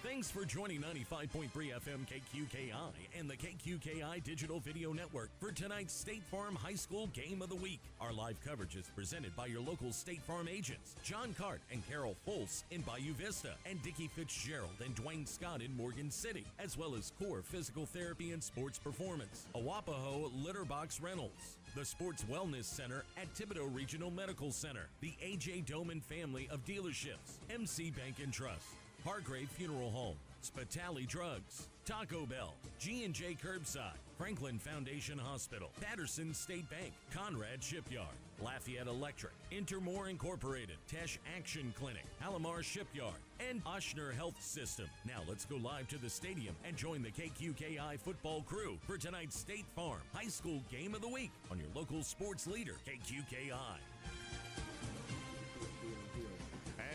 Thanks for joining 95.3 FM KQKI and the KQKI Digital Video Network for tonight's State Farm High School Game of the Week. Our live coverage is presented by your local State Farm agents, John Cart and Carol Folse in Bayou Vista, and Dickie Fitzgerald and Dwayne Scott in Morgan City, as well as Core Physical Therapy and Sports Performance, Awapaho Litter Box Rentals, the Sports Wellness Center at Thibodaux Regional Medical Center, the A.J. Doman family of dealerships, MC Bank and Trust, Hargrave Funeral Home, Spitali Drugs, Taco Bell, G&J Curbside, Franklin Foundation Hospital, Patterson State Bank, Conrad Shipyard, Lafayette Electric, Intermore Incorporated, Tesh Action Clinic, Alomar Shipyard, and Oshner Health System. Now let's go live to the stadium and join the KQKI football crew for tonight's State Farm High School Game of the Week on your local sports leader, KQKI.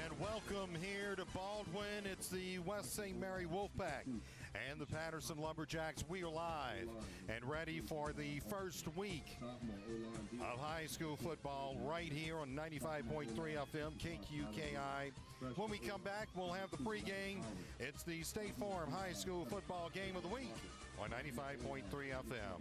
And welcome here to Baldwin. It's the West St. Mary Wolfpack and the Patterson Lumberjacks. We are live and ready for the first week of high school football right here on 95.3 FM KQKI. When we come back, we'll have the pregame. It's the State Farm High School Football Game of the Week on 95.3 FM.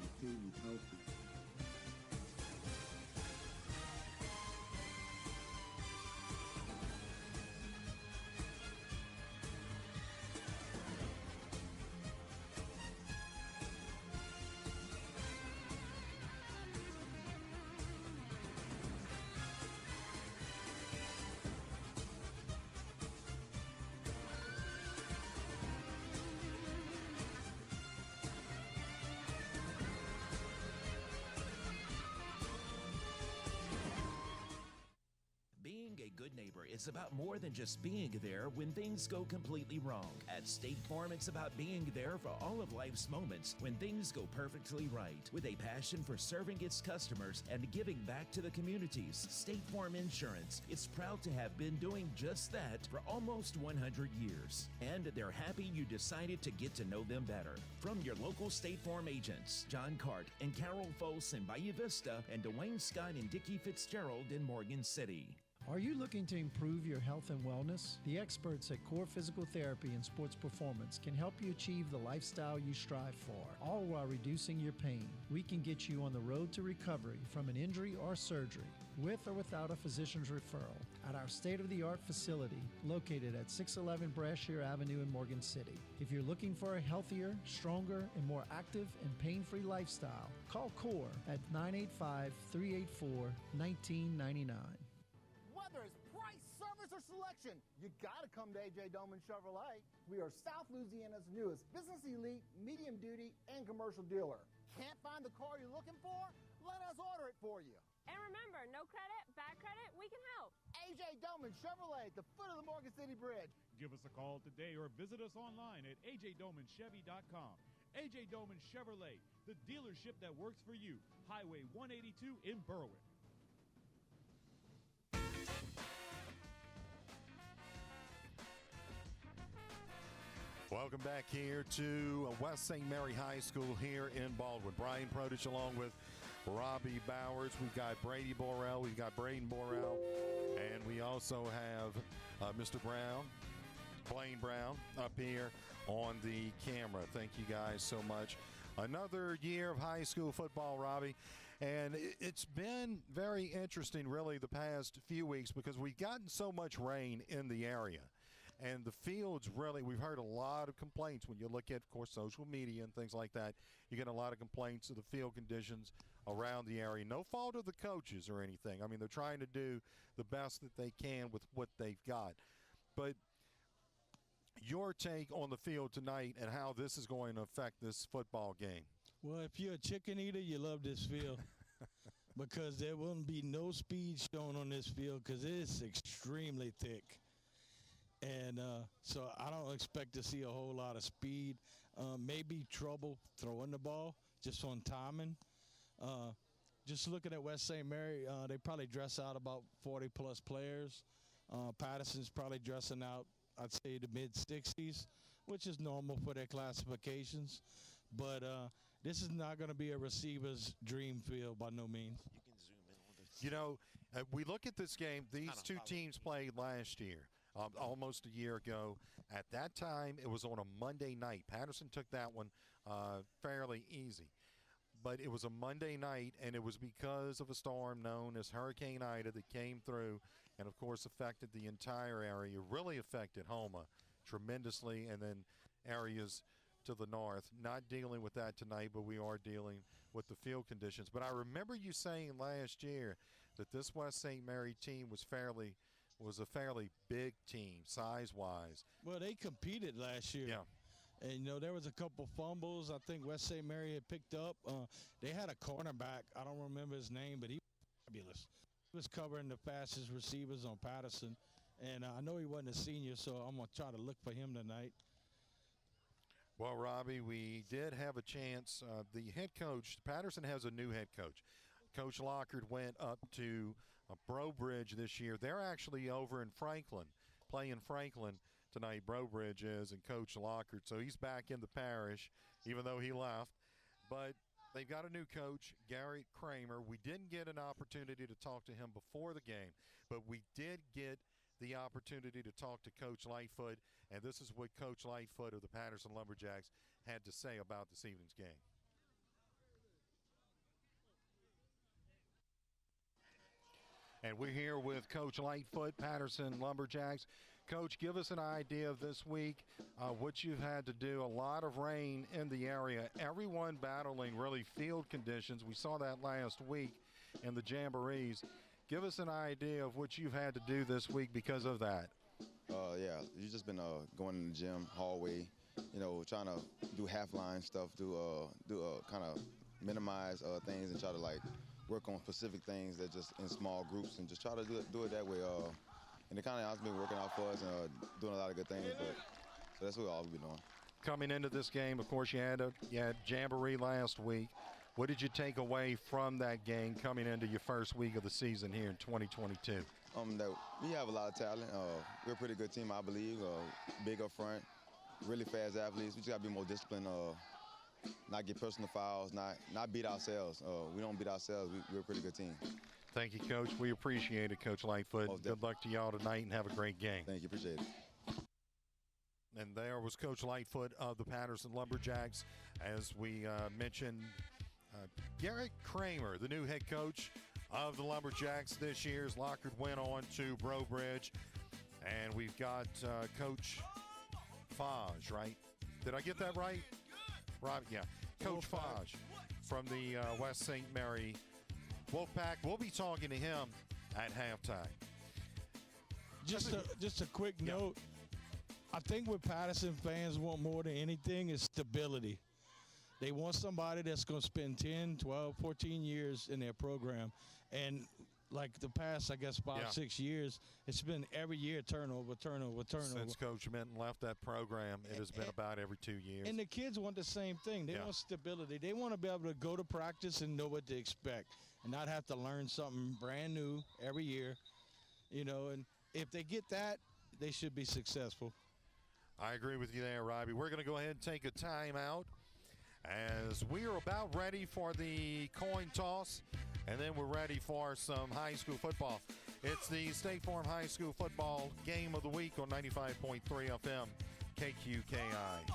Being a good neighbor is about more than just being there when things go completely wrong. At State Farm, it's about being there for all of life's moments when things go perfectly right. With a passion for serving its customers and giving back to the communities, State Farm Insurance is proud to have been doing just that for almost 100 years. And they're happy you decided to get to know them better. From your local State Farm agents, John Cart and Carol Folse in Bayou Vista, and Dwayne Scott and Dickie Fitzgerald in Morgan City. Are you looking to improve your health and wellness? The experts at Core Physical Therapy and Sports Performance can help you achieve the lifestyle you strive for, all while reducing your pain. We can get you on the road to recovery from an injury or surgery, with or without a physician's referral, at our state-of-the-art facility located at 611 Brashear Avenue in Morgan City. If you're looking for a healthier, stronger, and more active and pain-free lifestyle, call Core at 985-384-1999. Whether it's price, service, or selection, you gotta come to A.J. Doman Chevrolet. We are South Louisiana's newest business elite, medium duty, and commercial dealer. Can't find the car you're looking for? Let us order it for you. And remember, no credit, bad credit, we can help. A.J. Doman Chevrolet at the foot of the Morgan City Bridge. Give us a call today or visit us online at ajdomanchevy.com. A.J. Doman Chevrolet, the dealership that works for you. Highway 182 in Berwick. Welcome back here to West St. Mary High School here in Baldwin. Brian Produce along with Robbie Bowers. We've got Brady Borrell. We've got Braden Borrell. And we also have Mr. Brown, Blaine Brown, up here on the camera. Thank you guys so much. Another year of high school football, Robbie. And it's been very interesting, really, the past few weeks because we've gotten so much rain in the area. And the fields really, we've heard a lot of complaints when you look at, of course, social media and things like that. You get a lot of complaints of the field conditions around the area. No fault of the coaches or anything. I mean, they're trying to do the best that they can with what they've got. But your take on the field tonight and how this is going to affect this football game. Well, if you're a chicken eater, you love this field because there won't be no speed shown on this field because it is extremely thick. And so I don't expect to see a whole lot of speed. Maybe trouble throwing the ball just on timing. Just looking at West St. Mary, they probably dress out about 40-plus players. Patterson's probably dressing out, I'd say, the mid-60s, which is normal for their classifications. But this is not going to be a receiver's dream field by no means. You know, we look at this game. These two teams played last year. almost a year ago. At that time, it was on a Monday night. Patterson took that one fairly easy. But it was a Monday night, and it was because of a storm known as Hurricane Ida that came through and, of course, affected the entire area. It really affected Houma tremendously, and then areas to the north. Not dealing with that tonight, but we are dealing with the field conditions. But I remember you saying last year that this West St. Mary team was a fairly big team, size-wise. Well, they competed last year. Yeah. And, you know, there was a couple fumbles I think West St. Mary had picked up. They had a cornerback. I don't remember his name, but he was fabulous. He was covering the fastest receivers on Patterson. And I know he wasn't a senior, so I'm going to try to look for him tonight. Well, Robbie, we did have a chance. The head coach, Patterson has a new head coach. Coach Lockard went up to Brobridge this year. They're actually over in Franklin, playing Franklin tonight. Brobridge is, and Coach Lockard. So he's back in the parish, even though he left. But they've got a new coach, Garrett Kramer. We didn't get an opportunity to talk to him before the game, but we did get the opportunity to talk to Coach Lightfoot, and this is what Coach Lightfoot of the Patterson Lumberjacks had to say about this evening's game. And we're here with Coach Lightfoot, Patterson Lumberjacks. Coach, give us an idea of this week, what you've had to do. A lot of rain in the area. Everyone battling really field conditions. We saw that last week in the Jamborees. Give us an idea of what you've had to do this week because of that. Yeah, you've just been going in the gym, hallway, you know, trying to do half-line stuff, kind of minimize things and try to, like, work on specific things that just in small groups and just try to do it that way. And it kind of has been working out for us and doing a lot of good things. But so that's what all we've been doing. Coming into this game, of course, you had Jamboree last week. What did you take away from that game coming into your first week of the season here in 2022? That we have a lot of talent. We're a pretty good team, I believe. Big up front, really fast athletes. We just got to be more disciplined, not get personal fouls, not beat ourselves. We don't beat ourselves. We're a pretty good team. Thank you, Coach. We appreciate it, Coach Lightfoot. Good luck to y'all tonight and have a great game. Thank you. Appreciate it. And there was Coach Lightfoot of the Patterson Lumberjacks. As we mentioned, Garrett Kramer, the new head coach of the Lumberjacks this year's. Lockard went on to Brobridge. And we've got Coach Faj, right? Did I get that right? Rob, yeah. Coach Faj from the West St. Mary Wolfpack. We'll be talking to him at halftime. Just a quick note. I think what Patterson fans want more than anything is stability. They want somebody that's going to spend 10, 12, 14 years in their program. And like the past, I guess, 5-6 years, it's been every year turnover. Since Coach Minton left that program, it has been about every 2 years. And the kids want the same thing. They want stability. They want to be able to go to practice and know what to expect and not have to learn something brand new every year. You know, and if they get that, they should be successful. I agree with you there, Robbie. We're going to go ahead and take a timeout as we are about ready for the coin toss, and then we're ready for some high school football. It's the State Farm High School football game of the week on 95.3 FM KQKI.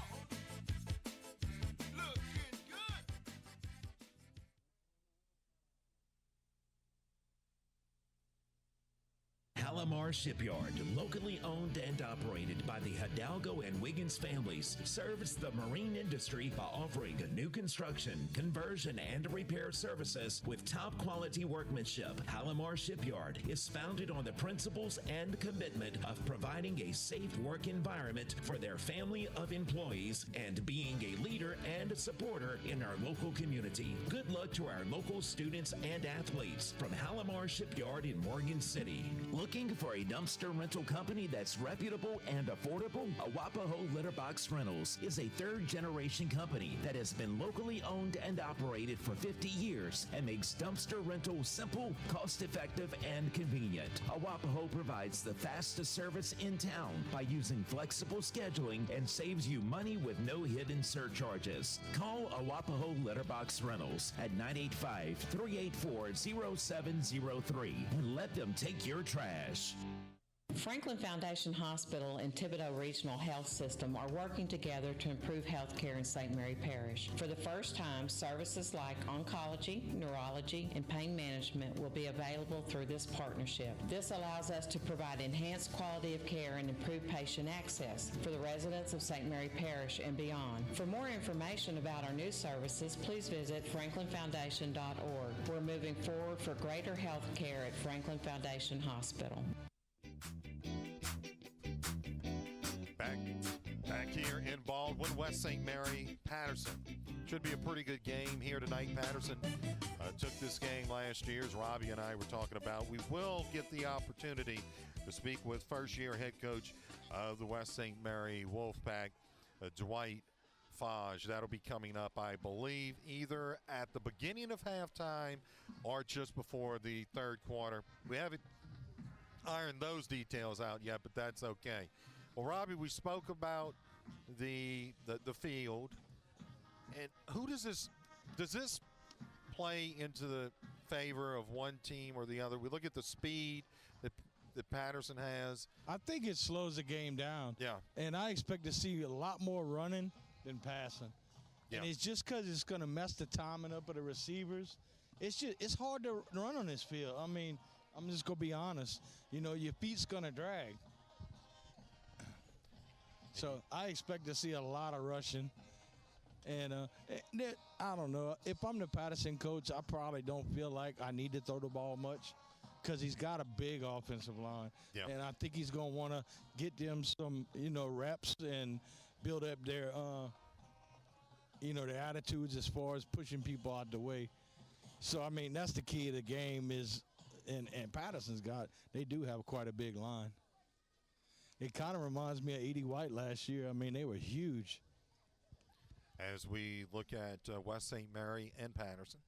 Palomar Shipyard, locally owned and operated by the Hidalgo and Wiggins families, serves the marine industry by offering new construction, conversion, and repair services with top quality workmanship. Palomar Shipyard is founded on the principles and commitment of providing a safe work environment for their family of employees and being a leader and supporter in our local community. Good luck to our local students and athletes from Palomar Shipyard in Morgan City. Looking for a dumpster rental company that's reputable and affordable? Awapaho Litterbox Rentals is a third-generation company that has been locally owned and operated for 50 years and makes dumpster rental simple, cost-effective, and convenient. Awapaho provides the fastest service in town by using flexible scheduling and saves you money with no hidden surcharges. Call Awapaho Litterbox Rentals at 985-384-0703 and let them take your trash. Franklin Foundation Hospital and Thibodeau Regional Health System are working together to improve health care in St. Mary Parish. For the first time, services like oncology, neurology, and pain management will be available through this partnership. This allows us to provide enhanced quality of care and improve patient access for the residents of St. Mary Parish and beyond. For more information about our new services, please visit franklinfoundation.org. We're moving forward for greater health care at Franklin Foundation Hospital. Back here in Baldwin, West St. Mary, Patterson. Should be a pretty good game here tonight. Patterson took this game last year, as Robbie and I were talking about. We will get the opportunity to speak with first-year head coach of the West St. Mary Wolfpack, Dwight Faj. That'll be coming up, I believe, either at the beginning of halftime or just before the third quarter. We haven't ironed those details out yet, but that's okay. Well, Robbie, we spoke about the field, and who does this play into the favor of one team or the other? We look at the speed that Patterson has. I think it slows the game down. Yeah. And I expect to see a lot more running than passing. Yeah. And it's just because it's going to mess the timing up of the receivers. It's hard to run on this field. I mean, I'm just going to be honest. You know, your feet's going to drag. So I expect to see a lot of rushing. And I don't know. If I'm the Patterson coach, I probably don't feel like I need to throw the ball much because he's got a big offensive line. Yeah. And I think he's going to want to get them some, reps and build up their, their attitudes as far as pushing people out the way. So, I mean, that's the key of the game is, and Patterson's they do have quite a big line. It kind of reminds me of Edie White last year. I mean, they were huge. As we look at West St. Mary and Patterson,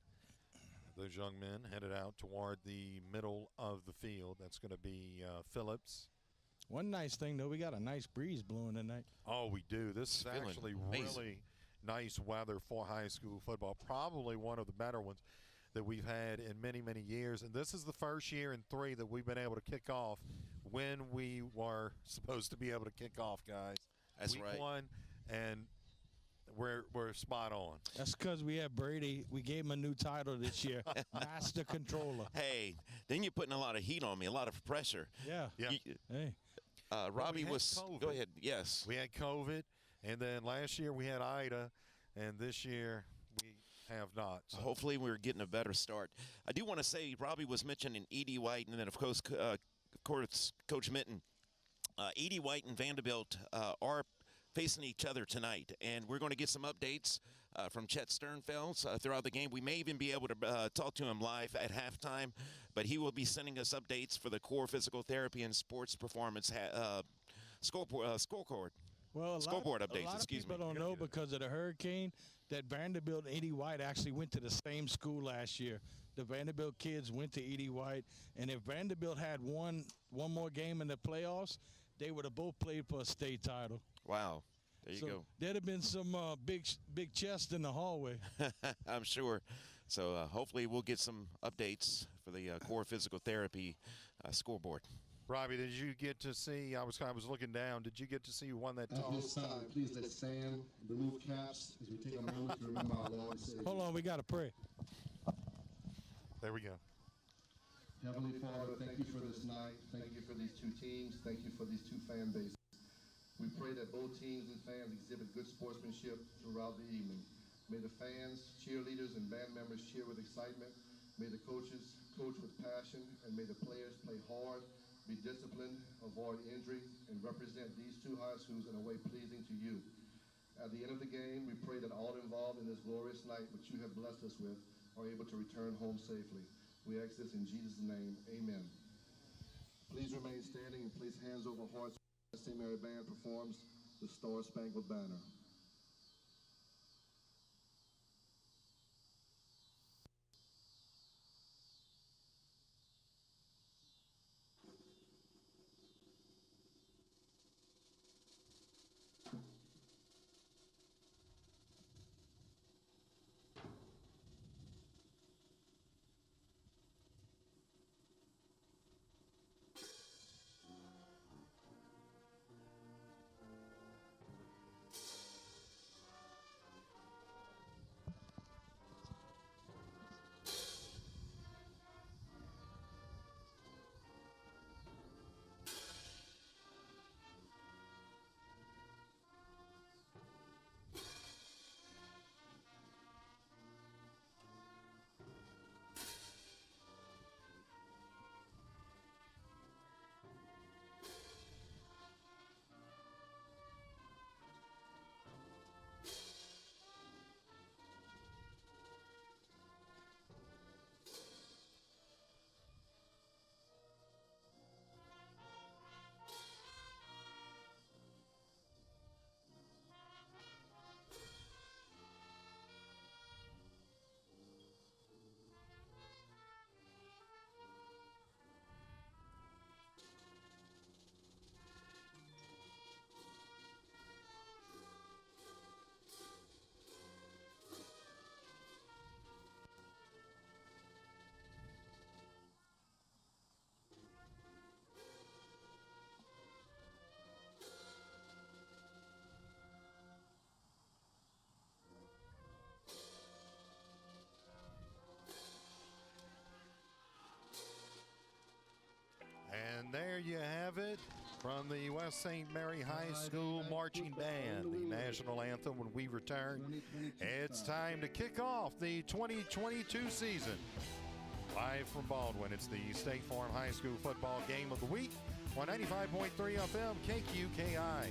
those young men headed out toward the middle of the field. That's going to be Phillips. One nice thing, though, we got a nice breeze blowing tonight. Oh, we do. This is actually really nice weather for high school football. Probably one of the better ones that we've had in many, many years. And this is the first year in 3 that we've been able to kick off when we were supposed to be able to kick off, guys. That's Week right. 1, and we're spot on. That's because we have Brady. We gave him a new title this year, Master Controller. Hey, then you're putting a lot of heat on me, a lot of pressure. Yeah. Hey. Robbie was COVID. – go ahead. Yes. We had COVID, and then last year we had Ida, and this year we have not. So. Hopefully we're getting a better start. I do want to say Robbie was mentioning Edie White, and then, of course, Coach Minton. Edie White and Vanderbilt are facing each other tonight, and we're going to get some updates from Chet Sternfels throughout the game. We may even be able to talk to him live at halftime, but he will be sending us updates for the core physical therapy and sports performance scoreboard. Well, scoreboard updates. A lot of people don't know because of the hurricane that Vanderbilt and Edie White actually went to the same school last year. The Vanderbilt kids went to Edie White, and if Vanderbilt had one more game in the playoffs, they would have both played for a state title. Wow. There you go. There'd have been some big chest in the hallway. I'm sure. So hopefully we'll get some updates for the core physical therapy scoreboard. Robbie, did you get to see? I was looking down. Did you get to see who won that toss? At this time, please let's stand, remove caps as we take a moment to remember our Lord and Savior. Hold on, we got to pray. There we go. Heavenly Father, thank you for this night. Thank you for these 2 teams. Thank you for these 2 fan bases. We pray that both teams and fans exhibit good sportsmanship throughout the evening. May the fans, cheerleaders, and band members cheer with excitement. May the coaches coach with passion, and may the players play hard, be disciplined, avoid injury, and represent these 2 high schools in a way pleasing to you. At the end of the game, we pray that all involved in this glorious night which you have blessed us with are able to return home safely. We ask this in Jesus' name. Amen. Please remain standing and place hands over hearts as the St. Mary Band performs the Star Spangled Banner. from the West St. Mary High School Marching Band, the national anthem when we return. It's time to kick off the 2022 season. Live from Baldwin, it's the State Farm High School football game of the week on 95.3 FM KQKI.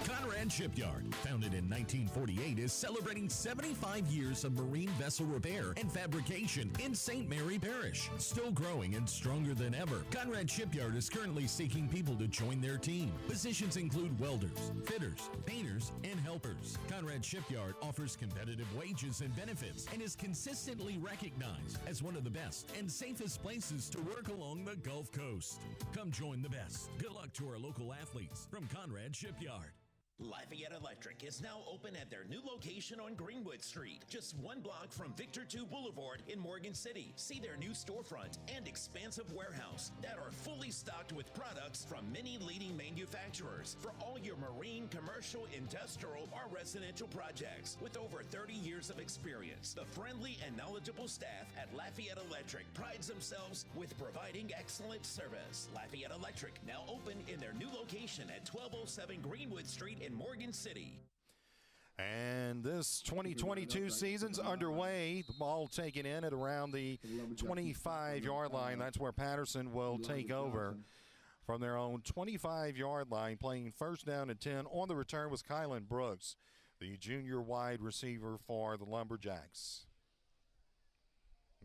Conrad Shipyard, founded in 1948, is celebrating 75 years of marine vessel repair and fabrication in St. Mary Parish. Still growing and stronger than ever, Conrad Shipyard is currently seeking people to join their team. Positions include welders, fitters, painters, and helpers. Conrad Shipyard offers competitive wages and benefits and is consistently recognized as one of the best and safest places to work along the Gulf Coast. Come join the best. Good luck to our local athletes from Conrad Shipyard. Lafayette Electric is now open at their new location on Greenwood Street, just 1 block from Victor II Boulevard in Morgan City. See their new storefront and expansive warehouse that are fully stocked with products from many leading manufacturers for all your marine, commercial, industrial, or residential projects. With over 30 years of experience, the friendly and knowledgeable staff at Lafayette Electric prides themselves with providing excellent service. Lafayette Electric, now open in their new location at 1207 Greenwood Street in Morgan City. And this 2022 season's underway. The ball taken in at around the 25-yard line. That's where Patterson will take over from their own 25-yard line, playing first down and 10. On the return was Kylan Brooks, the junior wide receiver for the Lumberjacks.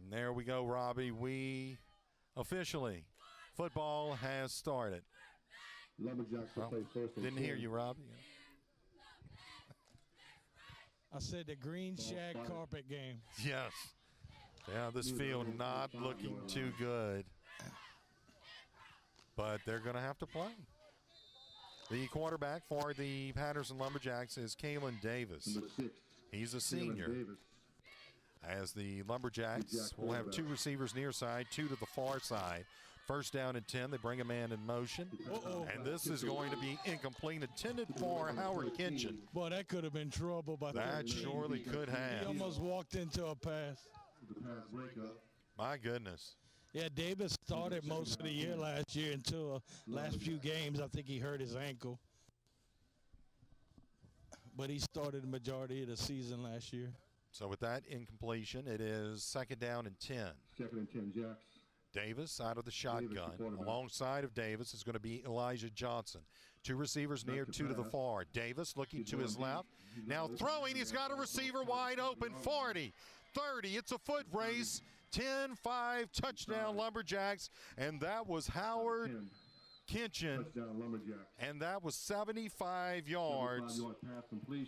And there we go, Robbie. We officially, football has started. Lumberjacks will play first and didn't hear you, Robbie. I said the green shag carpet game. Yes. Yeah, this field not looking too good. But they're going to have to play. The quarterback for the Patterson Lumberjacks is Kalen Davis. He's a senior. As the Lumberjacks will have 2 receivers near side, 2 to the far side. First down and 10, they bring a man in motion. And this is going to be incomplete, intended for Howard Kitchen. Boy, that could have been trouble. By that surely could have. He almost walked into a pass. My goodness. Yeah, Davis started most of the year last year until last few games. I think he hurt his ankle. But he started the majority of the season last year. So with that incompletion, it is second down and 10. Second and 10, Jacks. Davis out of the shotgun. Alongside of Davis is going to be Elijah Johnson. 2 receivers near, 2 to the far. Davis looking to his left. Now throwing. He's got a receiver wide open. 40, 30. It's a foot race. 10-5 touchdown Lumberjacks. And that was Howard Kitchen. And that was 75 yards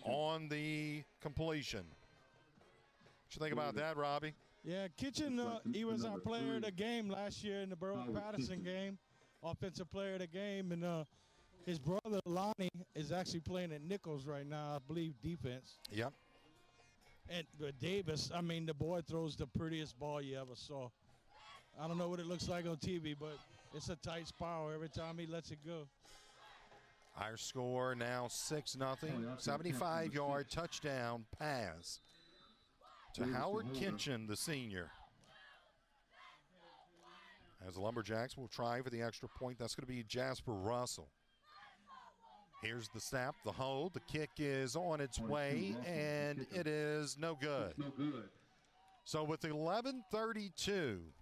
on the completion. What you think about that, Robbie? Yeah, Kitchen, he was our player of the game last year in the Patterson game, offensive player of the game. And his brother, Lonnie, is actually playing at Nichols right now, I believe, defense. Yep. And Davis, I mean, the boy throws the prettiest ball you ever saw. I don't know what it looks like on TV, but it's a tight spiral every time he lets it go. Our score now 6-0, 75-yard touchdown pass to Howard Kitchen, the senior. As the Lumberjacks will try for the extra point, that's going to be Jasper Russell. Here's the snap, the hold. The kick is on its way, and it is no good. So with 11:32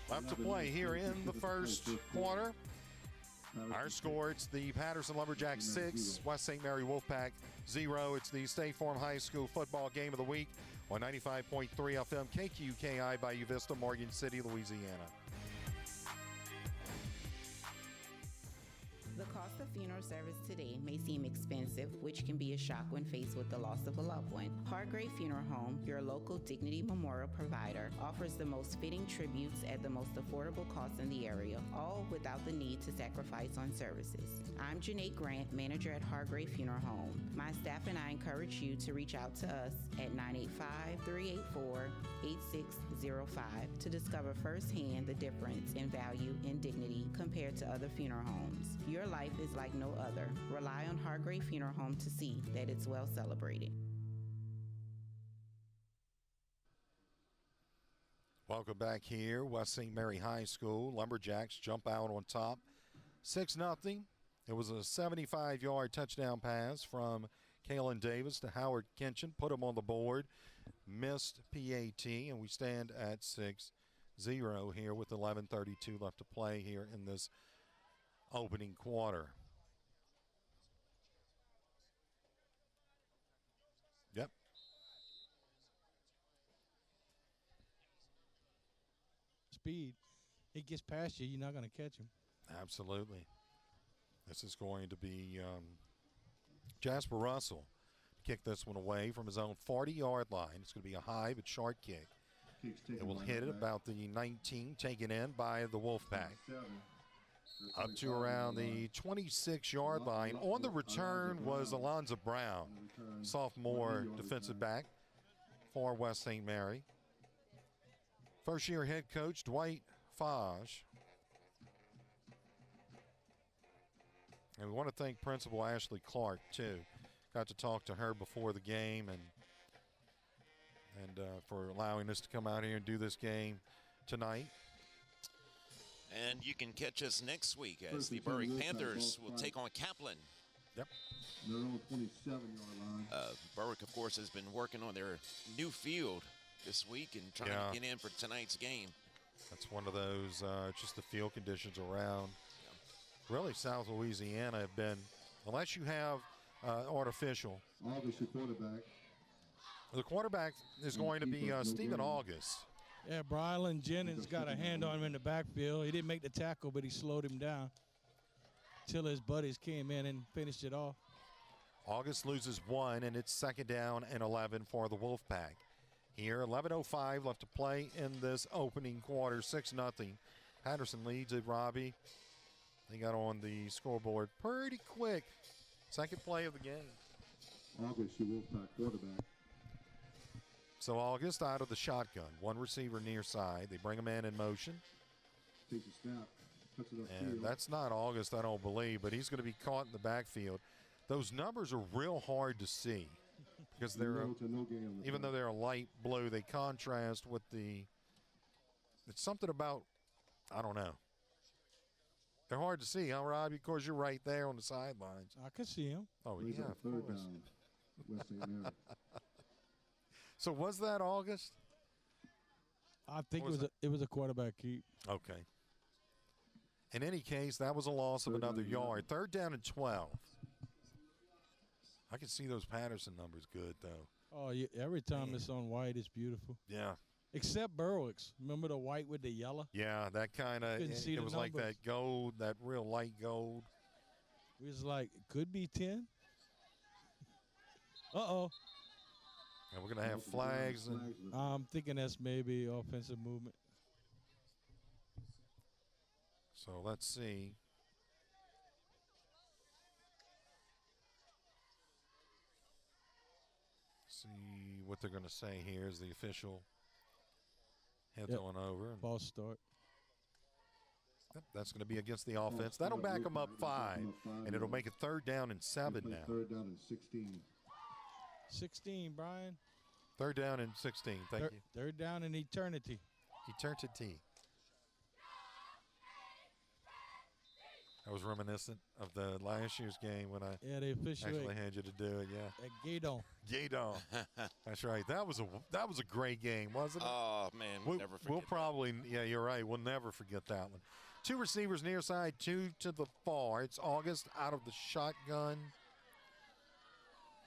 left to play here in the first quarter, our score, it's the Patterson Lumberjacks 6, West St. Mary Wolfpack 0. It's the State Farm High School football game of the week on 95.3 FM KQKI by Uvista, Morgan City, Louisiana. The cost of funeral service today may seem expensive, which can be a shock when faced with the loss of a loved one. Hargrave Funeral Home, your local Dignity Memorial provider, offers the most fitting tributes at the most affordable cost in the area, all without the need to sacrifice on services. I'm Janae Grant, manager at Hargrave Funeral Home. My staff and I encourage you to reach out to us at 985-384-8605 to discover firsthand the difference in value and dignity compared to other funeral homes. Your life is like no other. Rely on Hargrave Funeral Home to see that it's well celebrated. Welcome back here, West St. Mary High School. Lumberjacks jump out on top, 6-0. It was a 75-yard touchdown pass from Kalen Davis to Howard Kinchin. Put him on the board, missed PAT, and we stand at 6-0 here with 11:32 left to play here in this opening quarter. Yep. Speed. He gets past you, you're not going to catch him. Absolutely. This is going to be Jasper Russell to kick this one away from his own 40-yard line. It's going to be a high but short kick. It will hit it about the 19, taken in by the Wolfpack. Up to around the 26-yard line. On the return was Alonzo Brown, sophomore defensive back for West St. Mary. First-year head coach Dwight Fosh. And we want to thank Principal Ashley Clark, too. Got to talk to her before the game and for allowing us to come out here and do this game tonight. And you can catch us next week as the Berwick Panthers will take on Kaplan. Yep. Their own 27-yard line. Berwick, of course, has been working on their new field this week and trying to get in for tonight's game. That's one of those, just the field conditions around. Really, South Louisiana have been, unless you have artificial. August, your quarterback. The quarterback is going to be Stephen August. Yeah, Brylan Jennings got a hand on him in the backfield. He didn't make the tackle, but he slowed him down till his buddies came in and finished it off. August loses 1, and it's 2nd down and 11 for the Wolfpack. Here, 11:05 left to play in this opening quarter, 6-0. Patterson leads it, Robbie. They got on the scoreboard pretty quick. Second play of the game. August, your Wolfpack quarterback. So August out of the shotgun. One receiver near side. They bring a man in motion. Takes a snap. Puts it upfield. And that's not August, I don't believe, but he's going to be caught in the backfield. Those numbers are real hard to see because they're, even though they're a light blue, they contrast with the, it's something about, I don't know. They're hard to see, huh, Robbie? Of course, you're right there on the sidelines. I can see him. Oh, He's yeah, on of third course. down, West St. Mary. So was that August? I think it was a quarterback keep. Okay. In any case, that was a loss of another yard. 3rd down and 12. I can see those Patterson numbers good, though. Oh, yeah, every time it's on white, it's beautiful. Yeah. Except Berwick's. Remember the white with the yellow? Yeah, that kind of, it was like that gold, that real light gold. It was like, it could be 10. Uh-oh. And we're going to have flags. And I'm thinking that's maybe offensive movement. so let's see. See what they're going to say here as the official heads on over. False start. Yep, that's going to be against the offense. That'll back them up 5, and it'll make it 3rd down and 7 now. 3rd down and 16. 16, Brian. 3rd down and 16. Thank you. 3rd down in eternity. Eternity. I was reminiscent of the last year's game when I they actually had you to do it. Yeah. At Gaydon. Gaydon. That's right. That was a great game, wasn't it? Oh man, we'll never forget. We'll probably you're right. We'll never forget that one. 2 receivers near side, 2 to the far. It's August out of the shotgun.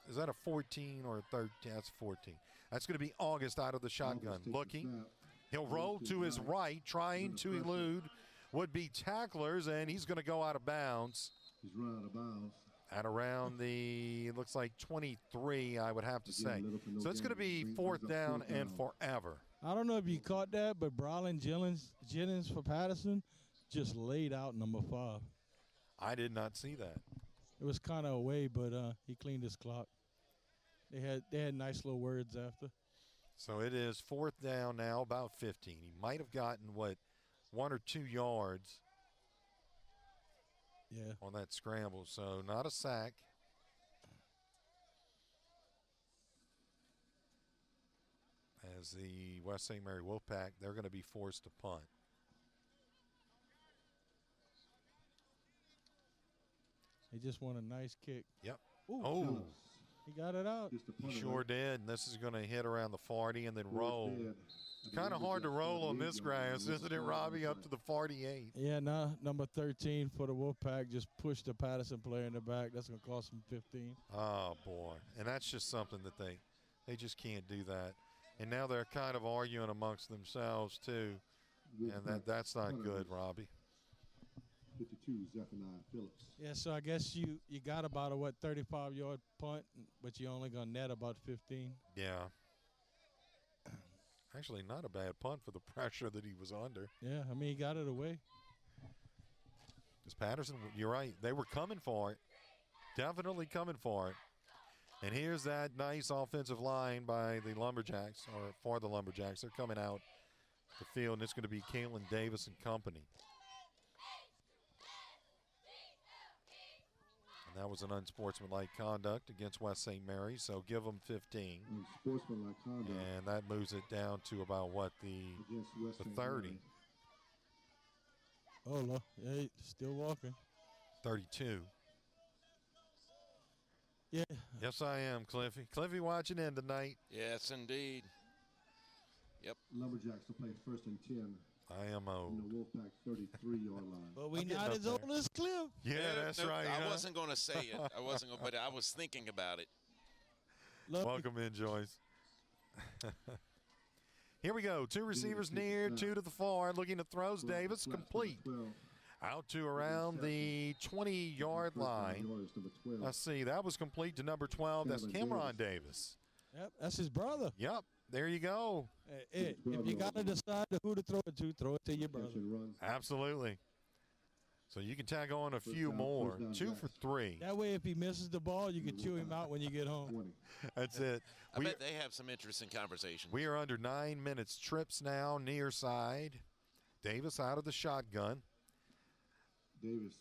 Is that a 14 or a 13? That's 14. That's going to be August out of the shotgun. Looking. He'll roll to his right, trying to elude would-be tacklers, and he's going to go out of bounds. He's run out of bounds. At around the, it looks like 23, I would have to say. So it's going to be 4th down and forever. I don't know if you caught that, but Brylan Jennings for Patterson just laid out number 5. I did not see that. It was kind of away, but he cleaned his clock. They had nice little words after. So it is 4th down now, about 15. He might have gotten, 1 or 2 yards on that scramble. So not a sack. as the West St. Mary Wolfpack, they're going to be forced to punt. He just won a nice kick. Yep. Ooh. Oh. He got it out. He sure did. And this is going to hit around the 40 and then roll. It's kind of hard to roll on this grass, isn't it, Robbie? Up to the 48. Yeah, number 13 for the Wolfpack just pushed the Patterson player in the back. That's going to cost him 15. Oh, boy. And that's just something that they just can't do that. And now they're kind of arguing amongst themselves, too. And that's not good, Robbie. 52, Zephaniah Phillips. Yeah, so I guess you got about a, 35-yard punt, but you only going to net about 15. Yeah. Actually, not a bad punt for the pressure that he was under. Yeah, I mean, he got it away. Because Patterson, you're right, they were coming for it. Definitely coming for it. And here's that nice offensive line by the Lumberjacks, or for the Lumberjacks. They're coming out the field, and it's going to be Kalen Davis and company. And that was an unsportsmanlike conduct against West St. Mary, so give them 15. Unsportsmanlike conduct. And that moves it down to about, what, the 30. Oh, no. Yeah, he's still walking. 32. Yeah. Yes, I am, Cliffy. Cliffy watching in tonight. Yes, indeed. Yep. Lumberjacks will play 1st and 10. I am old. On the Wolfpack 33-yard line. But we not as old as Cliff. Yeah, that's right. I wasn't going to say it. But I was thinking about it. Welcome in, Joyce. Here we go. 2 receivers near, 2 to the far. Looking to throws. Davis complete. Out to around the 20-yard line. Let's see. That was complete to number 12. That's Cameron Davis. Yep, that's his brother. Yep. There you go. If you got to decide who to throw it to your brother. Absolutely. So you can tag on a few more. 2 for 3. That way, if he misses the ball, you can chew him out when you get home. That's it. I bet they have some interesting conversation. We are under 9 minutes. Trips now near side. Davis out of the shotgun.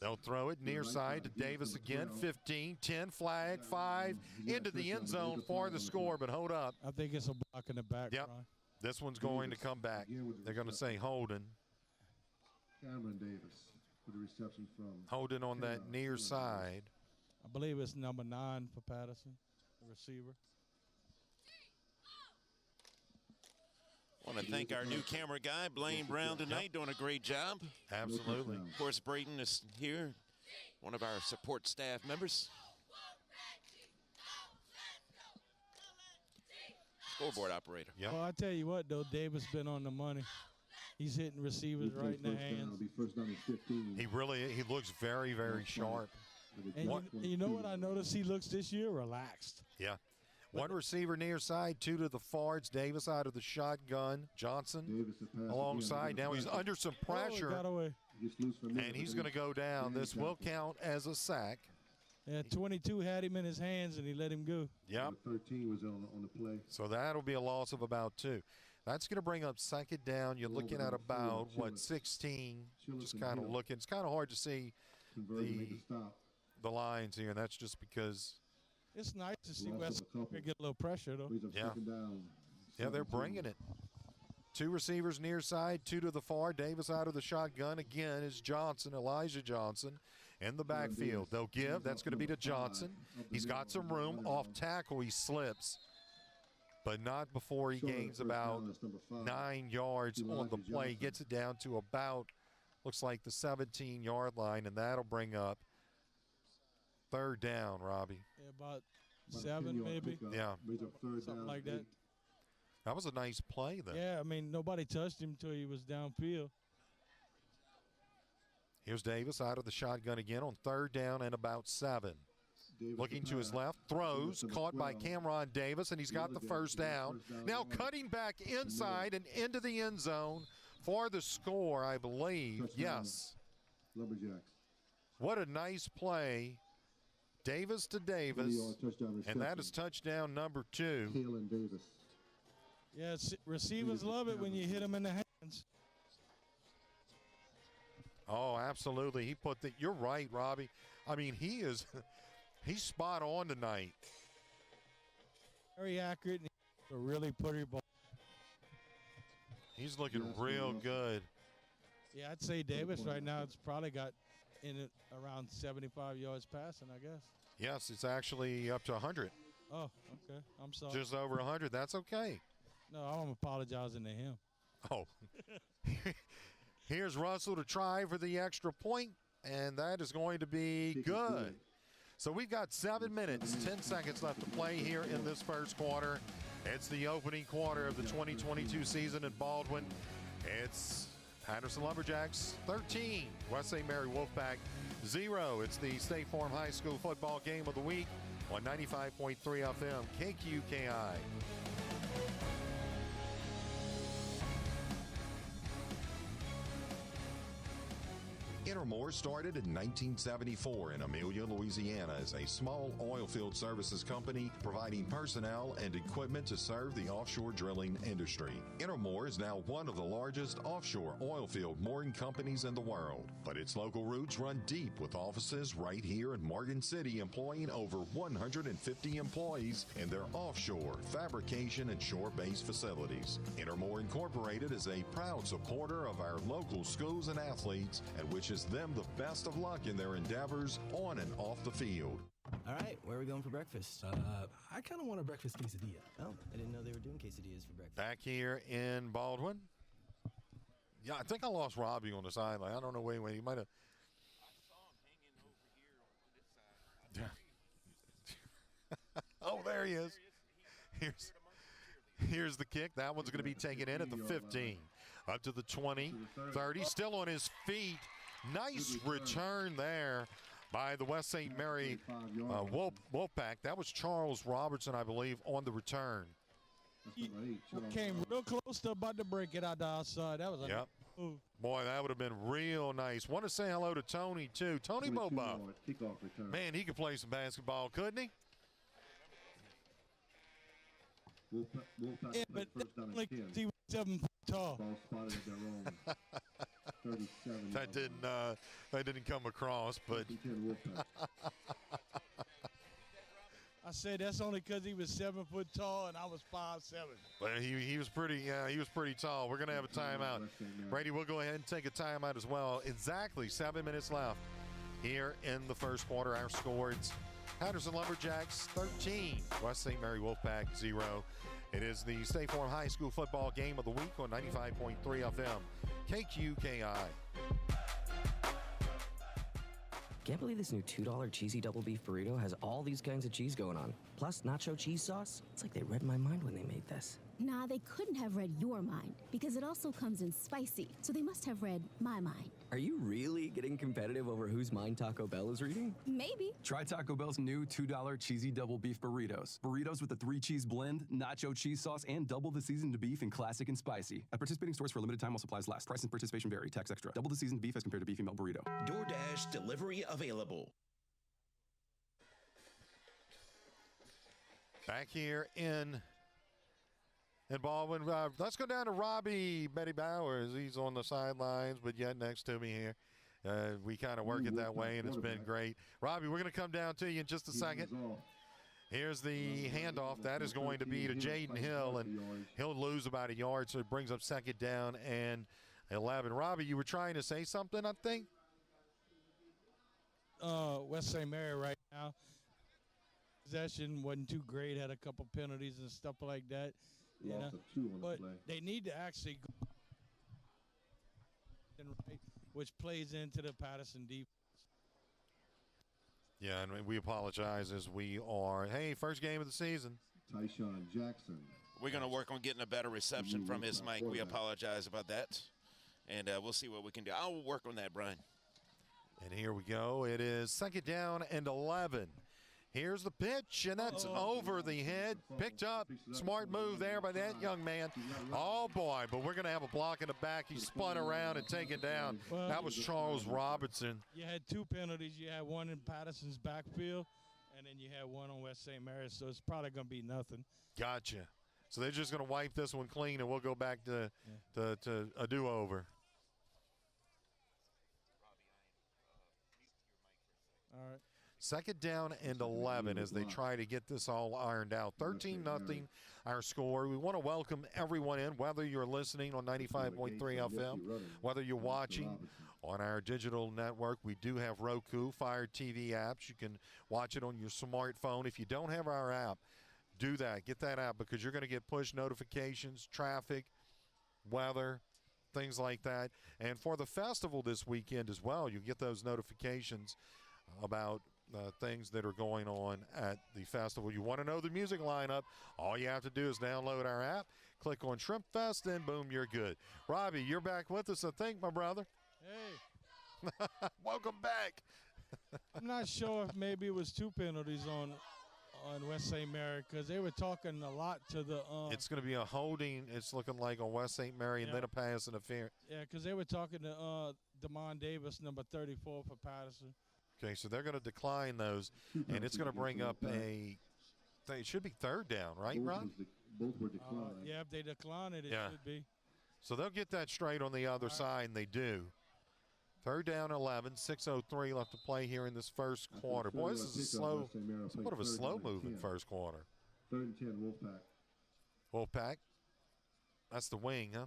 They'll throw it near side to Davis again. 15, 10, flag, 5, into the end zone for the score, but hold up. I think it's a block in the back. Yep. Brian. This one's going to come back. They're going to say holding. Cameron Davis with the reception from Holding on that near side. I believe it's number 9 for Patterson, the receiver. I want to thank our new camera guy, Blaine Brown, tonight, doing a great job. Absolutely. Of course, Braden is here, one of our support staff members. Scoreboard operator. Yep. Well, I tell you what, though, Davis been on the money. He's hitting receivers right in the hands. He looks very, very sharp. And you know what I noticed he looks this year? Relaxed. Yeah. 1 receiver near side, 2 to the far. It's Davis out of the shotgun. Johnson alongside. Now he's under some pressure. Got away. And he's going to go down. This will count as a sack. Yeah, 22 had him in his hands, and he let him go. Yep. 13 was on the play. So that'll be a loss of about 2. That's going to bring up 2nd down. You're looking at about, 16. Just kind of looking. It's kind of hard to see the lines here, and that's just because – it's nice to see West get a little pressure, though. Yeah. Yeah, they're bringing it. 2 receivers near side, 2 to the far. Davis out of the shotgun again is Johnson, Elijah Johnson, in the backfield. They'll give. That's going to be to Johnson. He's got some room. Off tackle, he slips, but not before he gains about 9 yards on the play. Gets it down to about, looks like the 17-yard line, and that'll bring up 3rd down, Robbie. Yeah, about 7 maybe. Yeah. Something like that. That was a nice play, though. Yeah, I mean, nobody touched him until he was downfield. Here's Davis out of the shotgun again on 3rd down and about 7. Looking to his left, throws, caught by Cameron Davis, and he's got the 1st down. Now cutting back inside and into the end zone for the score, I believe. Yes. Lumberjacks. What a nice play. Davis to Davis, and that is touchdown number 2. Kalen Davis. Yeah, receivers love it when you hit them in the hands. Oh, absolutely. He put the – you're right, Robbie. I mean, he's spot on tonight. Very accurate and a really pretty ball. He's looking real good. Yeah, I'd say Davis right now it's probably got in it around 75 yards passing, I guess. Yes, it's actually up to 100. Oh, okay. I'm sorry. Just over 100. That's okay. No, I'm apologizing to him. Oh. Here's Russell to try for the extra point, and that is going to be good. So we've got 7 minutes, 10 seconds left to play here in this first quarter. It's the opening quarter of the 2022 season at Baldwin. It's Patterson Lumberjacks 13, West St. Mary Wolfpack 0. It's the State Farm High School football game of the week on 95.3 FM KQKI. Intermore started in 1974 in Amelia, Louisiana as a small oil field services company providing personnel and equipment to serve the offshore drilling industry. Intermore is now one of the largest offshore oil field mooring companies in the world, but its local roots run deep with offices right here in Morgan City employing over 150 employees in their offshore fabrication and shore-based facilities. Intermore Incorporated is a proud supporter of our local schools and athletes and wishes them the best of luck in their endeavors on and off the field. All right, where are we going for breakfast? I kind of want a breakfast quesadilla. Oh, I didn't know they were doing quesadillas for breakfast. Back here in Baldwin. Yeah, I think I lost Robbie on the sideline. I don't know. Wait, he might have. Oh, there he is. Here's the kick. That one's going to be taken in at the 15. Up to the 20, 30. Still on his feet. Nice return there by the West St. Mary Wolfpack. That was Charles Robertson, I believe, on the return. He came real close to about to break it out the outside. That was a yep. Boy, that would have been real nice. Want to say hello to Tony, too. Tony Bobo. Man, he could play some basketball, couldn't he? Yeah, but only he was 7 feet tall. That didn't come across, but I said that's only because he was 7 foot tall and I was 5'7". But he was pretty tall. We're gonna have a timeout. Brady, we'll go ahead and take a timeout as well. Exactly 7 minutes left here in the first quarter. Our score: it's Patterson Lumberjacks 13, West St. Mary Wolfpack 0. It is the State Farm High School football game of the week on 95.3 FM KQKI. Can't believe this new $2 cheesy double beef burrito has all these kinds of cheese going on. Plus nacho cheese sauce. It's like they read my mind when they made this. Nah, they couldn't have read your mind because it also comes in spicy. So they must have read my mind. Are you really getting competitive over whose mind Taco Bell is reading? Maybe. Try Taco Bell's new $2 cheesy double beef burritos. Burritos with a 3-cheese blend, nacho cheese sauce, and double the seasoned beef in classic and spicy. At participating stores for a limited time while supplies last. Price and participation vary. Tax extra. Double the seasoned beef as compared to beefy melt burrito. DoorDash delivery available. Back here in Baldwin. Let's go down to Robbie Betty Bowers. He's on the sidelines, but yet next to me here. We kind of work it that way, and it's been great. Robbie, we're going to come down to you in just a second. Here's the handoff. That is going to be to Jaden Hill, and he'll lose about a yard, so it brings up second down and 11. Robbie, you were trying to say something, I think? West St. Mary right now. Possession wasn't too great, had a couple penalties and stuff like that. You know? But they need to actually go right, which plays into the Patterson defense. Yeah, and we apologize as we are. Hey, first game of the season. Tyshawn Jackson. We're going to work on getting a better reception from his mic. We apologize about that. And we'll see what we can do. I'll work on that, Brian. And here we go. It is second down and 11. Here's the pitch, and that's over the head. Picked up. Smart move there by that young man. Oh, boy, but we're going to have a block in the back. He spun around and taken down. Well, that was Charles Robertson. You had two penalties. You had one in Patterson's backfield, and then you had one on West St. Mary, so it's probably going to be nothing. Gotcha. So they're just going to wipe this one clean, and we'll go back to a do-over. All right. Second down and 11 as they try to get this all ironed out. 13-0 our score. We want to welcome everyone in, whether you're listening on 95.3 FM, whether you're watching on our digital network. We do have Roku, Fire TV apps. You can watch it on your smartphone. If you don't have our app, do that. Get that app because you're going to get push notifications, traffic, weather, things like that. And for the festival this weekend as well, you get those notifications about things that are going on at the festival. You want to know the music lineup, all you have to do is download our app, click on Shrimp Fest, and boom, you're good. Robbie, you're back with us, I think, my brother. Hey. Welcome back. I'm not sure if maybe it was 2 penalties on West St. Mary because they were talking a lot to the it's going to be a holding, it's looking like, on West St. Mary, and then a pass interference. Yeah, because they were talking to Damon Davis, number 34 for Patterson. Okay, so they're going to decline those, and it's going to bring up it should be third down, right, Ron? Both were declined. Yeah, if they decline it, it should be. So they'll get that straight on the other side, and they do. Third down 11, 6:03 left to play here in this first quarter. Boy, this is somewhat of a slow-moving first quarter. 3rd and 10, Wolfpack. Wolfpack. That's the wing, huh?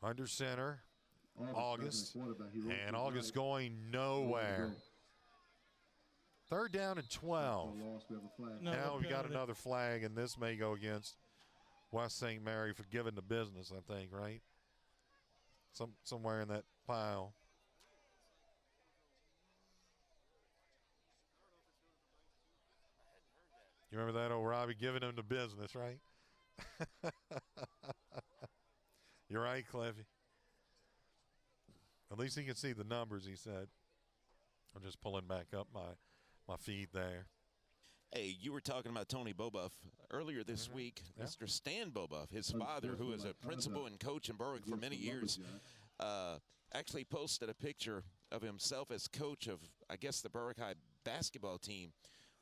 Under center. August, and August going nowhere. Third down and 12. Now we've got another flag, and this may go against West St. Mary for giving the business, I think, right? Somewhere in that pile. You remember that old Robbie giving him the business, right? You're right, Cliffy. At least he can see the numbers, he said. I'm just pulling back up my feed there. Hey, you were talking about Tony Bobuff earlier this week. Mr. Stan Bobuff, his father, who is a principal and coach in Berwick for many years, actually posted a picture of himself as coach of, I guess, the Berwick High basketball team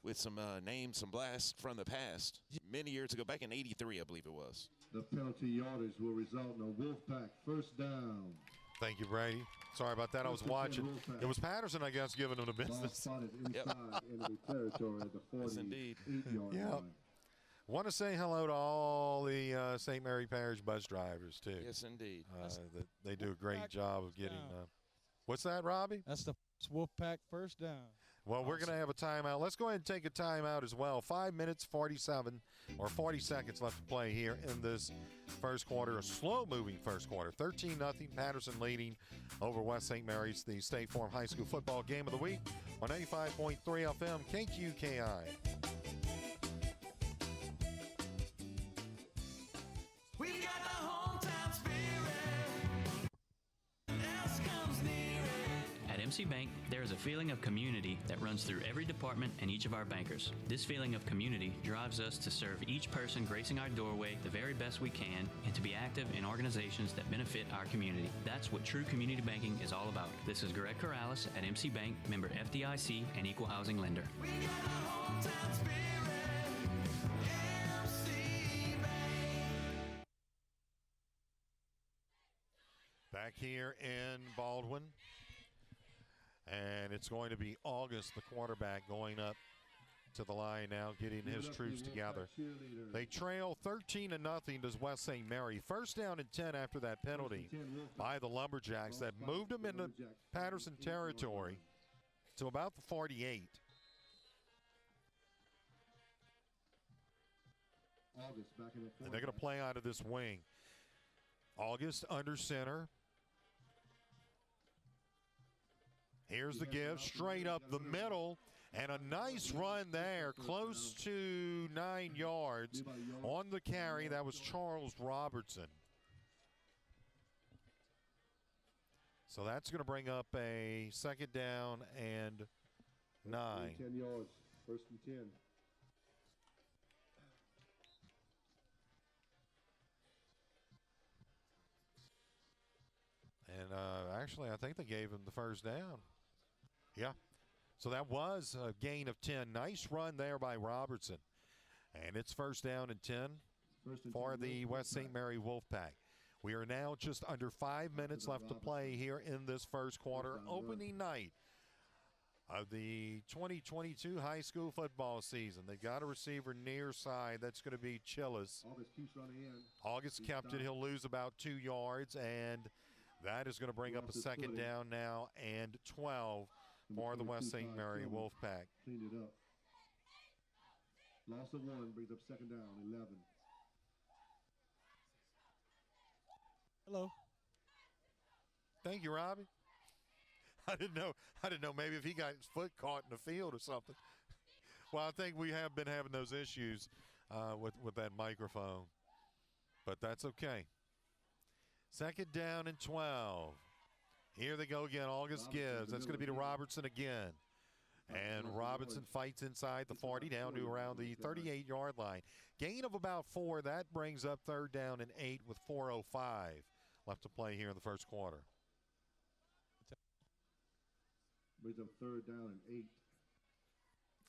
with some names, some blasts from the past. Many years ago, back in '83, I believe it was. The penalty yardage will result in a Wolfpack first down. Thank you, Brady. Sorry about that. I was watching. It was Patterson, I guess, giving him the business. Spotted inside enemy territory at the 48 yes, indeed. Yard line. Want to say hello to all the St. Mary Parish bus drivers, too. Yes, indeed. They do a great job of getting what's that, Robbie? That's the Wolfpack first down. Well, we're going to have a timeout. Let's go ahead and take a timeout as well. 5 minutes, 40 seconds left to play here in this first quarter. A slow-moving first quarter. 13-0, Patterson leading over West St. Mary's, the State Farm High School football game of the week on 95.3 FM KQKI. We got the hometown spirit. Else comes near it. At MC Bank, there is a feeling of community that runs through every department and each of our bankers. This feeling of community drives us to serve each person gracing our doorway the very best we can and to be active in organizations that benefit our community. That's what true community banking is all about. This is Greg Corrales at MC Bank, member FDIC and equal housing lender. We got the hometown spirit. MC Bank. Back here in Baldwin. And it's going to be August, the quarterback, going up to the line now, getting his troops together. They trail 13-0 to West St. Mary. First down and 10 after that penalty by the Lumberjacks that moved them into Patterson territory to about the 48. And they're going to play out of this wing. August under center. Here's the give, straight up the middle, and a nice run there, close to 9 yards on the carry. That was Charles Robertson. So that's going to bring up a second down and 9. 10 yards, first and 10. And actually, I think they gave him the first down. Yeah. So that was a gain of 10. Nice run there by Robertson. And it's first down and 10 for the West St. Mary Wolfpack. We are now just under 5 minutes left to play here in this first quarter. Opening night of the 2022 high school football season. They've got a receiver near side. That's going to be Chillis. August keeps running in. August kept it. He'll lose about 2 yards, and that is going to bring up a second down now and 12 for the West St. Mary Wolfpack. Cleaned it up. Loss of 1 brings up second down, 11. Hello. Thank you, Robbie. I didn't know maybe if he got his foot caught in the field or something. Well, I think we have been having those issues with that microphone, but that's okay. Second down and 12. Here they go again. August gives. That's going to be to Robertson again. And Robinson fights inside the 40 down to around the 38-yard line. Gain of about 4. That brings up third down and 8 with 4:05 left to play here in the first quarter. Brings up third down and 8.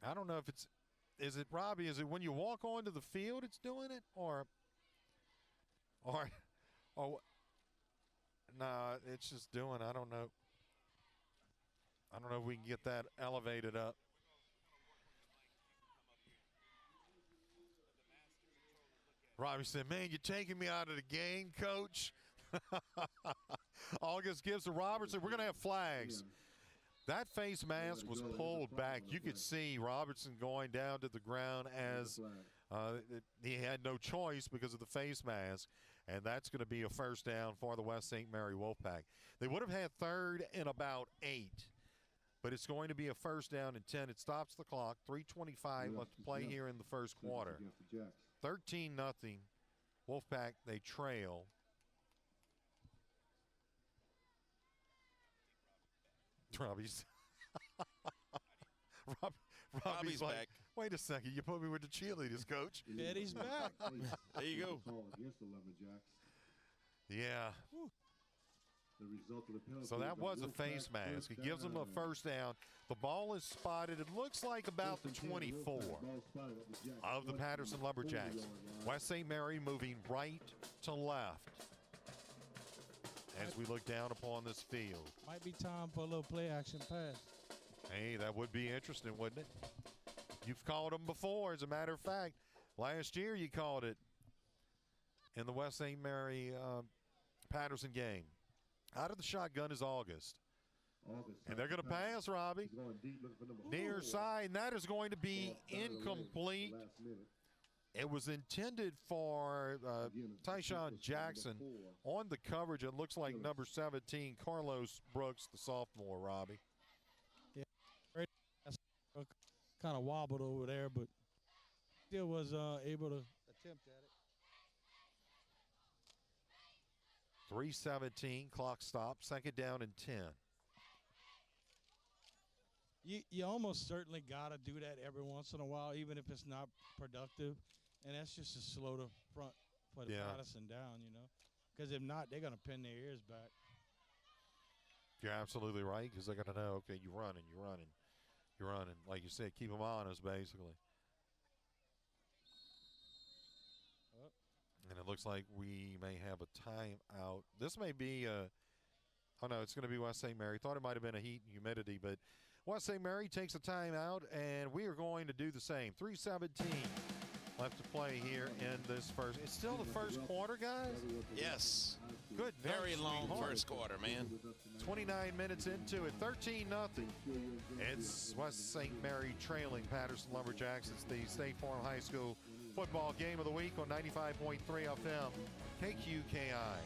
I don't know if is it Robbie? Is it when you walk onto the field it's doing it, or nah, it's just doing. I don't know. I don't know if we can get that elevated up. Robbie said, "Man, you're taking me out of the game, Coach." August gives to Robertson. We're going to have flags. That face mask was pulled back. You could see Robertson going down to the ground as he had no choice because of the face mask, and that's going to be a first down for the West St. Mary Wolfpack. They would have had third and about 8, but it's going to be a first down and 10. It stops the clock. 3:25 left to play here in the first quarter. 13-0. Wolfpack, they trail. Robbie's Robbie's like, back. Wait a second, you put me with the cheerleaders, Coach. Eddie's back. There you go. Against the Lumberjacks. Yeah. The result of the penalty. So that was a face mask. It gives them a first down. The ball is spotted. It looks like about the 24 of the Patterson Lumberjacks. West St. Mary moving right to left as we look down upon this field. Might be time for a little play action pass. Hey, that would be interesting, wouldn't it? You've called them before, as a matter of fact. Last year you called it in the West St. Mary Patterson game. Out of the shotgun is August. And they're going to pass, Robbie. Near side, and that is going to be incomplete. It was intended for Tyshawn Jackson. On the coverage, it looks like number 17, Carlos Brooks, the sophomore, Robbie. Yeah, kind of wobbled over there, but still was able to attempt at it. 3:17, clock stop, second down and 10. You almost certainly got to do that every once in a while, even if it's not productive. And that's just to slow the front for the Patterson down, you know. Because if not, they're going to pin their ears back. You're absolutely right, because they're going to know, okay, you're running. Like you said, keep them honest, basically. And it looks like we may have a timeout. This may be oh, no, it's going to be West St. Mary. Thought it might have been a heat and humidity, but West St. Mary takes a timeout, and we are going to do the same. 3:17 left to play here in this first. It's still the first quarter, guys? Yes. Good. Very long first quarter, man. 29 minutes into it, 13-0. It's West St. Mary trailing Patterson Lumberjacks. It's the State Farm High School football game of the week on 95.3 FM, KQKI.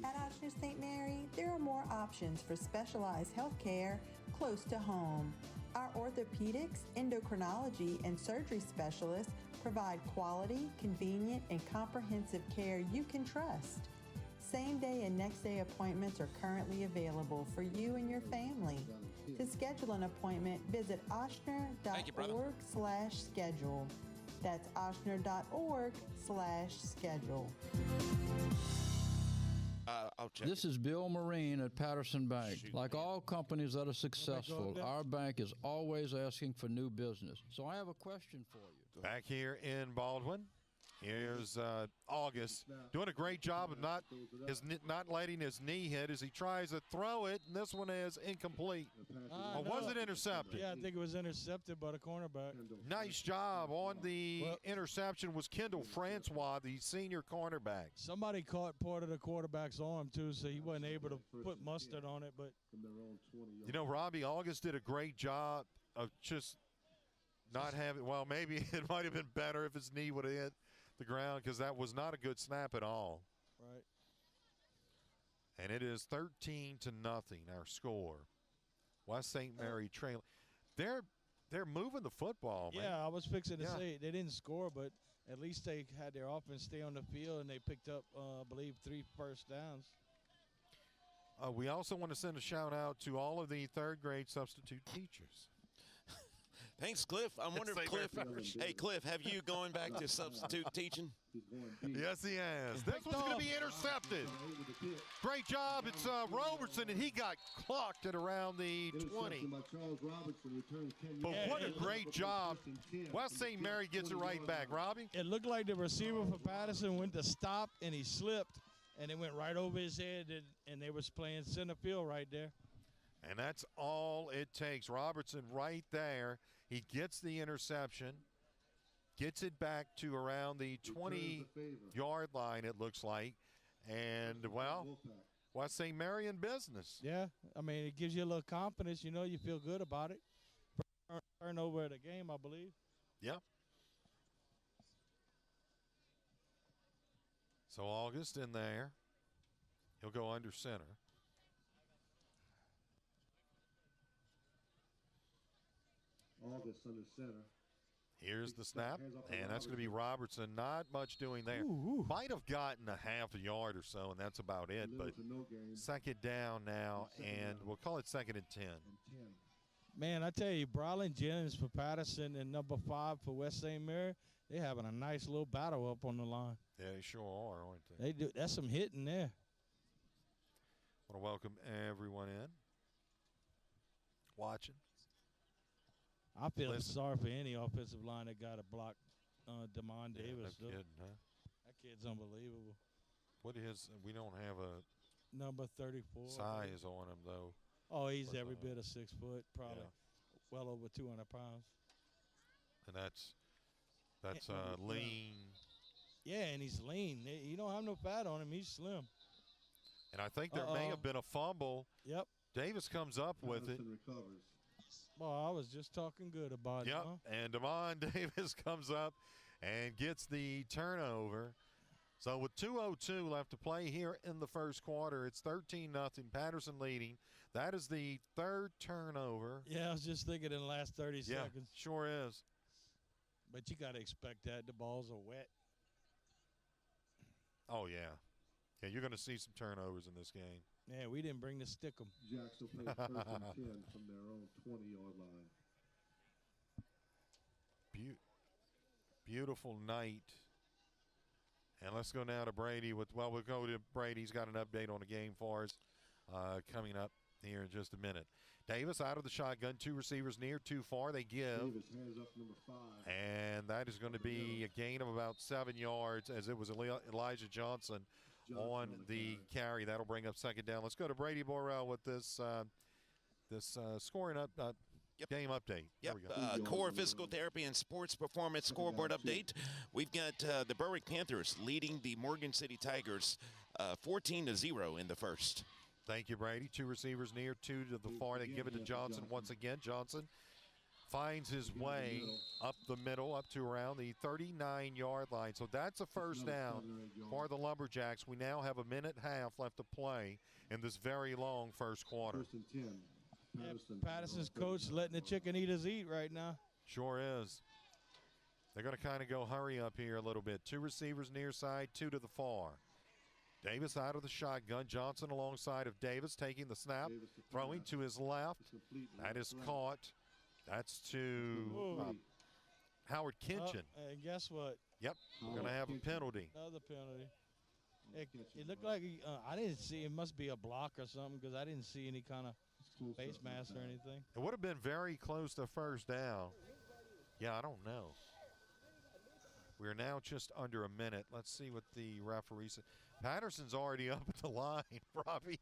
At Ochsner St. Mary, there are more options for specialized health care close to home. Our orthopedics, endocrinology, and surgery specialists provide quality, convenient, and comprehensive care you can trust. Same-day and next-day appointments are currently available for you and your family. To schedule an appointment, visit ochsner.org/schedule. That's ochsner.org/schedule. I'll check. This is Bill Marine at Patterson Bank. Like all companies that are successful, our bank is always asking for new business. So I have a question for you. Back here in Baldwin, Here's August doing a great job of not letting his knee hit as he tries to throw it, and this one is incomplete. Or was it intercepted? Yeah, I think it was intercepted by the cornerback. Nice job on the interception was Kendall Francois, the senior cornerback. Somebody caught part of the quarterback's arm, too, so he wasn't able to put mustard on it. But you know, Robbie, August did a great job of just not having – well, maybe it might have been better if his knee would have hit the ground because that was not a good snap at all. Right. And it is 13-0 our score. West St. Mary trailing. They're moving the football, man. Yeah, I was fixing to say they didn't score, but at least they had their offense stay on the field, and they picked up, I believe, 3 first downs. We also want to send a shout-out to all of the third-grade substitute teachers. Thanks, Cliff. I wonder if Cliff – hey, Cliff, have you going back to substitute teaching? Yes, he has. This one's going to be intercepted. Great job. It's Robertson, and he got clocked at around the 20. But what a great job. West St. Mary gets it right back. Robbie? It looked like the receiver for Patterson went to stop, and he slipped, and it went right over his head, and they was playing center field right there. And that's all it takes. Robertson right there. He gets the interception, gets it back to around the 20-yard line, it looks like. And, well, West St. Mary in business. Yeah, I mean, it gives you a little confidence. You know, you feel good about it. Turnover of the game, I believe. Yep. So August in there. He'll go under center. August under center. Here's the snap, and that's going to be Robertson. Not much doing there. Might have gotten a half a yard or so, and that's about it. But second down now, and we'll call it 2nd and 10. Man, I tell you, Brylan Jennings for Patterson and number 5 for West St. Mary, they're having a nice little battle up on the line. Yeah, they sure are, aren't they? They do. That's some hitting there. I want to welcome everyone in. Watching. I feel sorry for any offensive line that got to block Damon Davis. No kidding, huh? That kid's unbelievable. What is – we don't have a – number 34. Size on him, though. Oh, he's every bit of 6 foot, probably well over 200 pounds. And that's lean. Yeah, and he's lean. He don't have no fat on him. He's slim. And I think there may have been a fumble. Yep. Davis comes up with it. Recovers. Well, I was just talking good about it. Yep, Huh? and Damon Davis comes up and gets the turnover. So with 2:02 left to play here in the first quarter, it's 13-0, Patterson leading. That is the 3rd turnover. Yeah, I was just thinking in the last 30 seconds. Yeah, sure is. But you got to expect that. The balls are wet. Oh, yeah. Yeah, you're going to see some turnovers in this game. Yeah, we didn't bring the stick 'em. Jackson plays 1st and 10 from their own 20-yard line. Beautiful night. And let's go now to Brady. We'll go to Brady. He's got an update on the game for us coming up here in just a minute. Davis out of the shotgun. 2 receivers near, 2 far. They give. Davis hands up number 5. And that is going to be a gain of about 7 yards as it was Elijah Johnson on the carry. That'll bring up 2nd down. Let's go to Brady Borrell with this scoring game update. Yep, core physical therapy and sports performance scoreboard update. We've got the Berwick Panthers leading the Morgan City Tigers 14-0 in the first. Thank you, Brady. 2 receivers near, 2 to the far. They give it to Johnson once again. Johnson finds his way up the middle, up to around the 39-yard line. So that's a first down for the Lumberjacks. We now have a minute and a half left to play in this very long first quarter. 1st and 10. Patterson's coach letting the chicken eaters eat right now. Sure is. They're going to kind of go hurry up here a little bit. 2 receivers near side, 2 to the far. Davis out of the shotgun. Johnson alongside of Davis taking the snap, throwing to his left. That is caught. That's to Howard Kitchen. And guess what? Yep, we're going to have a penalty. Another penalty. It looked like I didn't see. It must be a block or something because I didn't see any kind of face mask or anything. It would have been very close to first down. Yeah, I don't know. We're now just under a minute. Let's see what the referee said. Patterson's already up at the line, Robbie.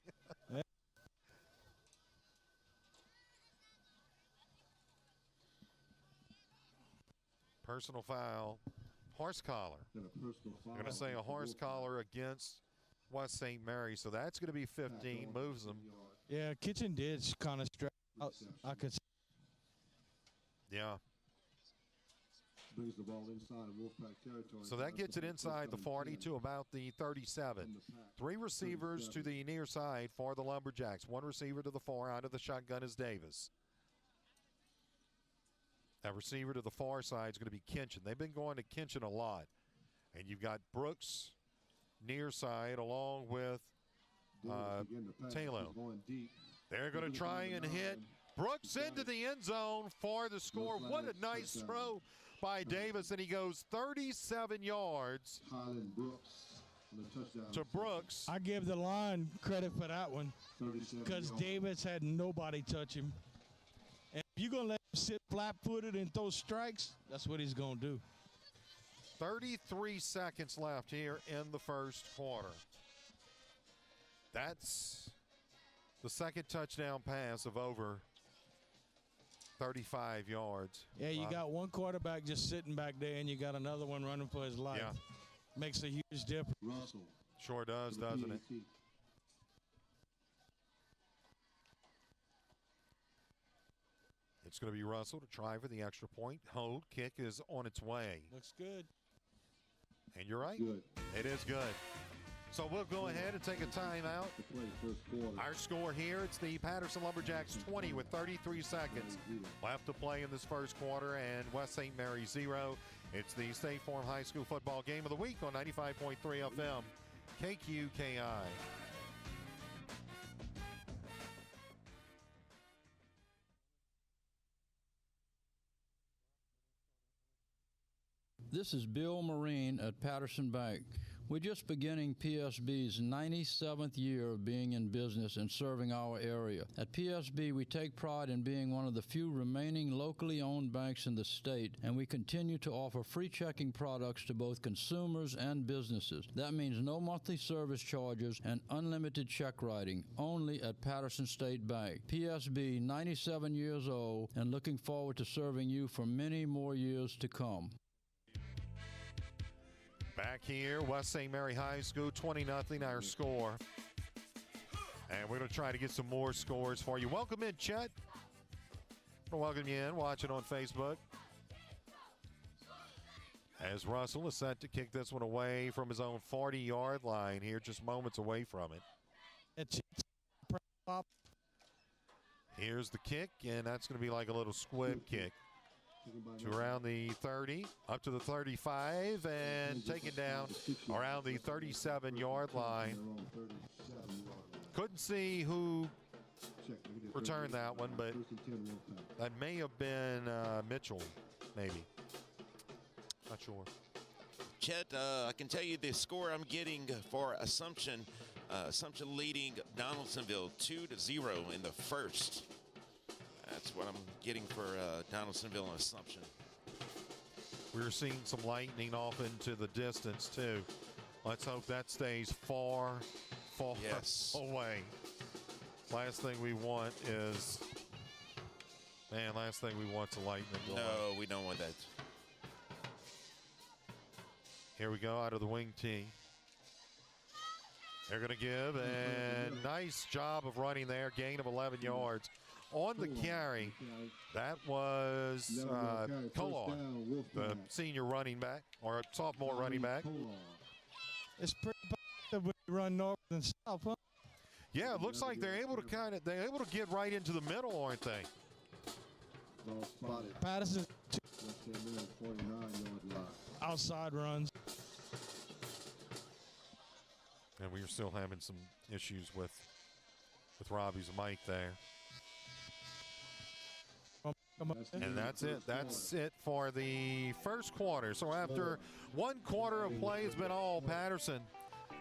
Personal foul. Horse collar. I'm going to say a horse collar against West St. Mary, so that's going to be 15. Moves them. Yeah, Kitchen did kind of stretch out. I could see. Yeah. Brings the ball inside of Wolfpack territory. So that gets it inside the 40 to about the 37. 3 receivers to the near side for the Lumberjacks. 1 receiver to the far. Out of the shotgun is Davis. That receiver to the far side is going to be Kinchin. They've been going to Kinchin a lot. And you've got Brooks near side along with Taylor. They're going to try and hit Brooks into the end zone for the score. What a nice throw by Davis, and he goes 37 yards to Brooks. I give the line credit for that one because Davis had nobody touch him. And if you're going to let him sit flat-footed and throw strikes, that's what he's going to do. 33 seconds left here in the first quarter. That's the second touchdown pass of over 35 yards. Yeah, you got one quarterback just sitting back there, and you got another one running for his life. Yeah. Makes a huge difference. Sure does, doesn't it? It's going to be Russell to try for the extra point. Hold kick is on its way. Looks good. And you're right. Good. It is good. So we'll go ahead and take a timeout. Our score here, it's the Patterson Lumberjacks 20 with 33 seconds left to play in this first quarter, and West St. Mary 0. It's the State Farm High School football game of the week on 95.3 FM, KQKI. This is Bill Marine at Patterson Bank. We're just beginning PSB's 97th year of being in business and serving our area. At PSB, we take pride in being one of the few remaining locally owned banks in the state, and we continue to offer free checking products to both consumers and businesses. That means no monthly service charges and unlimited check writing, only at Patterson State Bank. PSB, 97 years old, and looking forward to serving you for many more years to come. Back here, West St. Mary High School, 20-0 our score. And we're going to try to get some more scores for you. Welcome in, Chet. Welcome you in, watching on Facebook. As Russell is set to kick this one away from his own 40-yard line here, just moments away from it. Here's the kick, and that's going to be like a little squib kick. To around the 30, up to the 35, and taken down around the 37-yard line. Couldn't see who returned that one, but that may have been Mitchell, maybe. Not sure. Chet, I can tell you the score I'm getting for Assumption. Assumption leading Donaldsonville 2-0 in the first. That's what I'm getting for Donaldsonville and Assumption. We're seeing some lightning off into the distance, too. Let's hope that stays far away. Last thing we want is, last thing we want is a lightning going. No, we don't want that. Here we go out of the wing tee. They're going to give, and nice job of running there. Gain of 11 yards. On the carry, that was Kolar, the senior running back, or sophomore running back. It's pretty bad when you run north and south, huh? Yeah, it looks like they're able to get right into the middle, aren't they? Patterson outside runs. And we're still having some issues with Robbie's mic there. And that's it. That's it for the first quarter. So after one quarter of play, it's been all Patterson.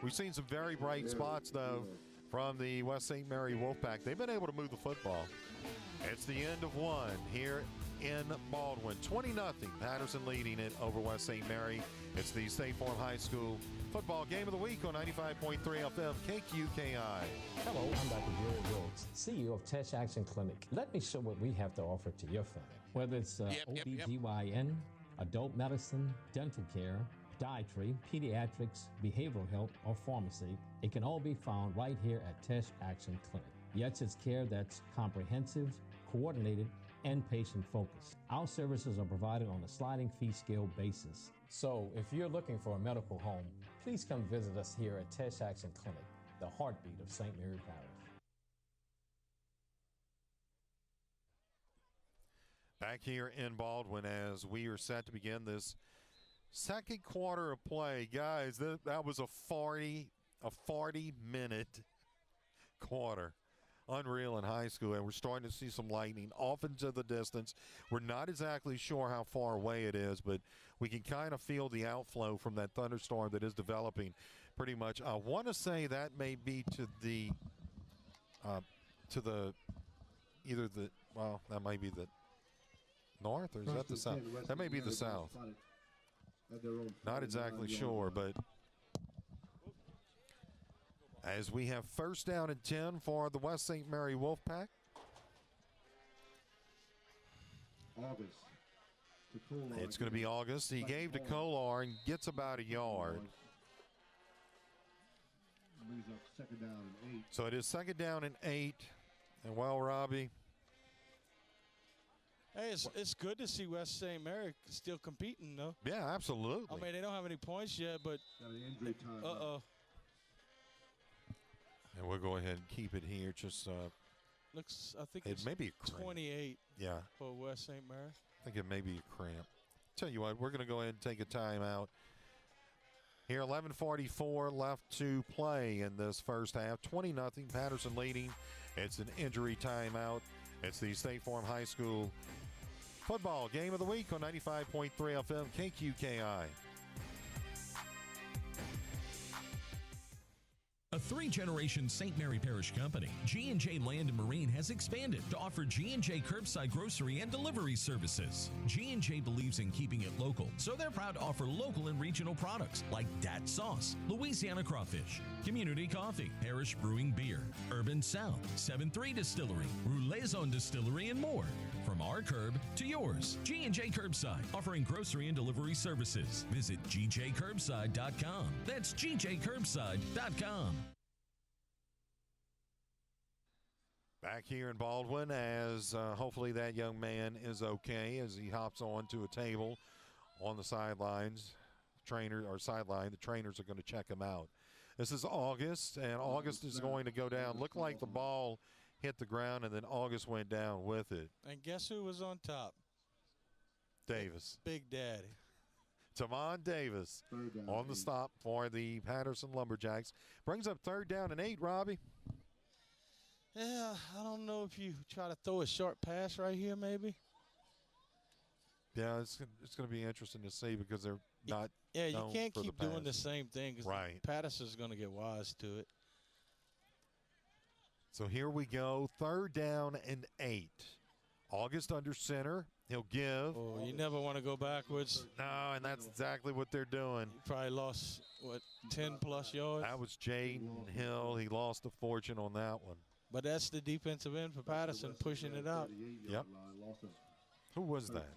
We've seen some very bright spots, though, from the West St. Mary Wolfpack. They've been able to move the football. It's the end of one here in Baldwin. 20-0. Patterson leading it over West St. Mary. It's the State Farm High School football game of the week on 95.3 FM KQKI. Hello, I'm Dr. Jerry Rhodes, CEO of Test Action Clinic. Let me show what we have to offer to your family. Whether it's OBGYN, adult medicine, dental care, podiatry, pediatrics, behavioral health, or pharmacy, it can all be found right here at Test Action Clinic. Yet it's care that's comprehensive, coordinated, and patient-focused. Our services are provided on a sliding fee scale basis. So if you're looking for a medical home, please come visit us here at Test Action Clinic, the heartbeat of St. Mary Parish. Back here in Baldwin as we are set to begin this second quarter of play. Guys, that was a 40-minute quarter. Unreal in high school, and we're starting to see some lightning off into the distance. We're not exactly sure how far away it is, but we can kind of feel the outflow from that thunderstorm that is developing pretty much. I want to say that may be that might be the north, or is that the south? That may be the south. Not exactly sure, but as we have first down and 10 for the West St. Mary Wolfpack. It's going to be August. He gave to Kolar and gets about a yard. So it is second down and 8. And well, Robbie. Hey, it's good to see West St. Mary still competing, though. Yeah, absolutely. I mean, they don't have any points yet, but and we'll go ahead and keep it here. Just looks, I think it may be a cramp. 28. Yeah. For West St. Mary. I think it may be a cramp. Tell you what, we're going to go ahead and take a timeout. Here, 11:44 left to play in this first half. 20-0. Patterson leading. It's an injury timeout. It's the State Farm High School football game of the week on 95.3 FM KQKI. A three-generation St. Mary Parish company, G&J Land and Marine has expanded to offer G&J curbside grocery and delivery services. G&J believes in keeping it local, so they're proud to offer local and regional products like Dat Sauce, Louisiana Crawfish, Community Coffee, Parish Brewing Beer, Urban South, 7-3 Distillery, Roulaison Distillery, and more. From our curb to yours, G&J Curbside, offering grocery and delivery services. Visit gjcurbside.com. That's gjcurbside.com. Back here in Baldwin as hopefully that young man is okay as he hops onto a table on the sidelines. The trainers are going to check him out. This is August, and August is going to go down. Looked like the ball hit the ground, and then August went down with it. And guess who was on top? Davis. Big Daddy. Tamon Davis on the stop for the Patterson Lumberjacks. Brings up third down and 8, Robbie. Yeah, I don't know if you try to throw a short pass right here, maybe. Yeah, it's going to be interesting to see because they're not. Yeah, you known can't for keep the doing the pass. same thing because Right. Patterson's going to get wise to it. So here we go, third down and 8. August under center. He'll give. Oh, you never want to go backwards. No, and that's exactly what they're doing. You probably lost, 10-plus yards? That was Jaden Hill. He lost a fortune on that one. But that's the defensive end for Patterson pushing it out. Yep. Who was that?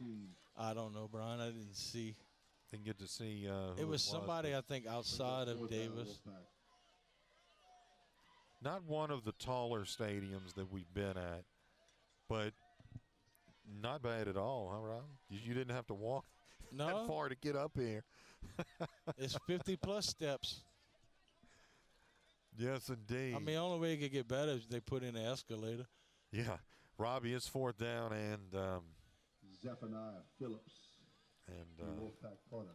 I don't know, Brian. I didn't see. Didn't get to see who It was somebody, but I think, outside of Davis. not one of the taller stadiums that we've been at, but not bad at all, huh, Rob? You didn't have to walk that far to get up here. It's 50-plus steps. Yes, indeed. I mean, the only way it could get better is they put in an escalator. Yeah. Robbie, it's fourth down and Zephaniah Phillips and Wolfpack Porter.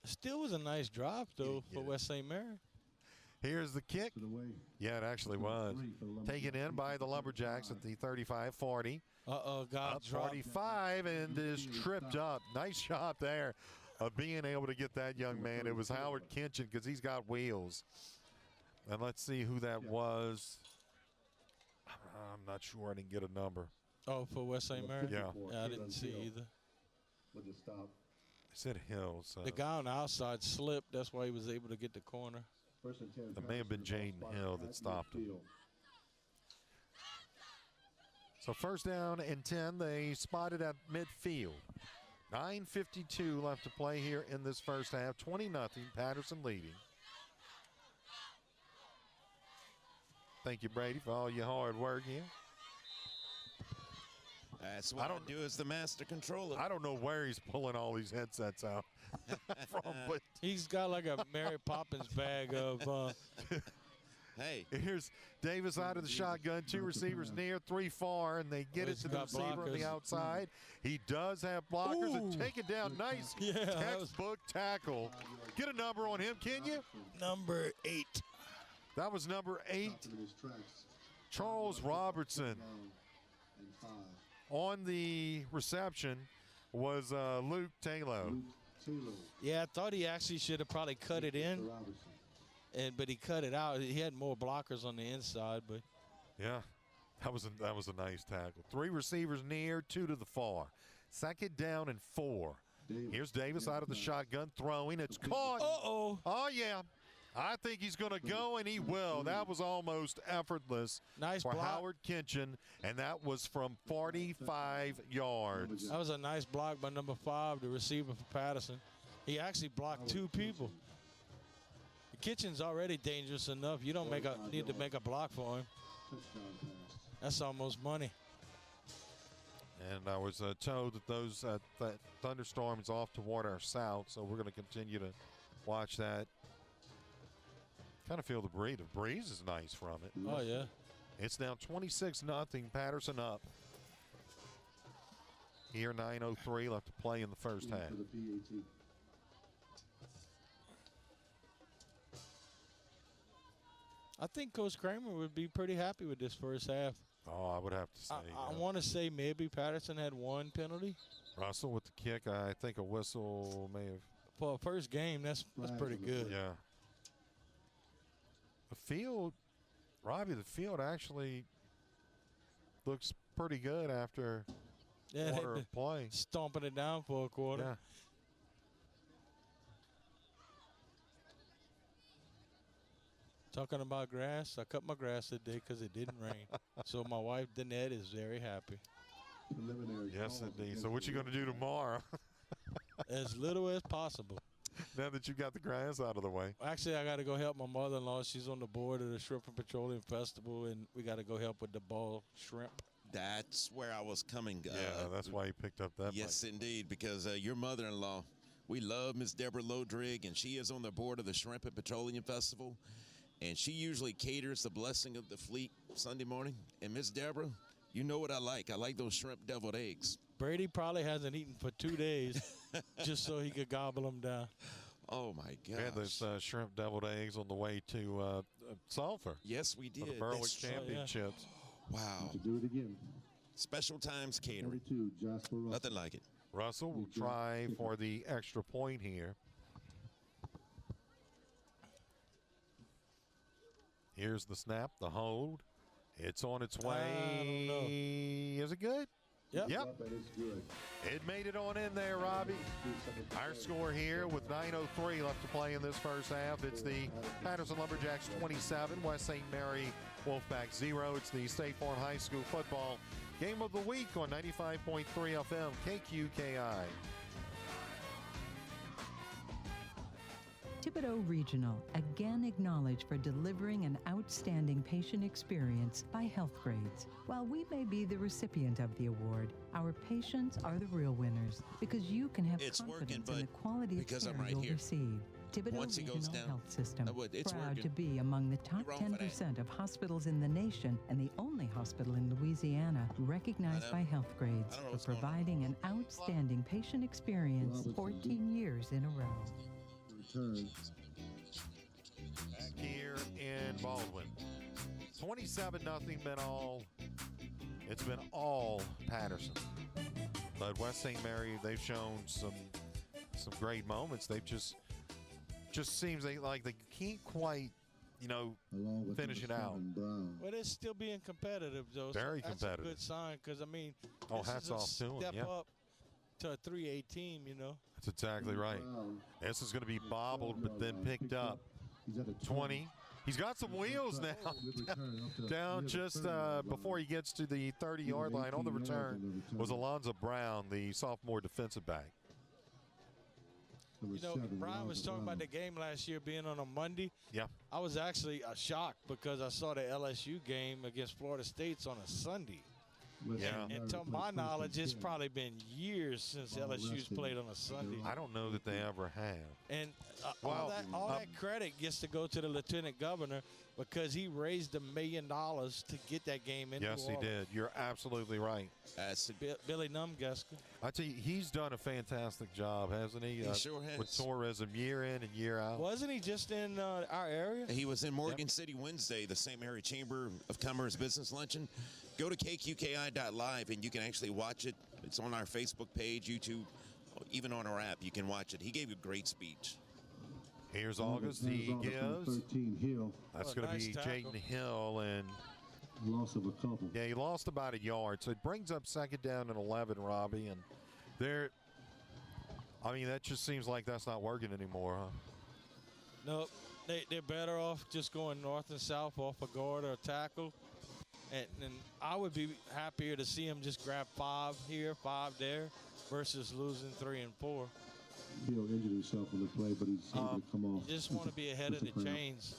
Still was a nice drive, though, for West St. Mary. Here's the kick. Yeah, it actually was. Taken in by the Lumberjacks at the 35-40. God up dropped. 45 and is tripped up. Nice job there of being able to get that young man. It was Howard Kinchin because he's got wheels. And let's see who that was. I'm not sure. I didn't get a number. Oh, for West St. Mary? Yeah. I didn't see either. With the stop. It said Hill. So. The guy on the outside slipped. That's why he was able to get the corner. First and 10. It may have been Jaden Hill that stopped him. So first down and 10, they spotted at midfield. 9:52 left to play here in this first half. 20-0, Patterson leading. Thank you, Brady, for all your hard work here. That's what I don't do as the master controller. I don't know where he's pulling all these headsets out from, but he's got like a Mary Poppins bag of. Hey, here's Davis out of the shotgun. 2 receivers near, 3 far, and they get it to the receiver on the outside. He does have blockers and take it down. Nice textbook tackle. Get a number on him, can you? Number 8. That was number 8. Charles Robertson. On the reception was Luke Taylor. Yeah, I thought he actually should have probably cut it in, but he cut it out. He had more blockers on the inside, but yeah, that was a nice tackle. 3 receivers near, 2 to the far. Second down and 4. Here's Davis out of the shotgun throwing. It's caught. Uh-oh. Oh yeah. I think he's going to go, and he will. That was almost effortless for Howard Kinchin, and that was from 45 yards. That was a nice block by number 5, the receiver for Patterson. He actually blocked 2 people. The Kitchen's already dangerous enough. You don't need to make a block for him. That's almost money. And I was told that that thunderstorm is off toward our south, so we're going to continue to watch that. Kind of feel the breeze. The breeze is nice from it. Oh, yeah. It's now 26-0, Patterson up. Here, 9:03 left to play in the first half. I think Coach Kramer would be pretty happy with this first half. Oh, I would have to say. I want to say maybe Patterson had 1 penalty. Russell with the kick. I think a whistle may have. For a first game, that's pretty good. Yeah. The field, Robbie, the field actually looks pretty good after quarter of play. Stomping it down for a quarter. Yeah. Talking about grass, I cut my grass today because it didn't rain. So my wife, Danette, is very happy. Yes, indeed. So what you going to do tomorrow? As little as possible. Now that you got the grass out of the way. Actually, I got to go help my mother-in-law. She's on the board of the Shrimp and Petroleum Festival, and we got to go help with the ball shrimp. That's where I was coming. Yeah, that's why you picked up that. Yes, indeed, because your mother-in-law, we love Miss Deborah Lodrig, and she is on the board of the Shrimp and Petroleum Festival, and she usually caters the blessing of the fleet Sunday morning. And Miss Deborah, you know what I like. I like those shrimp deviled eggs. Brady probably hasn't eaten for 2 days just so he could gobble them down. Oh, my gosh. We had those shrimp deviled eggs on the way to Sulphur. Yes, we did. For the Berwick Championships. Wow. To do it again. Special times catering. Nothing like it. Russell will try for the extra point here. Here's the snap, the hold. It's on its way. Is it good? Yep. It made it on in there, Robbie. Our score here with 9:03 left to play in this first half. It's the Patterson Lumberjacks 27, West St. Mary Wolfpack 0. It's the State Farm High School football game of the week on 95.3 FM KQKI. Thibodaux Regional, again acknowledged for delivering an outstanding patient experience by Healthgrades. While we may be the recipient of the award, our patients are the real winners because you can have confidence in the quality of care you'll receive. Thibodaux Regional Health System, proud to be among the top 10% of hospitals in the nation and the only hospital in Louisiana recognized by Healthgrades for providing an outstanding patient experience 14 years in a row. Back here in Baldwin. 27-0 been all. It's been all Patterson. But West St. Mary, they've shown some great moments. They've just seems like they can't quite finish it out. Well, they're still being competitive, though. Very so that's competitive. a good sign because, I mean, this hats is a off to 'em, step yeah. up to a 3A team, That's exactly right. This is going to be bobbled, but then picked up. 20. He's got some wheels now. Down just before he gets to the 30-yard line on the return was Alonzo Brown, the sophomore defensive back. Brian was talking about the game last year being on a Monday. Yeah. I was actually shocked because I saw the LSU game against Florida State's on a Sunday. Yeah. And to my knowledge, it's probably been years since LSU's played on a Sunday. I don't know that they ever have. And all that credit gets to go to the lieutenant governor because he raised $1 million to get that game in. Yes, he did. You're absolutely right. That's Billy Numgasker. I tell you, he's done a fantastic job, hasn't he? He sure has. With tourism year in and year out. Wasn't he just in our area? He was in Morgan City Wednesday, the St. Mary Chamber of Commerce Business Luncheon. Go to KQKI.live and you can actually watch it. It's on our Facebook page, YouTube, even on our app. You can watch it. He gave a great speech. Here's August. He gives. 13 Hill. That's going to be Jaden Hill. And loss of a couple. Yeah, he lost about a yard. So it brings up second down and 11, Robbie. And that just seems like that's not working anymore, huh? Nope. They're better off just going north and south off a guard or a tackle. And I would be happier to see him just grab 5 here, 5 there, versus losing 3 and 4. Hill injured himself on the play, but he's able to come off. Just want to be ahead of the chains.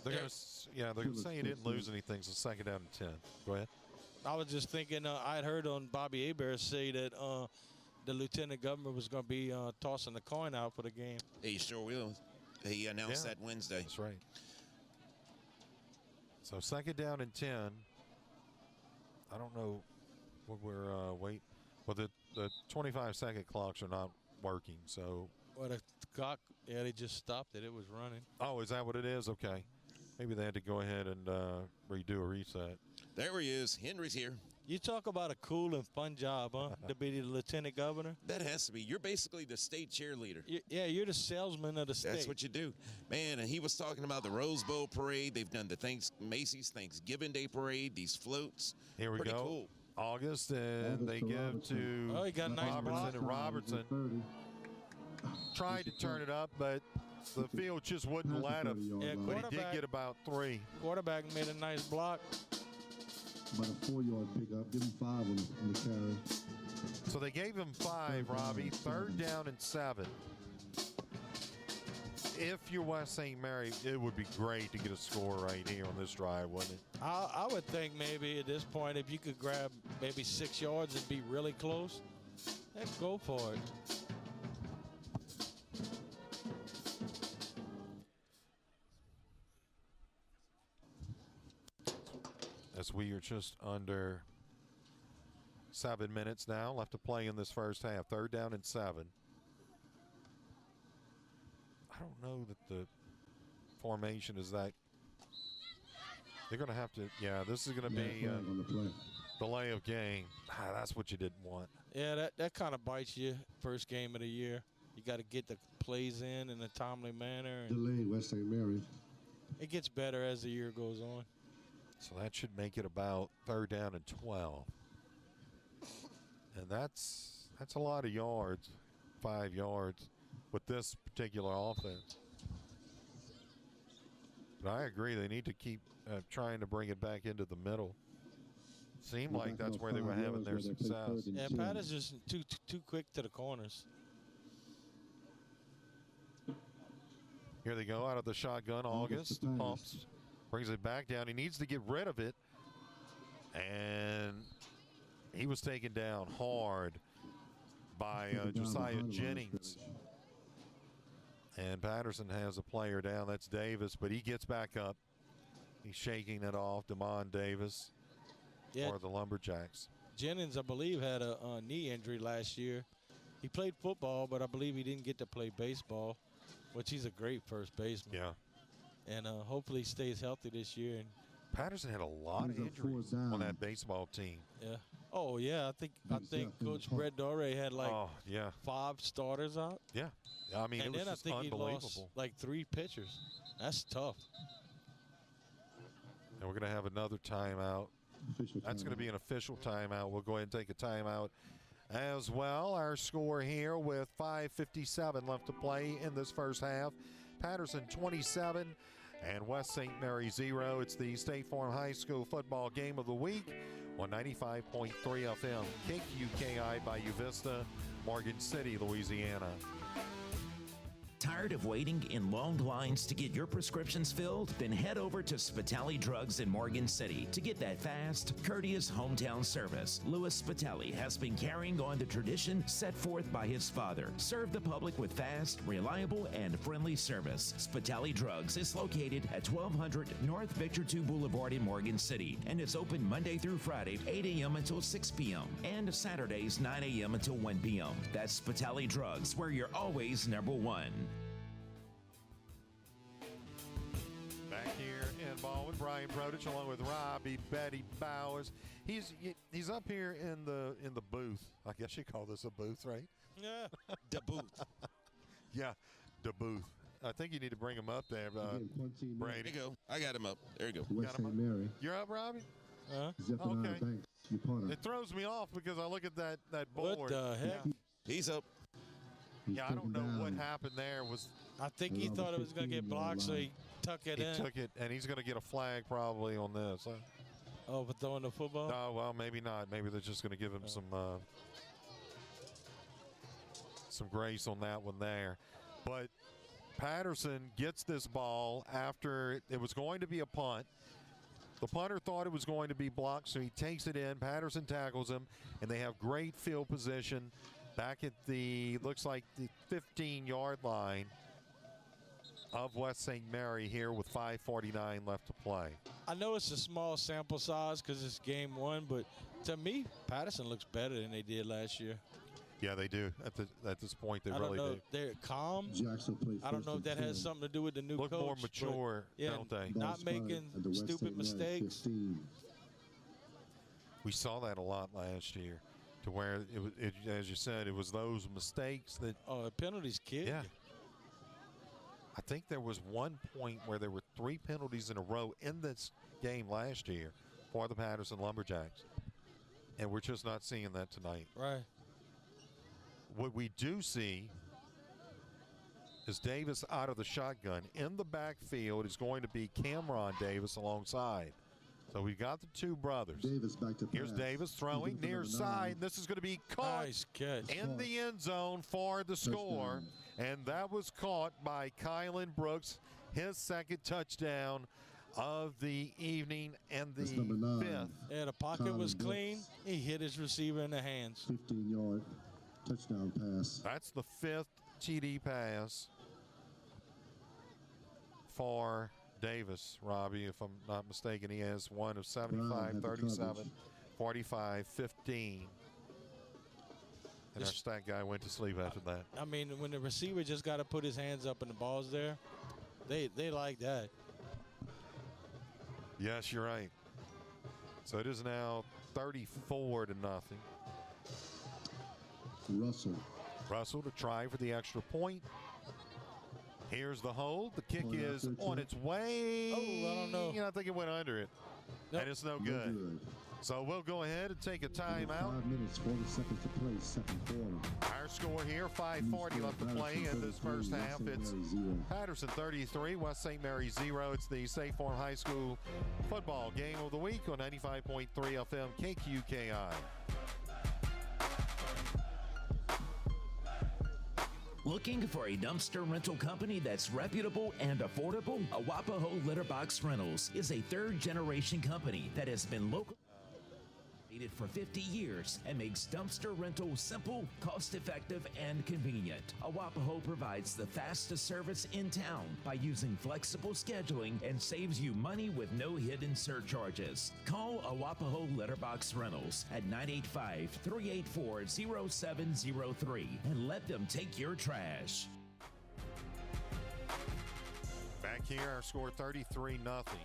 They're going to say he didn't lose anything, so second down and 10. Go ahead. I was just thinking, I'd heard on Bobby Hebert say that the lieutenant governor was going to be tossing the coin out for the game. He sure will. He announced that Wednesday. That's right. So second down and 10. I don't know what we're waiting. Well, the 25-second clocks are not working, so. Well, the clock, they just stopped it. It was running. Oh, is that what it is? Okay. Maybe they had to go ahead and redo a reset. There he is. Henry's here. You talk about a cool and fun job, huh? To be the lieutenant governor. That has to be. You're basically the state cheerleader. You're the salesman of the state. That's what you do. Man, and he was talking about the Rose Bowl parade. They've done the Macy's Thanksgiving Day parade, these floats. Here we Pretty go. Cool. August, and they give to he got a nice Robertson, and Robertson tried to turn it up, but the field just wouldn't let him. Yeah, but he did get about 3. Quarterback made a nice block. About a 4-yard pickup. Give him 5 on the carry. So they gave him 5, Robbie. Third down and 7. If you're West St. Mary, it would be great to get a score right here on this drive, wouldn't it? I would think maybe at this point, if you could grab maybe 6 yards and be really close, let's go for it. As we are just under 7 minutes now left to play in this first half. Third down and 7. I don't know that the formation is that. They're going to have to, this is going to be delay of game. That's what you didn't want. Yeah, that kind of bites you first game of the year. You got to get the plays in a timely manner. Delay West St. Mary. It gets better as the year goes on. So that should make it about third down and 12. And that's a lot of yards, 5 yards with this particular offense. But I agree, they need to keep trying to bring it back into the middle. Seemed like that's where they were having their success. Yeah, Patterson's too quick to the corners. Here they go out of the shotgun. August pumps, brings it back down. He needs to get rid of it. And he was taken down hard by Josiah Jennings. And Patterson has a player down. That's Davis, but he gets back up. He's shaking it off. Damon Davis for the Lumberjacks. Jennings, I believe, had a knee injury last year. He played football, but I believe he didn't get to play baseball, which he's a great first baseman. Yeah. And hopefully he stays healthy this year and Patterson had a lot of injuries on that baseball team. Yeah. Oh yeah, I think Coach Brett Doré had like 5 starters out. Yeah. I mean, and it was then just I think he unbelievable. lost like 3 pitchers. That's tough. And we're going to have another timeout. That's going to be an official timeout. We'll go ahead and take a timeout as well. Our score here with 5:57 left to play in this first half. Patterson 27 and West St. Mary 0. It's the State Farm High School football game of the week on 95.3 FM. KQKI Bayou Vista, Morgan City, Louisiana. Tired of waiting in long lines to get your prescriptions filled? Then head over to Spitali Drugs in Morgan City to get that fast, courteous hometown service. Louis Spitali has been carrying on the tradition set forth by his father. Serve the public with fast, reliable, and friendly service. Spitali Drugs is located at 1200 North Victor II Boulevard in Morgan City, and it's open Monday through Friday, 8 a.m. until 6 p.m., and Saturdays, 9 a.m. until 1 p.m. That's Spitali Drugs, where you're always number one. Back here in Baldwin, Brian Brodich along with Robbie Betty Bowers. He's up here in the booth. I guess you call this a booth, right? Yeah. The booth. Yeah, the booth. I think you need to bring him up there, Brady. There you go. I got him up. There you go. Got him up? You're up, Robbie? Okay. It throws me off because I look at that board. What the heck? Yeah. He's up. Yeah, I don't know what happened there. I think he thought it was going to get blocked, so he tucked it in. He took it, and he's going to get a flag probably on this. Oh, for throwing the football? No, well, maybe not. Maybe they're just going to give him some grace on that one there. But Patterson gets this ball after it was going to be a punt. The punter thought it was going to be blocked, so he takes it in. Patterson tackles him, and they have great field position back at looks like the 15-yard line of West St. Mary here with 5:49 left to play. I know it's a small sample size because it's game 1, but to me, Patterson looks better than they did last year. Yeah, they do. At this point, they really do. They're calm. I don't know if that has something to do with the new coach. Look more mature, don't they? Not making stupid mistakes. We saw that a lot last year, to where as you said, it was those mistakes that. Oh, the penalties killed. Yeah. I think there was one point where there were 3 penalties in a row in this game last year for the Patterson Lumberjacks, and we're just not seeing that tonight. Right. What we do see is Davis out of the shotgun. In the backfield is going to be Cameron Davis alongside. So we've got the 2 brothers. Davis back to Here's pass. Davis throwing near side. This is going to be caught Nice catch. in the end zone for the score. And that was caught by Kylan Brooks, his second touchdown of the evening and the 5th. Yeah, the pocket was clean. He hit his receiver in the hands. 15-yard touchdown pass. That's the 5th TD pass for Davis, Robbie, if I'm not mistaken. He has one of 75, 37, 45, 15. And our stat guy went to sleep after that. I mean, when the receiver just got to put his hands up and the ball's there, they like that. Yes, you're right. So it is now 34-0. Russell to try for the extra point. Here's the hold. The kick is on its way. Oh, I don't know. I think it went under it. Nope. And it's no good. So we'll go ahead and take a timeout. 5 minutes, 40 seconds to play, second quarter. Our score here, 5:40 left to play in this first half. It's Patterson 33, West St. Mary 0. It's the State Farm High School football game of the week on 95.3 FM KQKI. Looking for a dumpster rental company that's reputable and affordable? Awapaho Litter Box Rentals is a 3rd-generation company that has been local for 50 years and makes dumpster rental simple, cost-effective, and convenient. Awapaho provides the fastest service in town by using flexible scheduling and saves you money with no hidden surcharges. Call Awapaho Letterbox Rentals at 985-384-0703 and let them take your trash. Back here, our score 33-0.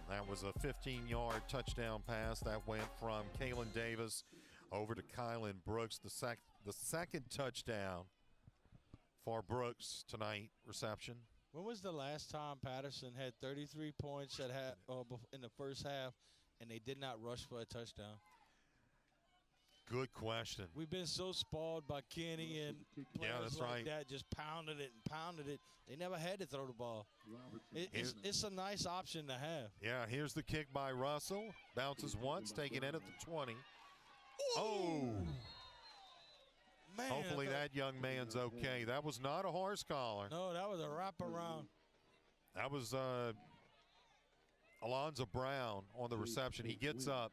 That was a 15-yard touchdown pass that went from Kalen Davis over to Kylan Brooks. The second touchdown for Brooks tonight reception. When was the last time Patterson had 33 points in the first half and they did not rush for a touchdown? Good question. We've been so spoiled by Kenny and players like that, just pounded it and pounded it. They never had to throw the ball. It's a nice option to have. Yeah, here's the kick by Russell. Bounces once, taking it at the 20. Oh! Man, hopefully that young man's okay. That was not a horse collar. No, that was a wraparound. That was Alonzo Brown on the reception. He gets up.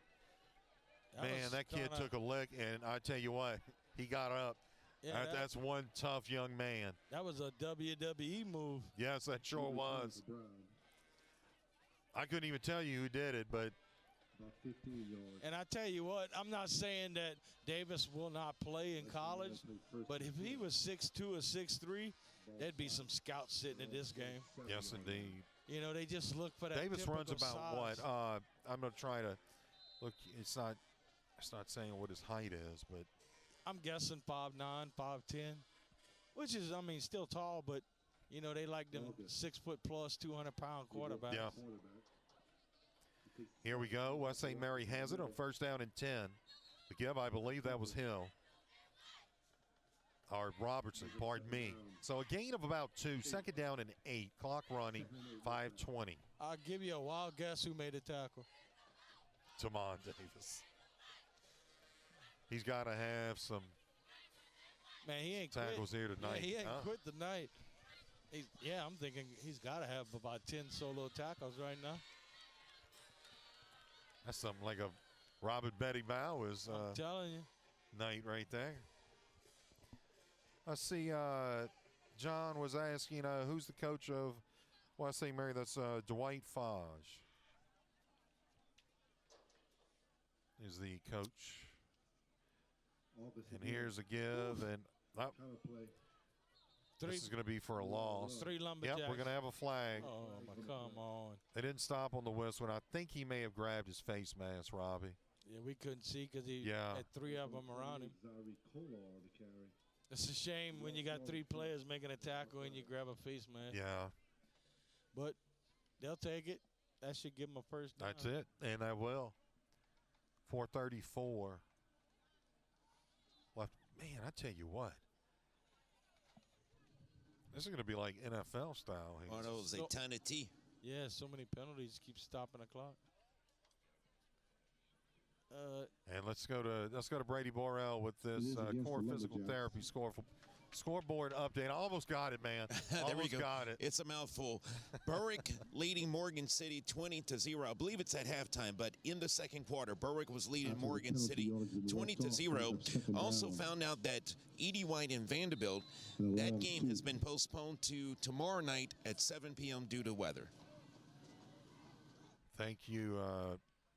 Man, that kid took a lick, and I tell you what, he got up. Yeah, that's one tough young man. That was a WWE move. Yes, that sure was. I couldn't even tell you who did it, but. And I tell you what, I'm not saying that Davis will not play in college, but if he was 6'2" or 6'3", there'd be some scouts sitting in this game. Yes, indeed. You know, they just look for that. Davis runs about size. what? I'm going to try to look. It's not saying what his height is, but I'm guessing 5'9", 5'10", which is, I mean, still tall, but you know they like them 6 foot plus, 200-pound quarterbacks. Yeah. Here we go. West St. Mary has it on first down and 10. The give, I believe that was Hill. Or Robertson, pardon me. So a gain of about 2. Second down and 8. Clock running, 5:20. I'll give you a wild guess who made the tackle. Tamon Davis. He's got to have some he ain't tackles quit. here tonight. Yeah, he ain't quit tonight. I'm thinking he's got to have about 10 solo tackles right now. That's something like a Robert Betty Bowers I'm telling you. Night right there. I see John was asking who's the coach of West St. Mary. That's Dwight Fodge is the coach. And here's a give, and this is going to be for a loss. 3 Lumberjacks. Yep, we're going to have a flag. Oh, come on. They didn't stop on the whistle, and I think he may have grabbed his face mask, Robbie. Yeah, we couldn't see because he had 3 of them around him. It's a shame when you got 3 players making a tackle and you grab a face mask. Yeah. But they'll take it. That should give them a first down. That's it, and I will. 4:34 left. Man, I tell you what. This is going to be like NFL style here. One of those eternity. Yeah, so many penalties keep stopping the clock. And let's go to Brady Borrell with this core physical therapy scoreboard update. I almost got it, man. There we go. Got it. It's a mouthful. Berwick leading Morgan City 20-0. I believe it's at halftime, but in the second quarter, Berwick was leading Morgan City 20-0. Also found out that Edie White and Vanderbilt, that game has been postponed to tomorrow night at 7 p.m. due to weather. Thank you,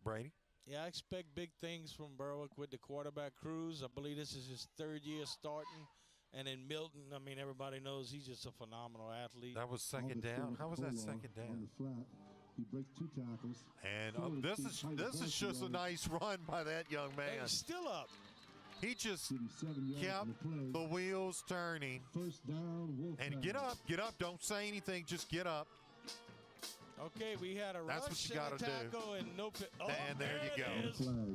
Brady. Yeah, I expect big things from Berwick with the quarterback Cruz. I believe this is his 3rd year starting. And in Milton, I mean, everybody knows he's just a phenomenal athlete. That was second down. How was that second down? He breaks 2 tackles. And this is just a nice run by that young man. He's still up. He just kept the wheels turning. First down, Wolfpack. And get up. Don't say anything. Just get up. Okay, we had a That's rush what you and a gotta tackle do. and no. And there you go.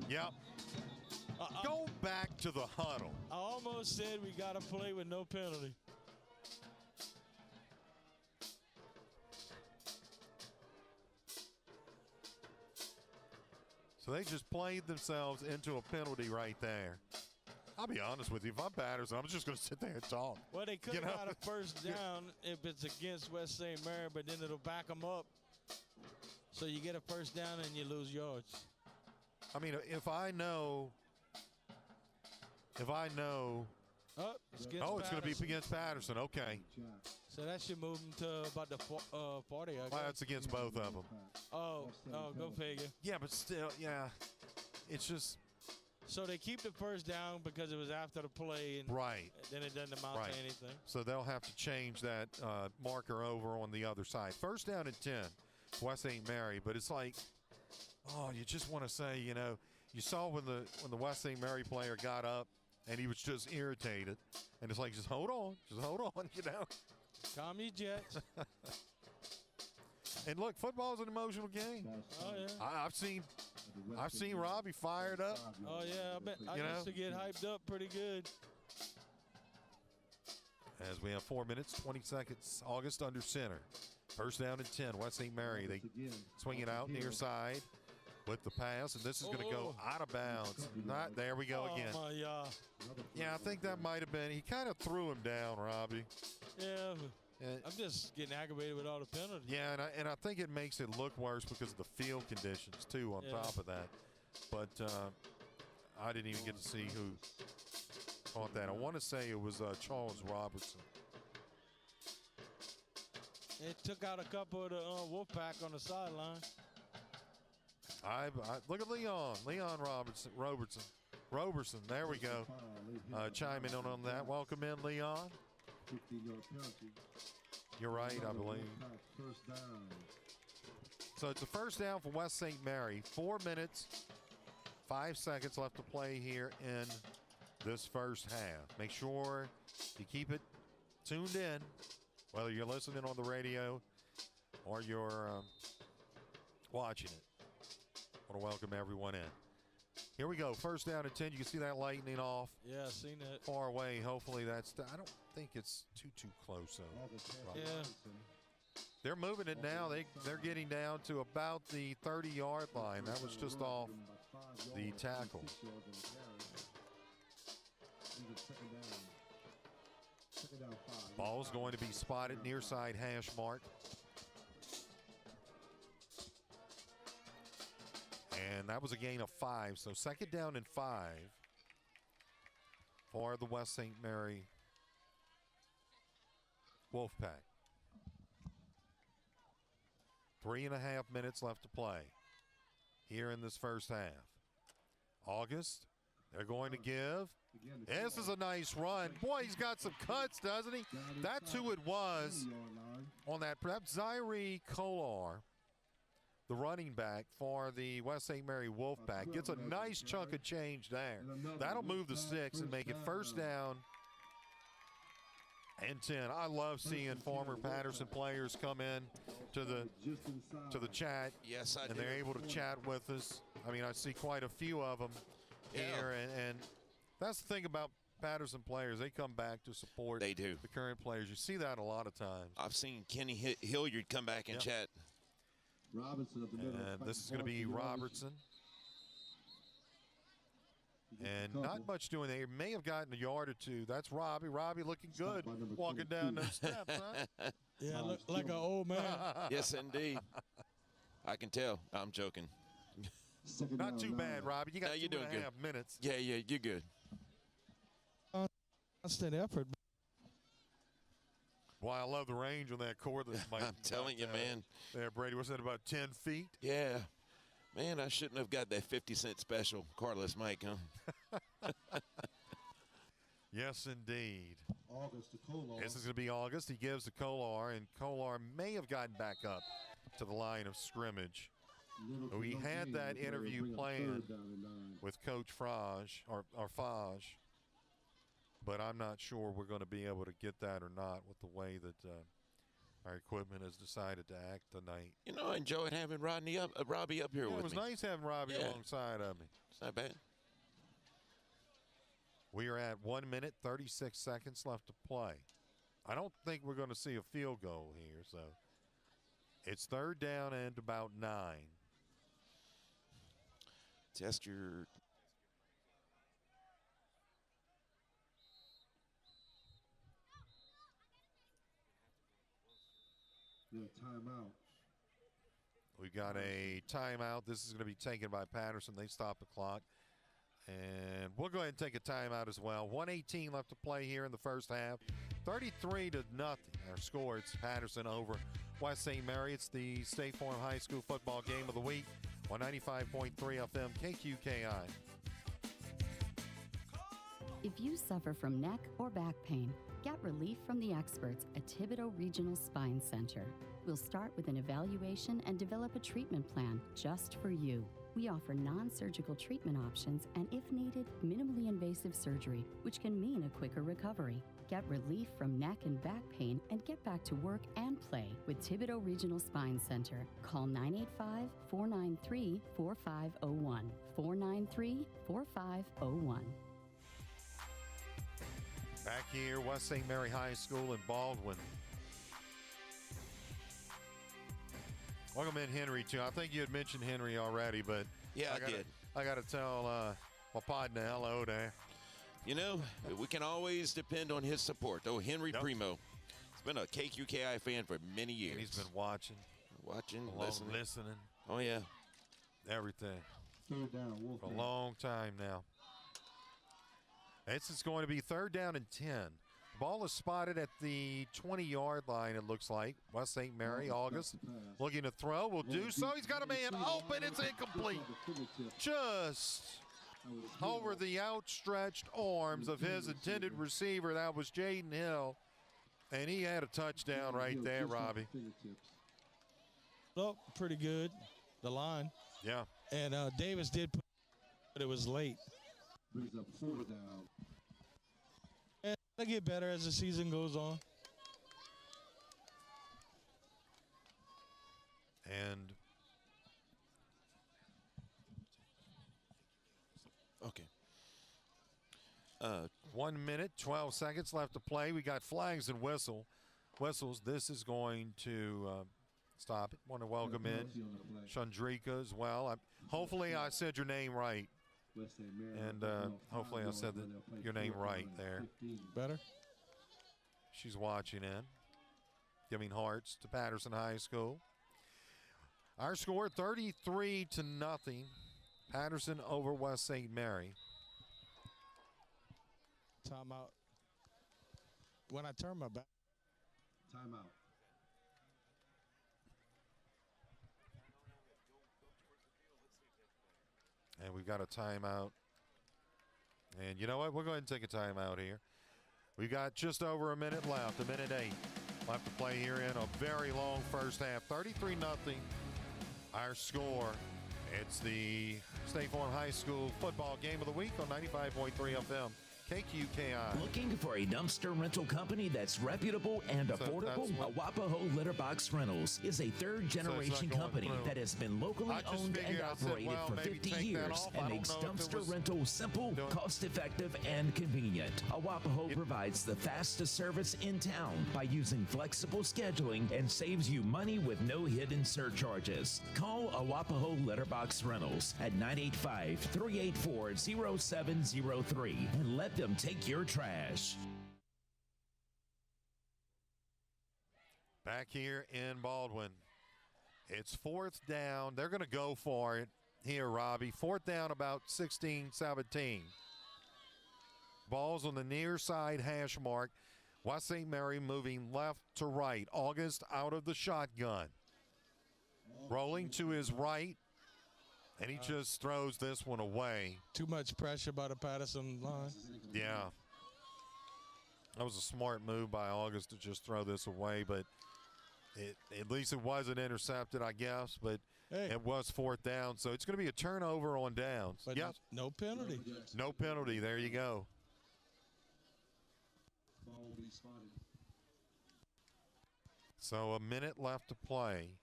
Yep. Go back to the huddle. I almost said we got to play with no penalty. So they just played themselves into a penalty right there. I'll be honest with you. If I'm Patterson, I'm just going to sit there and talk. Well, they could have got a first down if it's against West St. Mary, but then it'll back them up. So you get a first down and you lose yards. I mean, if I know. Oh, it's going to be against Patterson. Okay. So that should move them to about the 40, I guess. Well, that's against both of them. Oh, go figure. Yeah, but still, yeah. It's just. So they keep the first down because it was after the play, and Right. then it doesn't amount Right. to anything. So they'll have to change that marker over on the other side. First down and 10, West St. Mary. But it's like, oh, you just want to say, you know, you saw when the West St. Mary player got up and he was just irritated. And it's like, just hold on, you know. Calm your jets. And look, football's an emotional game. Oh, yeah. I've seen Robbie fired up. Oh, yeah. I bet I You know? used to get hyped up pretty good. As we have 4 minutes, 20 seconds. August under center. First down and 10. West St. Mary. They swing it out near side with the pass, and this is going to go out of bounds. Not there. We go again. Oh, my God. Yeah, I think that might have been. He kind of threw him down, Robbie. Yeah. I'm just getting aggravated with all the penalties. Yeah, and I think it makes it look worse because of the field conditions, too, on top of that. But I didn't even get to see who caught that. I want to say it was Charles Robertson. It took out a couple of the Wolfpack on the sideline. Look at Leon Robertson. There we go. Chiming in on that. Welcome in, Leon. 15-yard penalty. You're right, I believe. First down. So it's a first down for West St. Mary. 4 minutes, 5 seconds left to play here in this first half. Make sure you keep it tuned in, whether you're listening on the radio or you're watching it. I want to welcome everyone in. Here we go. First down and 10. You can see that lightning off. Yeah, I've seen that. Far away. Hopefully that's. I don't think it's too close. So. Yeah. They're moving it now. They're getting down to about the 30-yard line. That was just off the tackle. Ball's going to be spotted near side hash mark. And that was a gain of 5. So second down and 5 for the West St. Mary Wolfpack. 3.5 minutes left to play here in this first half. August, they're going to give. This is a nice run. Boy, he's got some cuts, doesn't he? That's who it was on that. Perhaps Zaire Kolar, the running back for the West St. Mary Wolfpack, gets a nice chunk of change there. That'll move the sticks and make it first down and 10. I love seeing former Patterson players come in to the chat. Yes, I do. And they're able to chat with us. I mean, I see quite a few of them here, and that's the thing about Patterson players. They come back to support the current players. You see that a lot of times. I've seen Kenny Hilliard come back and chat. Robinson up the middle. And this is going to be Robertson. And not much doing there. He may have gotten a yard or two. That's Robbie. Robbie looking good walking down those steps, huh? Yeah, look like an old man. Yes, indeed. I can tell. I'm joking. Not too bad, Robbie. You got you're 2.5 good. minutes. Yeah, you're good. Constant effort. Well, I love the range on that cordless mic. I'm telling you, man. There, Brady, was that about 10 feet? Yeah. Man, I shouldn't have got that 50-cent special cordless mic, huh? Yes, indeed. August to Kolar. This is going to be August. He gives to Kolar, and Kolar may have gotten back up to the line of scrimmage. We had that interview planned with Coach Frage, or Faj, but I'm not sure we're going to be able to get that or not with the way that our equipment has decided to act tonight. You know, I enjoyed having Robbie up here with me. It was nice having Robbie alongside of me. It's not bad. We are at 1 minute, 36 seconds left to play. I don't think we're going to see a field goal here, so it's third down and about 9. Test your timeout. We've got a timeout. This is going to be taken by Patterson. They stop the clock. And we'll go ahead and take a timeout as well. 1:18 left to play here in the first half. 33-0. Our score, it's Patterson over West St. Mary. It's the State Farm High School football game of the week. 195.3 FM KQKI. If you suffer from neck or back pain, get relief from the experts at Thibodeau Regional Spine Center. We'll start with an evaluation and develop a treatment plan just for you. We offer non-surgical treatment options and, if needed, minimally invasive surgery, which can mean a quicker recovery. Get relief from neck and back pain and get back to work and play with Thibodeau Regional Spine Center. Call 985-493-4501. 493-4501. Back here, West St. Mary High School in Baldwin. Welcome in, Henry, too. I think you had mentioned Henry already, but yeah, I did. I got to tell my partner hello there. You know, we can always depend on his support. Oh, Henry Primo. He's been a KQKI fan for many years. And he's been watching, listening. Oh, yeah. Everything. Third down, for a long time now. This is going to be 3rd down and 10. Ball is spotted at the 20-yard line, it looks like. West St. Mary, August, looking to throw. Will do so. He's got a man open. It's incomplete. Just over the outstretched arms of his intended receiver. That was Jaden Hill. And he had a touchdown right there, Robbie. Oh, pretty good. The line. Yeah. And Davis did put, but it was late. Brings up 4th down. And it'll get better as the season goes on. And okay. 1 minute, 12 seconds left to play. We got flags and whistles. This is going to stop it. Want to welcome in Chandrika as well. Hopefully I said your name right. And hopefully I said your name right there. Better? She's watching in. Giving hearts to Patterson High School. Our score 33-0. Patterson over West St. Mary. Timeout. When I turn my back. Timeout. And we've got a timeout. And you know what? We'll go ahead and take a timeout here. We've got just over a minute left, 1:08 left to play here in a very long first half. 33-0. Our score. It's the State Farm High School football game of the week on 95.3 FM. KQKI. Looking for a dumpster rental company that's reputable and affordable? Awapaho Litter Box Rentals is a third-generation company that has been locally owned and operated for 50 years and makes dumpster rental simple, cost-effective, and convenient. Awapaho provides the fastest service in town by using flexible scheduling and saves you money with no hidden surcharges. Call Awapaho Litter Box Rentals at 985-384-0703 and let them take your trash. Back here in Baldwin. It's 4th down. They're going to go for it here, Robbie. 4th down, about 16-17. Ball's on the near side hash mark. West St. Mary moving left to right. August out of the shotgun. Rolling to his right. And he just throws this one away. Too much pressure by the Patterson line. Yeah. That was a smart move by August to just throw this away, but at least it wasn't intercepted, I guess, but it was 4th down. So it's going to be a turnover on downs. But no penalty. No penalty. There you go. So a minute left to play.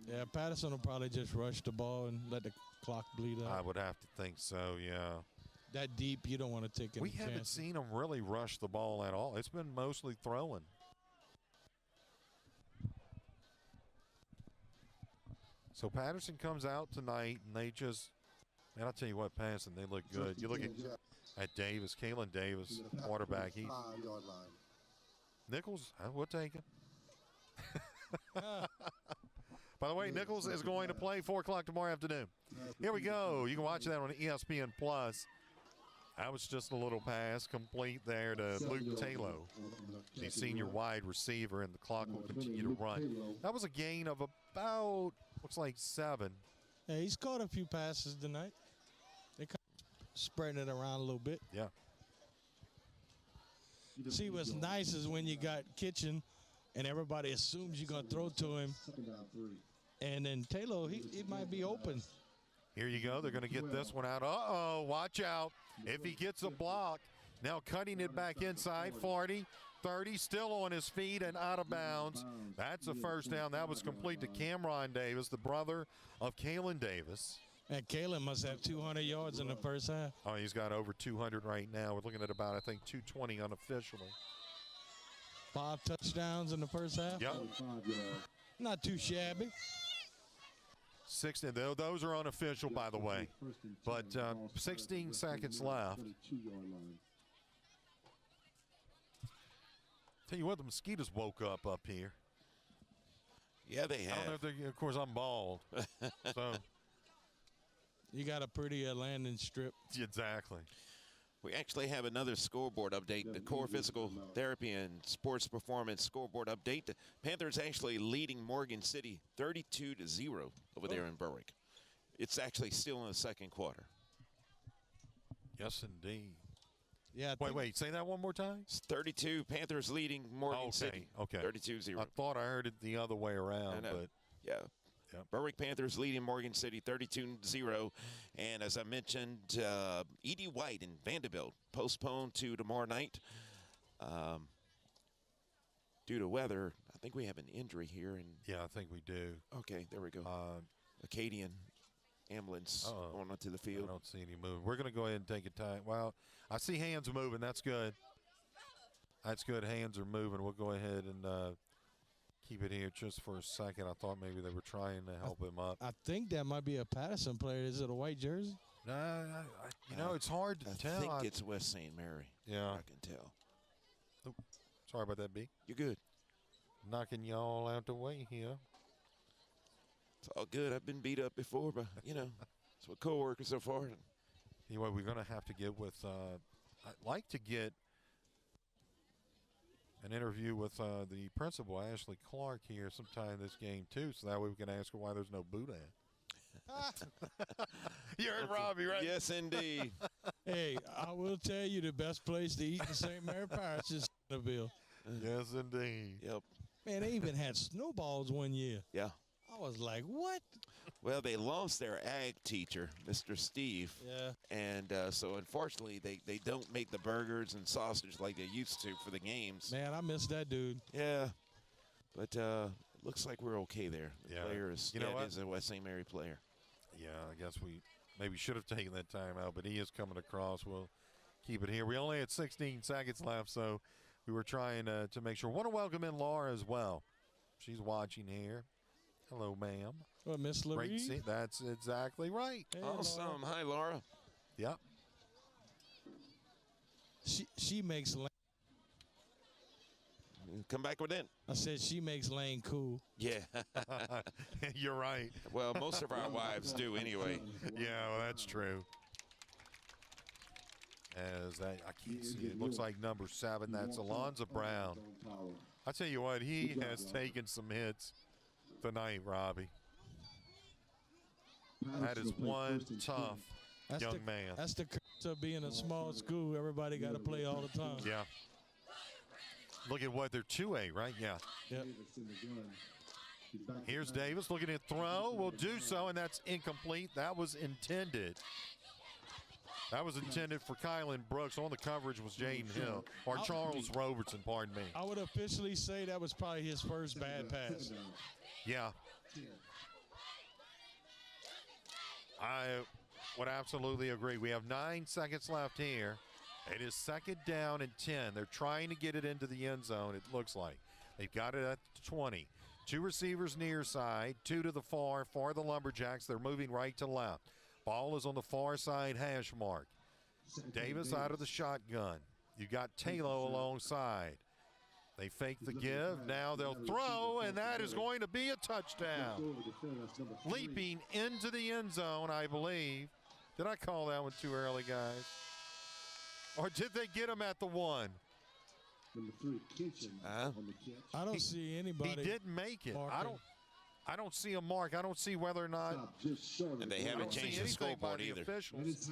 Yeah, Patterson will probably just rush the ball and let the clock bleed out. I would have to think so, yeah. That deep, you don't want to take any We haven't chances. seen them really rush the ball at all. It's been mostly throwing. So Patterson comes out tonight, and they just, man, I'll tell you what, passing, they look good. You look at Davis, Kalen Davis, quarterback. He's Nichols, we'll take him. By the way, Nichols is going to play 4 o'clock tomorrow afternoon. Here we go. You can watch that on ESPN Plus. That was just a little pass complete there to Luke Taylor, the senior wide receiver, and the clock will continue to run. That was a gain of about, looks like 7. Yeah, he's caught a few passes tonight. They spreading it around a little bit. Yeah. See, what's nice is when you got Kitchen and everybody assumes you're going to throw to him. And then Taylor, he might be open. Here you go. They're going to get this one out. Uh-oh, watch out. If he gets a block, now cutting it back inside, 40, 30, still on his feet and out of bounds. That's a first down. That was complete to Cameron Davis, the brother of Kalen Davis. And Kalen must have 200 yards in the first half. Oh, he's got over 200 right now. We're looking at about, I think, 220 unofficially. 5 touchdowns in the first half? Yep. Not too shabby. 16, those are unofficial, by the way. But 16 seconds left. Tell you what, the mosquitoes woke up here. Yeah, they have. I don't know if they, of course, I'm bald. So you got a pretty landing strip. Exactly. We actually have another scoreboard update, the core physical therapy and sports performance scoreboard update. The Panthers actually leading Morgan City 32-0 over there in Berwick. It's actually still in the second quarter. Yes, indeed. Yeah. Wait, say that one more time. It's 32, Panthers leading Morgan City. Okay. 32-0. I thought I heard it the other way around, but yeah. Yep. Berwick Panthers leading Morgan City 32-0. And as I mentioned, E.D. White and Vanderbilt postponed to tomorrow night due to weather. I think we have an injury here. And yeah, I think we do. Okay, there we go. Acadian ambulance going onto the field. I don't see any movement. We're going to go ahead and take a time. Well, I see hands moving. That's good. That's good. Hands are moving. We'll go ahead and keep it here just for a second. I thought maybe they were trying to help him up. I think that might be a Patterson player. Is it a white jersey? No, it's hard to tell. I think it's West St. Mary. Yeah. I can tell. Oh, sorry about that, B. You're good. Knocking y'all out the way here. It's all good. I've been beat up before, but, it's with coworkers so far. Anyway, we're going to have to get with I'd like to get an interview with the principal, Ashley Clark, here sometime this game, too, so that way we can ask her why there's no boudin. You heard Robbie, right? Yes, indeed. Hey, I will tell you the best place to eat in St. Mary Parish is Centerville. Yes, indeed. Yep. Man, they even had snowballs one year. Yeah. I was like, what? Well, they lost their ag teacher, Mr. Steve. Yeah. And so, unfortunately, they don't make the burgers and sausage like they used to for the games. Man, I miss that dude. Yeah. But looks like we're okay there. The player is, is a West St. Mary player. Yeah, I guess we maybe should have taken that time out, but he is coming across. We'll keep it here. We only had 16 seconds left, so we were trying to make sure. Want to welcome in Laura as well. She's watching here. Hello, ma'am. Well, Miss Great Laree. to see. That's exactly right. Hey, awesome. Laura. Hi, Laura. Yep. She makes Lane. Come back with it. I said she makes Lane cool. Yeah. You're right. Well, most of our wives do anyway. Yeah, well, that's true. As that, I can't see it. It looks like number 7. That's Alonzo Brown. I tell you what, he has taken some hits tonight, Robbie. That is one tough young man. That's the curse of being a small school. Everybody got to play all the time. Yeah. Look at what they're 2A, right? Yeah. Yep. Here's Davis looking at throw. Will do so, and that's incomplete. That was intended. That was intended for Kylan Brooks. On the coverage was Jaden Hill, or Charles Robertson, pardon me. I would officially say that was probably his first bad pass. Yeah. I would absolutely agree. We have 9 seconds left here. It is second down and 10. They're trying to get it into the end zone, it looks like. They've got it at the 20. 2 receivers near side, 2 to the far for the Lumberjacks. They're moving right to left. Ball is on the far side hash mark. Davis out of the shotgun. You got Taylor alongside. They fake the give. Now they'll throw, and that is going to be a touchdown. Leaping into the end zone, I believe. Did I call that one too early, guys? Or did they get him at the 1? I don't see anybody. He didn't make it. I don't see a mark. I don't see whether or not. And they haven't changed the scoreboard either. Officials.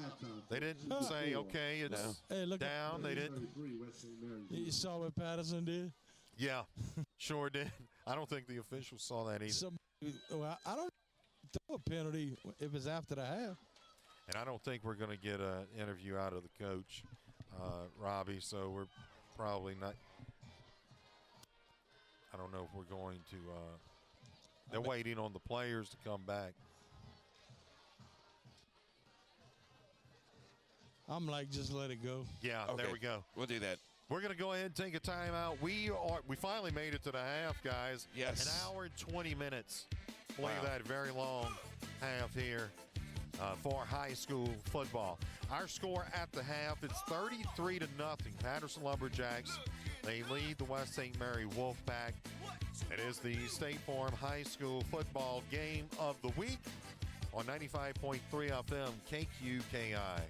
They didn't say, okay, it's down. They didn't. You saw what Patterson did? Yeah, sure did. I don't think the officials saw that either. Well, I don't throw a penalty if it's after the half. And I don't think we're going to get an interview out of the coach, Robbie, so we're probably not. I don't know if we're going to. They're waiting on the players to come back. I'm like, just let it go. Yeah, Okay. There we go. We'll do that. We're going to go ahead and take a timeout. We finally made it to the half, guys. Yes. An hour and 20 minutes. Play Wow. that very long half here for high school football. Our score at the half, it's 33-0. Patterson Lumberjacks. They lead the West St. Mary Wolfpack. It is the State Farm High School football game of the week on 95.3 FM KQKI.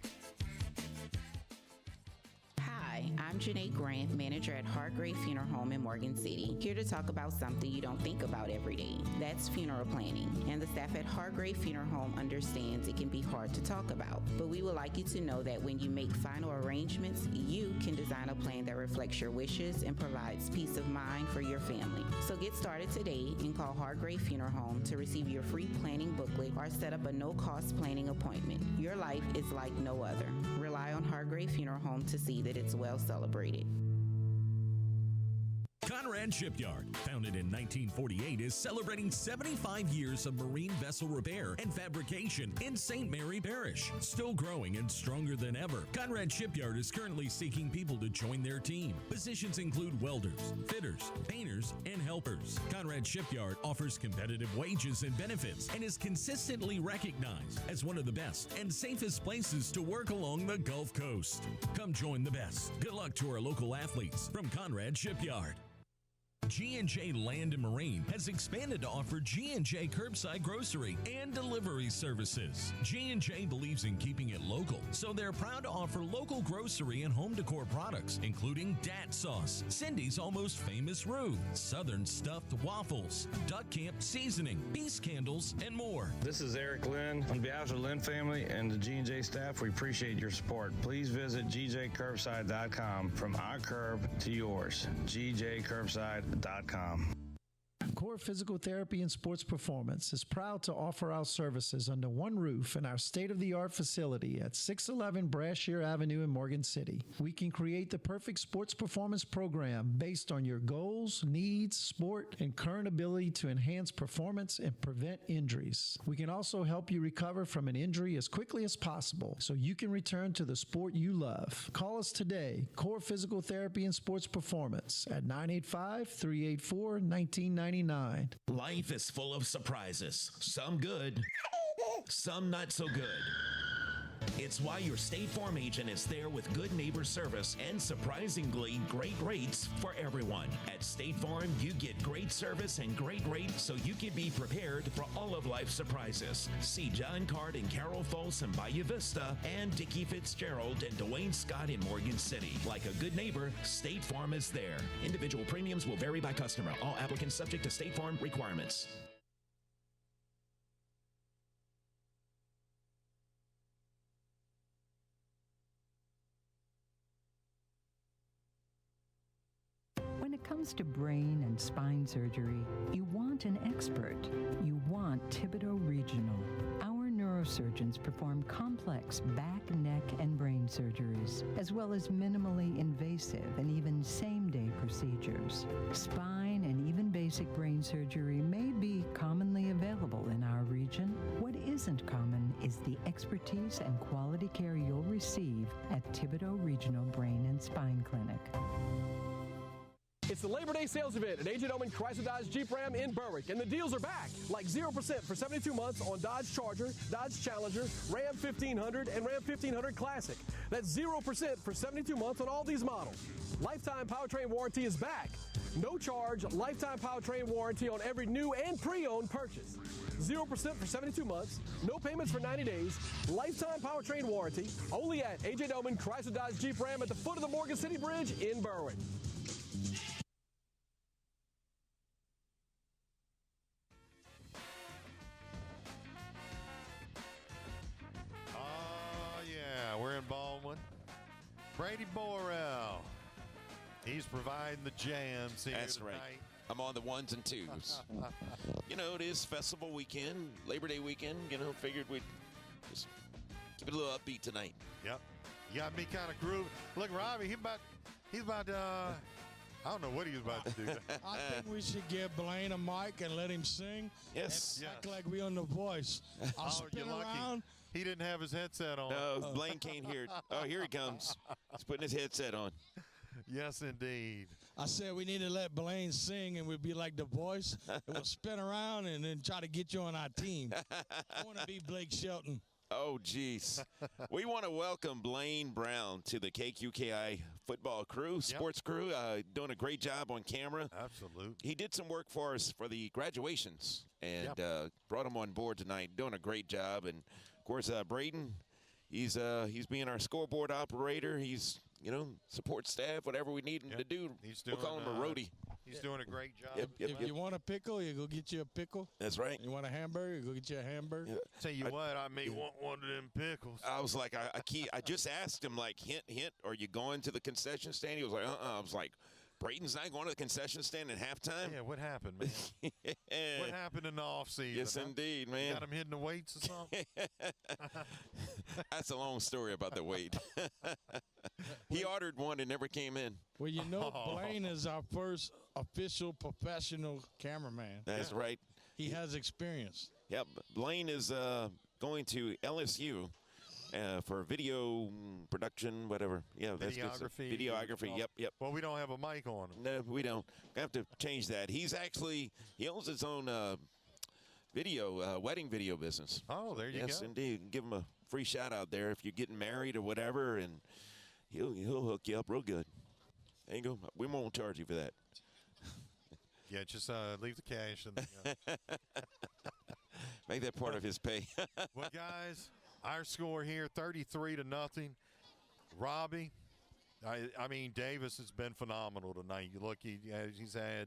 Hi, I'm Janae Grant, manager at Hargrave Funeral Home in Morgan City, here to talk about something you don't think about every day. That's funeral planning. And the staff at Hargrave Funeral Home understands it can be hard to talk about. But we would like you to know that when you make final arrangements, you can design a plan that reflects your wishes and provides peace of mind for your family. So get started today and call Hargrave Funeral Home to receive your free planning booklet or set up a no-cost planning appointment. Your life is like no other. Rely on Hargrave Funeral Home to see that it's well celebrated. Conrad Shipyard, founded in 1948, is celebrating 75 years of marine vessel repair and fabrication in St. Mary Parish. Still growing and stronger than ever, Conrad Shipyard is currently seeking people to join their team. Positions include welders, fitters, painters, and helpers. Conrad Shipyard offers competitive wages and benefits and is consistently recognized as one of the best and safest places to work along the Gulf Coast. Come join the best. Good luck to our local athletes from Conrad Shipyard. G&J Land and Marine has expanded to offer G&J curbside grocery and delivery services. G&J believes in keeping it local, so they're proud to offer local grocery and home decor products, including Dat sauce, Cindy's Almost Famous Roux, Southern Stuffed Waffles, Duck Camp Seasoning, Peace Candles, and more. This is Eric Lynn. On behalf of the Lynn family and the G&J staff, we appreciate your support. Please visit gjcurbside.com. From our curb to yours. gjcurbside.com. Core Physical Therapy and Sports Performance is proud to offer our services under one roof in our state-of-the-art facility at 611 Brashear Avenue in Morgan City. We can create the perfect sports performance program based on your goals, needs, sport, and current ability to enhance performance and prevent injuries. We can also help you recover from an injury as quickly as possible so you can return to the sport you love. Call us today, Core Physical Therapy and Sports Performance at 985-384-1999. Life is full of surprises, some good, some not so good. It's why your State Farm agent is there with good neighbor service and surprisingly great rates for everyone. At State Farm, you get great service and great rates so you can be prepared for all of life's surprises. See John Card and Carol Folsom in Bayou Vista and Dickie Fitzgerald and Dwayne Scott in Morgan City. Like a good neighbor, State Farm is there. Individual premiums will vary by customer. All applicants subject to State Farm requirements. When it comes to brain and spine surgery, you want an expert. You want Thibodeau Regional. Our neurosurgeons perform complex back, neck, and brain surgeries, as well as minimally invasive and even same-day procedures. Spine and even basic brain surgery may be commonly available in our region. What isn't common is the expertise and quality care you'll receive at Thibodeau Regional Brain and Spine Clinic. It's the Labor Day sales event at AJ Doman Chrysler Dodge Jeep Ram in Berwick, and the deals are back, like 0% for 72 months on Dodge Charger, Dodge Challenger, Ram 1500, and Ram 1500 Classic. That's 0% for 72 months on all these models. Lifetime powertrain warranty is back. No charge, lifetime powertrain warranty on every new and pre-owned purchase. 0% for 72 months, no payments for 90 days, lifetime powertrain warranty, only at AJ Doman Chrysler Dodge Jeep Ram at the foot of the Morgan City Bridge in Berwick. Brady Borrell. He's providing the jams here That's tonight. right. I'm on the ones and twos. It is festival weekend, Labor Day weekend. Figured we'd just keep it a little upbeat tonight. Yep. You got me kind of grooving. Look, Robbie, he's about to, I don't know what he was about to do. I think we should give Blaine a mic and let him sing. Yes. And act like we on The Voice. I'll spin you're lucky. around. He didn't have his headset on. No, Blaine can't hear it. Oh, here he comes. He's putting his headset on. Yes, indeed. I said we need to let Blaine sing, and we'd be like The Voice. It will spin around and then try to get you on our team. I want to be Blake Shelton. Oh, geez. We want to welcome Blaine Brown to the KQKI football crew, sports crew, doing a great job on camera. Absolutely. He did some work for us for the graduations and brought him on board tonight, doing a great job. And, of course, Braden, he's being our scoreboard operator. He's, support staff, whatever we need him to do. We'll call him a roadie. He's doing a great job. If you want a pickle, you go get you a pickle. That's right. You want a hamburger, you go get you a hamburger. Tell you what, I may want one of them pickles. I was like, I just asked him, like, hint, are you going to the concession stand? He was like, I was like, Braden's not going to the concession stand at halftime? Yeah, what happened, man? What happened in the offseason? Yes, indeed, man. Got him hitting the weights or something? That's a long story about the weight. He ordered one and never came in. Well, Blaine is our first official professional cameraman. That's right. He has experience. Yep. Blaine is going to LSU for video production, whatever. Yeah, that's good stuff. Videography. Yep. Well, we don't have a mic on him. No, we don't. We have to change that. He owns his own wedding video business. Oh, there you go. Yes, indeed. Give him a free shout out there if you're getting married or whatever, and he'll hook you up real good. There you go. We won't charge you for that. Yeah, just leave the cash. And Make that part of his pay. Well, guys, our score here, 33-0. Robbie, I mean, Davis has been phenomenal tonight. You look, he's had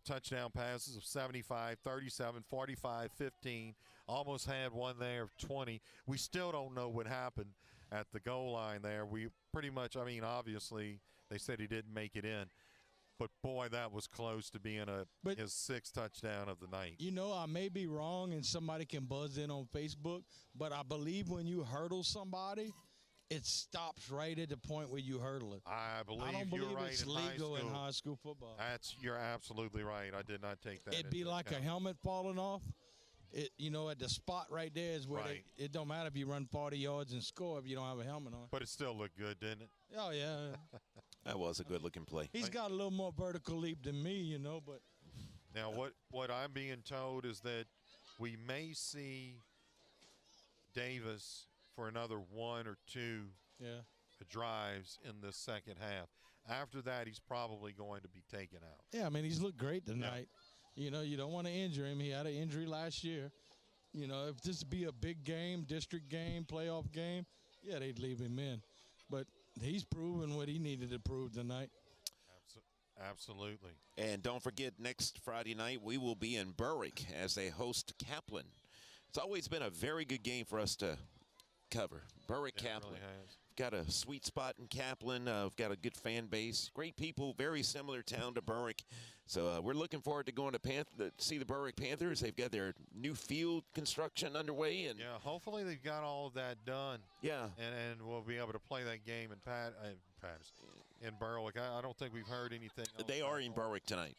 touchdown passes of 75, 37, 45, 15. Almost had one there of 20. We still don't know what happened at the goal line there. We pretty much, obviously, they said he didn't make it in. But, boy, that was close to being his sixth touchdown of the night. I may be wrong, and somebody can buzz in on Facebook, but I believe when you hurdle somebody, it stops right at the point where you hurdle it. I don't believe you're right. it's legal in high school football. You're absolutely right. I did not take that. It'd be like a helmet falling off. At the spot right there is where it don't matter if you run 40 yards and score if you don't have a helmet on. But it still looked good, didn't it? Oh, yeah. That was a good-looking play. He's got a little more vertical leap than me, but. Now, what I'm being told is that we may see Davis for another one or two drives in the second half. After that, he's probably going to be taken out. Yeah, he's looked great tonight. Yeah. You don't want to injure him. He had an injury last year. If this be a big game, district game, playoff game, they'd leave him in. But he's proven what he needed to prove tonight. Absolutely. And don't forget, next Friday night, we will be in Berwick as they host Kaplan. It's always been a very good game for us to cover. Berwick-Kaplan. Really has. Got a sweet spot in Kaplan. We've got a good fan base. Great people, very similar town to Berwick. So we're looking forward to going to see the Berwick Panthers. They've got their new field construction underway. And hopefully they've got all of that done. Yeah. And we'll be able to play that game in Patterson. In Berwick. I don't think we've heard anything else. They are in Berwick tonight.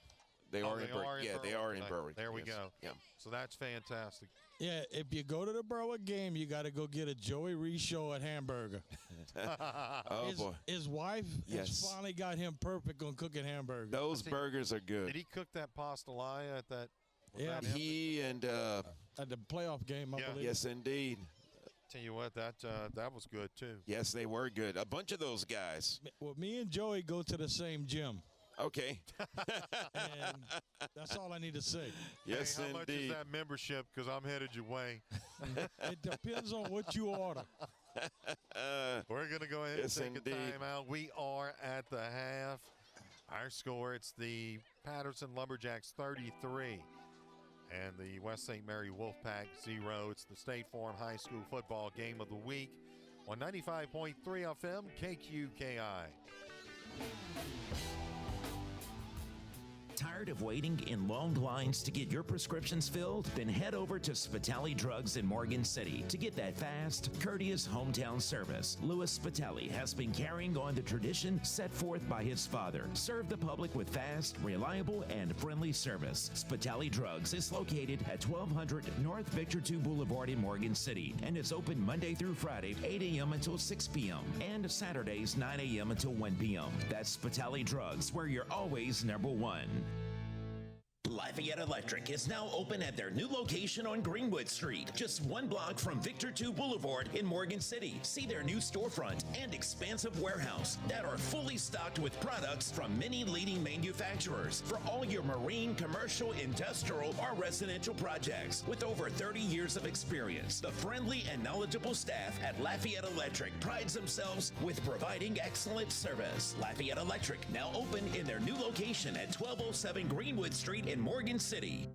They are in Berwick. Yeah, they are in Berwick. There we go. Yeah. So that's fantastic. Yeah, if you go to the Berwick game, you got to go get a Joey Reshaw at hamburger. Boy. His wife has finally got him perfect on cooking hamburgers. Those burgers are good. Did he cook that pastelaia at that? He and at the playoff game, I believe. Yes, indeed. Tell you what, that was good too. Yes, they were good. A bunch of those guys. Well, me and Joey go to the same gym. Okay. And that's all I need to say. Yes, how indeed. much is that membership? Because I'm headed your way. It depends on what you order. We're going to go ahead and take a timeout. We are at the half. Our score, it's the Patterson Lumberjacks 33 and the West St. Mary Wolfpack 0. It's the State Farm High School football game of the week on 95.3 FM KQKI. Tired of waiting in long lines to get your prescriptions filled? Then head over to Spitali Drugs in Morgan City to get that fast, courteous hometown service. Louis Spitali has been carrying on the tradition set forth by his father. Serve the public with fast, reliable, and friendly service. Spitali Drugs is located at 1200 North Victor 2 Boulevard in Morgan City and is open Monday through Friday, 8 a.m. until 6 p.m. and Saturdays, 9 a.m. until 1 p.m. That's Spitali Drugs, where you're always number one. Lafayette Electric is now open at their new location on Greenwood Street, just 1 block from Victor 2 Boulevard in Morgan City. See their new storefront and expansive warehouse that are fully stocked with products from many leading manufacturers for all your marine, commercial, industrial, or residential projects. With over 30 years of experience, the friendly and knowledgeable staff at Lafayette Electric prides themselves with providing excellent service. Lafayette Electric now open in their new location at 1207 Greenwood Street in Morgan City.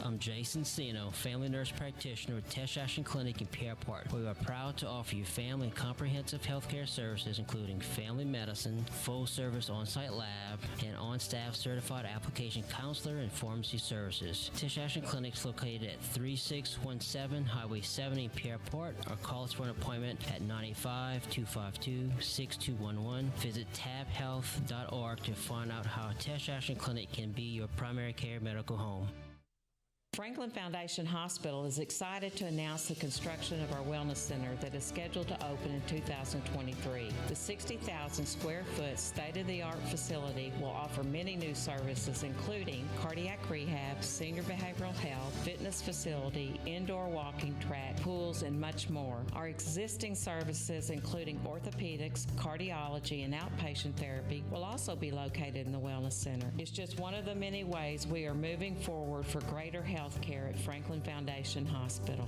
I'm Jason Sino, family nurse practitioner at Tesh Ashton Clinic in Pierre Part. We are proud to offer you family and comprehensive healthcare services, including family medicine, full-service on-site lab, and on-staff certified application counselor and pharmacy services. Tesh Ashton Clinic is located at 3617 Highway 70 in Pierre Part, or call us for an appointment at 95252-6211. Visit tabhealth.org to find out how Tesh Ashton Clinic can be your primary care medical home. Franklin Foundation Hospital is excited to announce the construction of our wellness center that is scheduled to open in 2023. The 60,000 square foot state-of-the-art facility will offer many new services, including cardiac rehab, senior behavioral health, fitness facility, indoor walking track, pools, and much more. Our existing services, including orthopedics, cardiology, and outpatient therapy, will also be located in the wellness center. It's just one of the many ways we are moving forward for greater health care at Franklin Foundation Hospital.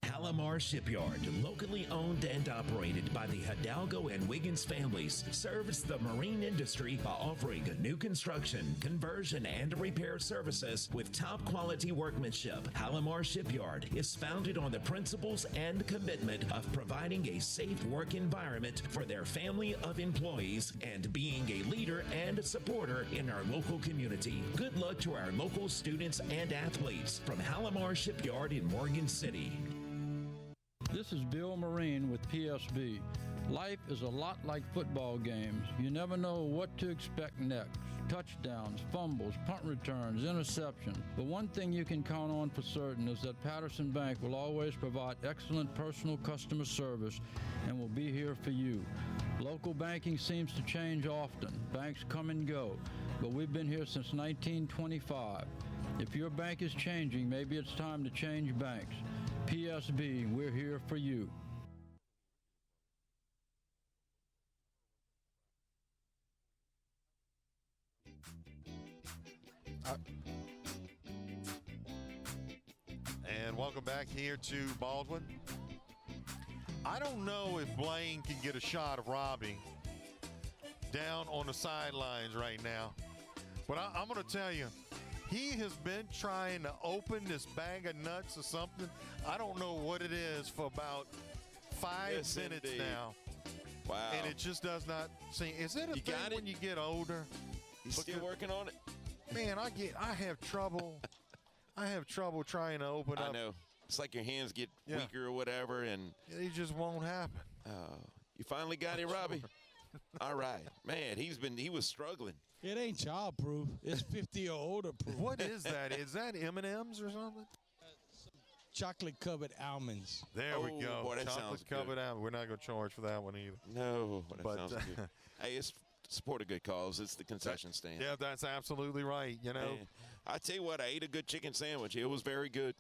Palomar Shipyard, locally owned and operated by the Hidalgo and Wiggins families, serves the marine industry by offering new construction, conversion, and repair services with top quality workmanship. Palomar Shipyard is founded on the principles and commitment of providing a safe work environment for their family of employees and being a leader and supporter in our local community. Good luck to our local students and athletes from Palomar Shipyard in Morgan City. This is Bill Marine with PSB. Life is a lot like football games. You never know what to expect next. Touchdowns, fumbles, punt returns, interceptions. But one thing you can count on for certain is that Patterson Bank will always provide excellent personal customer service and will be here for you. Local banking seems to change often. Banks come and go, but we've been here since 1925. If your bank is changing, maybe it's time to change banks. PSB, we're here for you. And welcome back here to Baldwin. I don't know if Blaine can get a shot of Robbie down on the sidelines right now, but I'm going to tell you, he has been trying to open this bag of nuts or something. I don't know what it is for about 5 minutes now. Wow. And it just does not seem. Is it a thing when you get older? He's still working on it? Man, I have trouble. I have trouble trying to open up. I know. It's like your hands get weaker or whatever, and it just won't happen. You finally got it, Robbie? All right. Man, he was struggling. It ain't child-proof. It's 50 or older proof. What is that? Is that M&M's or something? Chocolate-covered almonds. There we go. Boy, that sounds Chocolate-covered good. almonds. We're not going to charge for that one either. No, that sounds good. But Hey, it's support a good cause. It's the concession stand. yeah, that's absolutely right. You know, Man, I tell you what, I ate a good chicken sandwich. It was very good.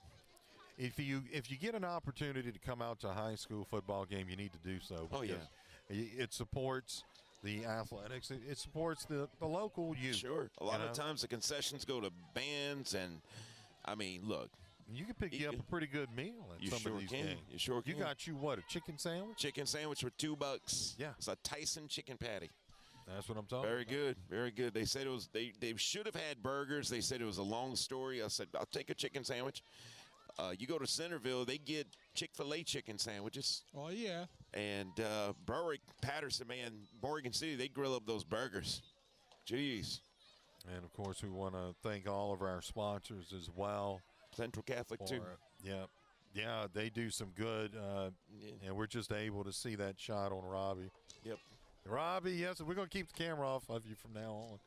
if you get an opportunity to come out to a high school football game, you need to do so. Oh, yeah. because it supports the athletics. It supports the local youth. Sure. A lot of times the concessions go to bands, and, I mean, look. You can pick you up a pretty good meal at some of these games. You sure can. You got what, a chicken sandwich? Chicken sandwich for $2. Yeah. It's a Tyson chicken patty. That's what I'm talking Very about. good. Very good. They said it was they should have had burgers. They said it was a long story. I said, I'll take a chicken sandwich. You go to Centerville, they get Chick-fil-A chicken sandwiches. Oh, yeah. And Berwick, Patterson, man, Morgan City, they grill up those burgers. Jeez. And, of course, we want to thank all of our sponsors as well. Central Catholic, too. Yeah. Yeah, they do some good. And we're just able to see that shot on Robbie. Yep. Robbie, yes, we're going to keep the camera off of you from now on.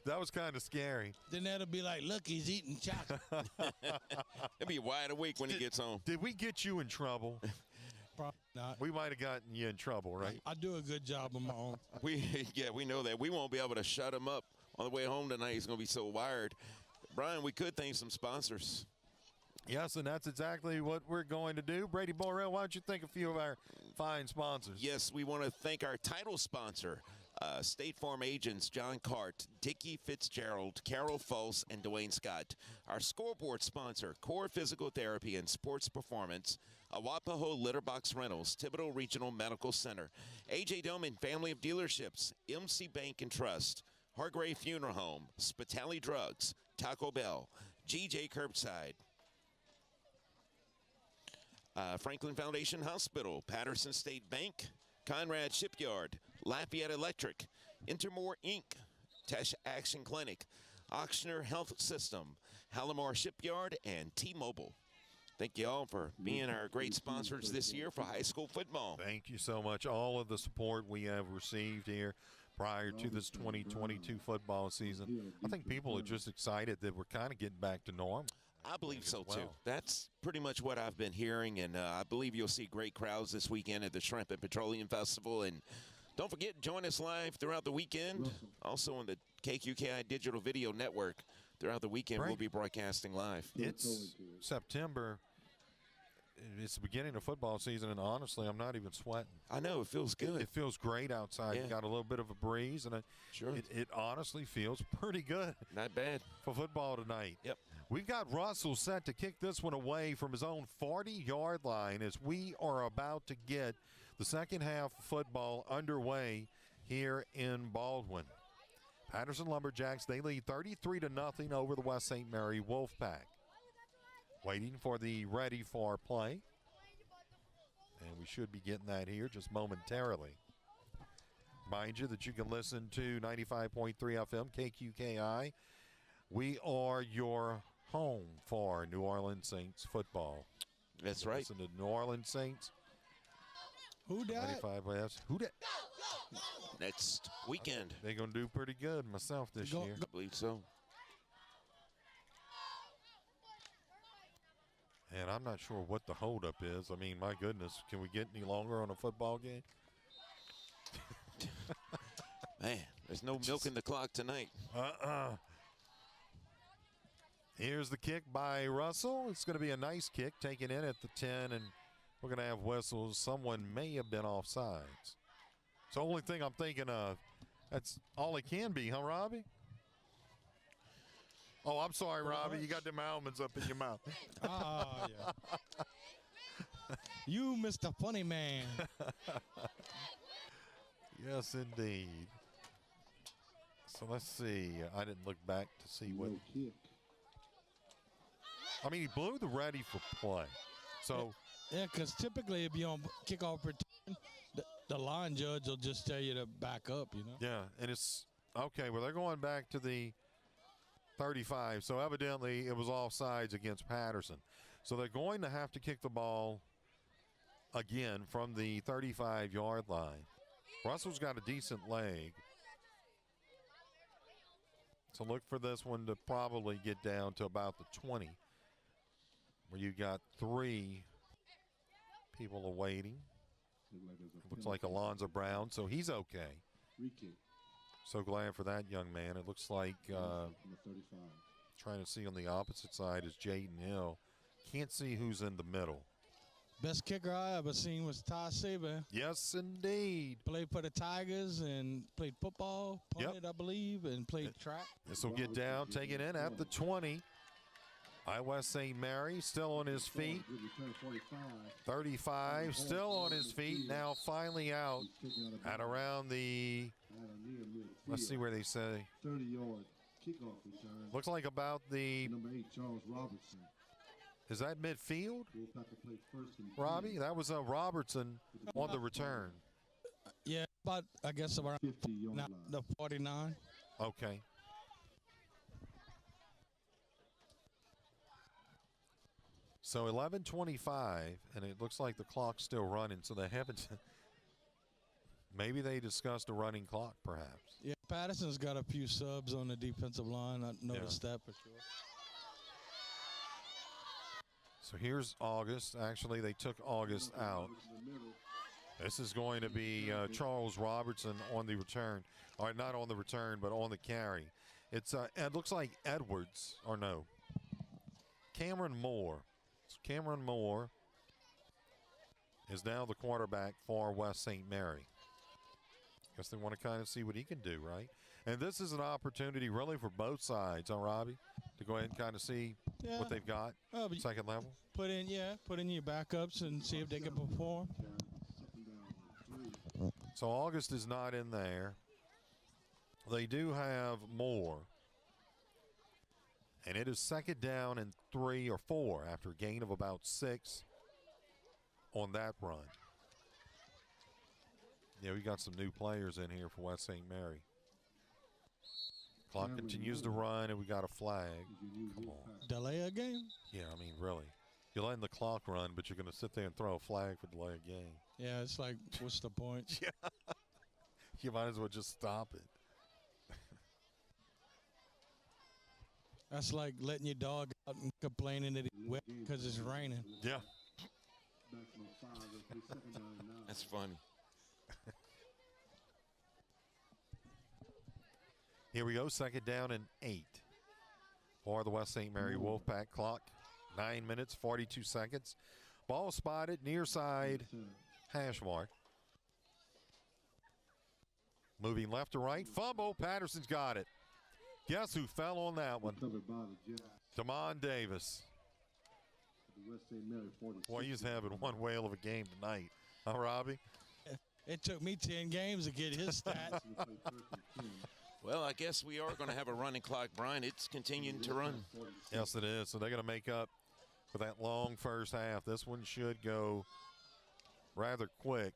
That was kind of scary. Then that'll be like, look, he's eating chocolate. He'll be wide awake when he gets home. Did we get you in trouble? Probably not. We might have gotten you in trouble, right? I do a good job on my own. We know that. We won't be able to shut him up on the way home tonight. He's going to be so wired. Brian, we could thank some sponsors. Yes, and that's exactly what we're going to do. Brady Borrell, why don't you thank a few of our fine sponsors? Yes, we want to thank our title sponsor, State Farm agents John Cart, Dickie Fitzgerald, Carol Fultz, and Dwayne Scott. Our scoreboard sponsor, Core Physical Therapy and Sports Performance, Awapaho Litterbox Rentals, Thibodeau Regional Medical Center, A.J. Doman Family of Dealerships, MC Bank and Trust, Hargrave Funeral Home, Spitali Drugs, Taco Bell, GJ Curbside, Franklin Foundation Hospital, Patterson State Bank, Conrad Shipyard, Lafayette Electric, Intermore Inc., Tesh Action Clinic, Auctioner Health System, Halimar Shipyard, and T-Mobile. Thank you all for being our great sponsors this year for high school football. Thank you so much. All of the support we have received here prior to this 2022 football season. I think people are just excited that we're kind of getting back to normal. I believe so, too. That's pretty much what I've been hearing, and I believe you'll see great crowds this weekend at the Shrimp and Petroleum Festival. And don't forget, join us live throughout the weekend. Also on the KQKI Digital Video Network throughout the weekend. We'll be broadcasting live. It's September. It's the beginning of football season, and honestly, I'm not even sweating. I know. It feels good. It feels great outside. Yeah. You got a little bit of a breeze, and it honestly feels pretty good. Not bad. For football tonight. Yep. We've got Russell set to kick this one away from his own 40-yard line as we are about to get the second half of football underway here in Baldwin. Patterson Lumberjacks, they lead 33-0 over the West St. Mary Wolfpack. Waiting for the ready for play. And we should be getting that here just momentarily. Remind you that you can listen to 95.3 FM KQKI. We are your home for New Orleans Saints football. That's right. Listen to New Orleans Saints. Who dat? 95 West. Who dat? Next weekend. They're going to do pretty good myself this year. I believe so. And I'm not sure what the holdup is. I mean, my goodness, can we get any longer on a football game? Man, there's no milking the clock tonight. Here's the kick by Russell. It's going to be a nice kick, taken in at the 10, and we're going to have whistles. Someone may have been offsides. It's the only thing I'm thinking of. That's all it can be, huh, Robbie? Oh, I'm sorry, Robbie. You got them almonds up in your mouth. Yeah. You, Mr. Funny Man. Yes, indeed. So let's see. I didn't look back to see what. I mean, he blew the ready for play. So. Yeah, because typically it'd be on kickoff return. The line judge will just tell you to back up, you know? Yeah, and it's okay. Well, they're going back to the 35. So evidently it was offsides against Patterson. So they're going to have to kick the ball again from the 35-yard line. Russell's got a decent leg. So look for this one to probably get down to about the 20, where you got 3 people awaiting. Looks like Alonzo Brown, so he's okay. So glad for that young man. It looks like trying to see on the opposite side is Jaden Hill. Can't see who's in the middle. Best kicker I ever seen was Ty Saber. Yes, indeed. Played for the Tigers and played football, punted, I believe, and played track. This will get down, take it in at the 20. West St. Mary still on his feet. 35 still on his feet. Now finally out at around the, let's see where they say. 30-yard kickoff return. Looks like about the. Number 8, Charles Robertson. Is that midfield? Wolfpack will play first and Robbie, that was Robertson on the return. Yeah, about, I guess, around 50 yard line. the 49. Okay. So 11:25, and it looks like the clock's still running, so they haven't. Maybe they discussed a running clock, perhaps. Yeah, Patterson's got a few subs on the defensive line. I noticed that for sure. So here's August. Actually, they took August out. This is going to be Charles Robertson on the return. Or not on the return, but on the carry. It looks like Edwards, or no, Cameron Moore. So Cameron Moore is now the quarterback for West St. Mary. Guess they want to kind of see what he can do, right? And this is an opportunity really for both sides, huh, Robbie? To go ahead and kind of see what they've got, second level. Put in your backups and see if they can perform. So August is not in there. They do have Moore. And it is second down and 3 or 4 after a gain of about 6 on that run. Yeah, we got some new players in here for West St. Mary. Clock continues to run, and we got a flag. Come on. Delay a game? Yeah, I mean, really. You're letting the clock run, but you're going to sit there and throw a flag for delay a game. Yeah, it's like, what's the point? Yeah. You might as well just stop it. That's like letting your dog out and complaining that it's wet because it's raining. Yeah. That's funny. Here we go, second down and 8 for the West St. Mary Wolfpack. Clock, 9 minutes, 42 seconds. Ball spotted, near side, hash mark. Moving left to right, fumble, Patterson's got it. Guess who fell on that one? Damon Davis. Boy, he's having one whale of a game tonight. Huh, Robbie? It took me 10 games to get his stats. Well, I guess we are going to have a running clock, Brian. It's continuing to run. Yes, it is. So they're going to make up for that long first half. This one should go rather quick.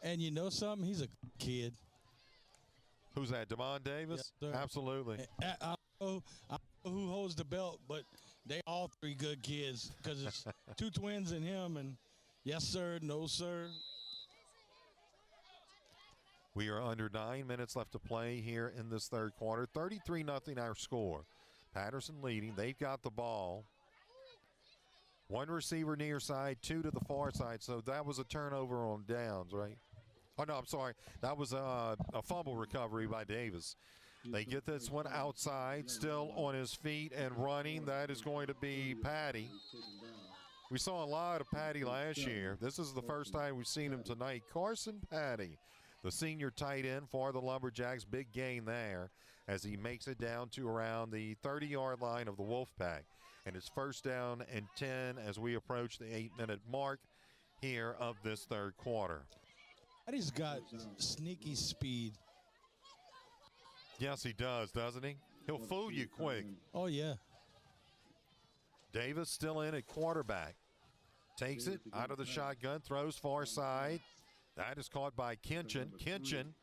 And you know something? He's a kid. Who's that, Damon Davis? Yes, absolutely. I don't know who holds the belt, but they all 3 good kids because it's 2 twins and him, and yes, sir, no, sir. We are under 9 minutes left to play here in this third quarter. 33-0 our score. Patterson leading. They've got the ball. 1 receiver near side, 2 to the far side. So that was a turnover on downs, right? Oh, no, I'm sorry. That was a fumble recovery by Davis. They get this one outside, still on his feet and running. That is going to be Patty. We saw a lot of Patty last year. This is the first time we've seen him tonight. Carson Patty, the senior tight end for the Lumberjacks. Big gain there as he makes it down to around the 30-yard line of the Wolfpack. And it's first down and 10 as we approach the 8-minute mark here of this third quarter. Patty's got sneaky speed. Yes, he does, doesn't he? He'll fool you quick. Oh, yeah. Davis still in at quarterback. Takes it out of the shotgun, throws far side. That is caught by Kinchin. Kinchin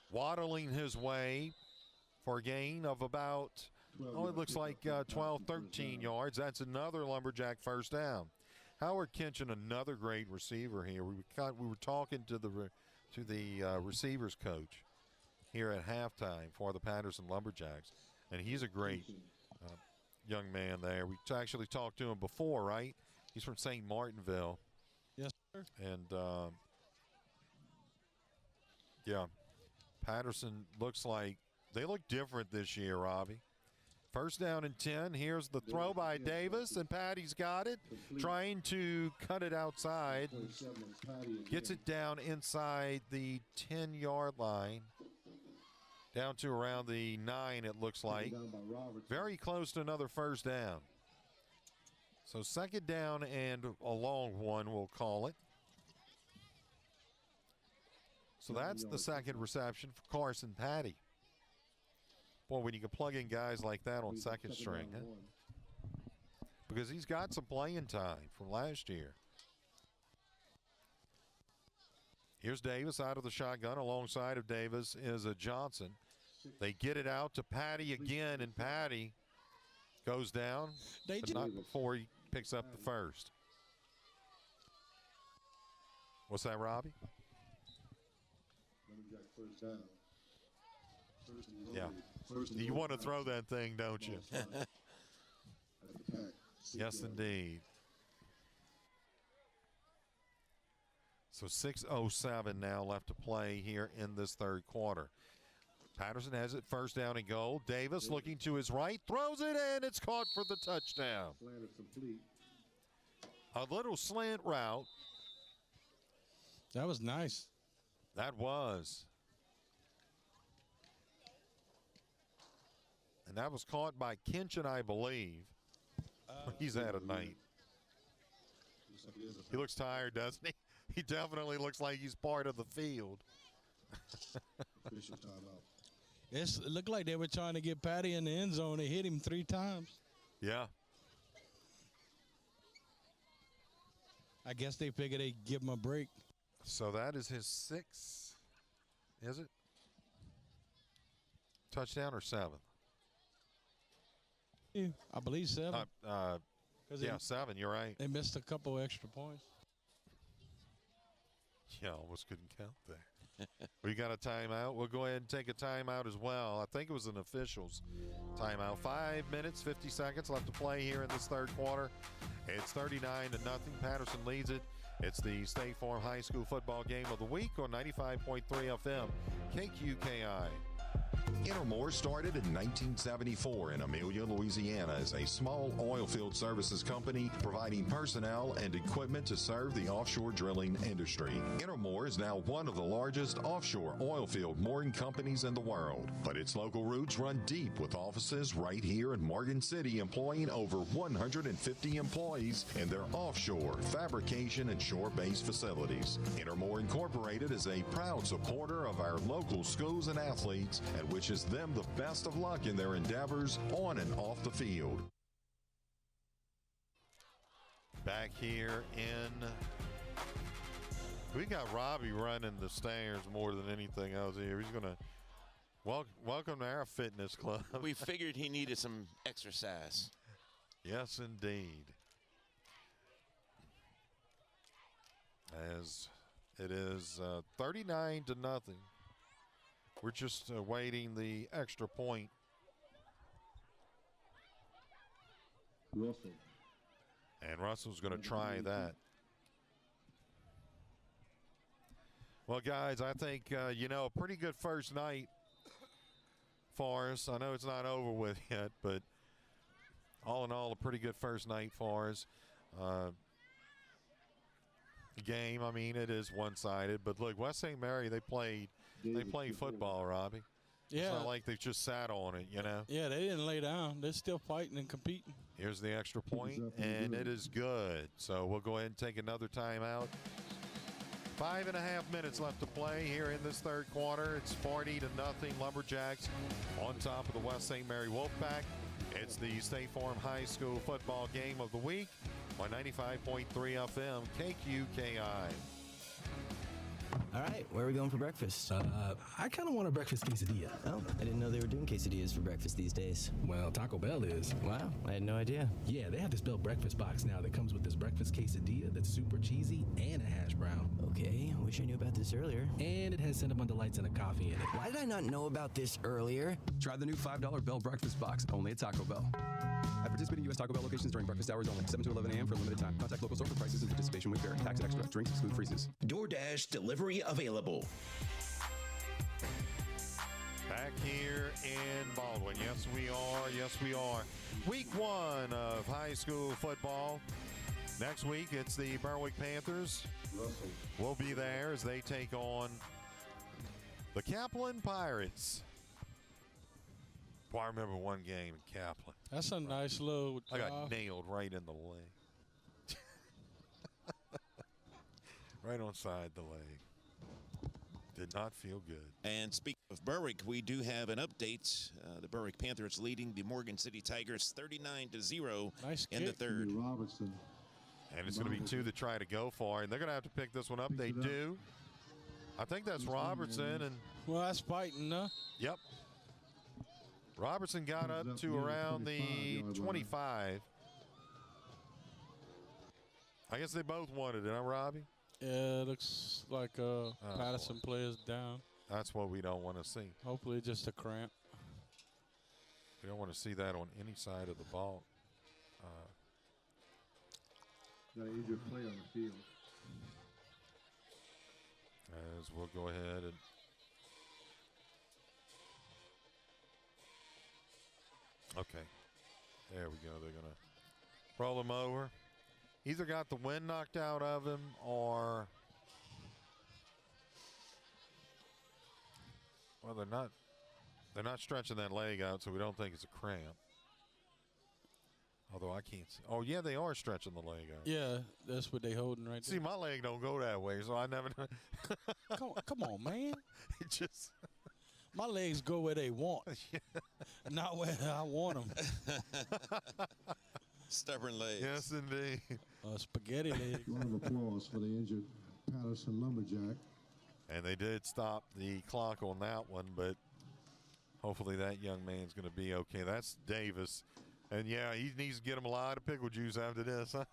waddling his way for a gain of about, it looks like 12, 13 yards. That's another Lumberjack first down. Howard Kinchin, another great receiver here. We were talking to the receivers coach here at halftime for the Patterson Lumberjacks, and he's a great young man there. We actually talked to him before, right? He's from St. Martinville. Yes, sir. And, yeah, Patterson looks like they look different this year, Robbie. First down and 10. Here's the throw by Davis, and Patty's got it. Trying to cut it outside. Gets it down inside the 10-yard line. Down to around the 9, it looks like. Very close to another first down. So second down and a long one, we'll call it. So that's the second reception for Carson Patty. Boy, when you can plug in guys like that on second string, huh? Because he's got some playing time from last year. Here's Davis out of the shotgun. Alongside of Davis is a Johnson. They get it out to Patty again, and Patty goes down, but not before he picks up the first. What's that, Robbie? Yeah. You want to throw that thing, don't you? Yes, indeed. So 6:07 now left to play here in this third quarter. Patterson has it first down and goal. Davis looking to his right, throws it in. It's caught for the touchdown. A little slant route. That was nice. That was. And that was caught by Kinchin, I believe. He's had a night. He looks tired, doesn't he? He definitely looks like he's part of the field. It looked like they were trying to get Patty in the end zone. They hit him 3 times. Yeah. I guess they figured they'd give him a break. So that is his 6th, is it? Touchdown or 7th? Yeah, I believe 7. Yeah, 7, you're right. They missed a couple extra points. Yeah, almost couldn't count there. We got a timeout. We'll go ahead and take a timeout as well. I think it was an officials timeout. 5 minutes, 50 seconds left to play here in this third quarter. It's 39-0. Patterson leads it. It's the State Farm High School football game of the week on 95.3 FM, KQKI. Intermore started in 1974 in Amelia, Louisiana as a small oil field services company providing personnel and equipment to serve the offshore drilling industry. Intermore is now one of the largest offshore oil field mooring companies in the world, but its local roots run deep with offices right here in Morgan City employing over 150 employees in their offshore fabrication and shore-based facilities. Intermore Incorporated is a proud supporter of our local schools and athletes and wishes them the best of luck in their endeavors on and off the field. Back here we got Robbie running the stairs more than anything else here. He's going to welcome to our fitness club. We figured he needed some exercise. Yes, indeed. As it is 39-0. We're just awaiting the extra point. Russell. And Russell's going to try that. Well, guys, I think, a pretty good first night for us. I know it's not over with yet, but all in all, a pretty good first night for us. The game, I mean, it is one-sided. But, look, West St. Mary, they played football, Robbie. Yeah. It's not like they just sat on it, Yeah, they didn't lay down. They're still fighting and competing. Here's the extra point, and it is good. So we'll go ahead and take another timeout. 5.5 minutes left to play here in this third quarter. It's 40-0. Lumberjacks on top of the West St. Mary Wolfpack. It's the State Farm High School football game of the week on 95.3 FM, KQKI. All right, where are we going for breakfast? I kind of want a breakfast quesadilla. Oh, I didn't know they were doing quesadillas for breakfast these days. Well, Taco Bell is. Wow, I had no idea. Yeah, they have this Bell breakfast box now that comes with this breakfast quesadilla that's super cheesy and a hash brown. Okay, I wish I knew about this earlier. And it has Cinnabon Delights and a coffee in it. Why did I not know about this earlier? Try the new $5 Bell breakfast box, only at Taco Bell. At participating U.S. Taco Bell locations during breakfast hours only, 7 to 11 a.m. for a limited time. Contact local store for prices and participation may vary. Tax extra. Drinks exclude freezes. DoorDash delivery available. Back here in Baldwin. Yes, we are. Yes, we are. Week 1 of high school football. Next week, it's the Berwick Panthers. We'll be there as they take on the Kaplan Pirates. Boy, I remember one game in Kaplan. That's a nice little I got nailed right in the leg. Right on side the leg. did not feel good. And speaking of Berwick, we do have an update. The Berwick Panthers leading the Morgan City Tigers 39-0 in the third. Robertson. And it's going to be two that try to go for it. And they're going to have to pick this one up. They do. I think that's Robertson. And well, that's fighting, huh? Yep. Robertson got up to around the 25. I guess they both wanted it, huh, Robbie? Yeah, it looks like Patterson players down. That's what we don't want to see. Hopefully just a cramp. We don't want to see that on any side of the ball. Got an injured player on the field. As we'll go ahead and okay. There we go. They're going to roll him over. Either got the wind knocked out of him or well, they're not stretching that leg out, so we don't think it's a cramp. Although I can't see. Oh, yeah, they are stretching the leg out. Yeah, that's what they holding right there. See, my leg don't go that way, so I never know. Come on, man. It just my legs go where they want, not where I want them. Stubborn legs. Yes, indeed. Spaghetti leg. A lot of applause for the injured Patterson Lumberjack. And they did stop the clock on that one, but hopefully that young man's going to be okay. That's Davis. And, yeah, he needs to get him a lot of pickle juice after this. Huh?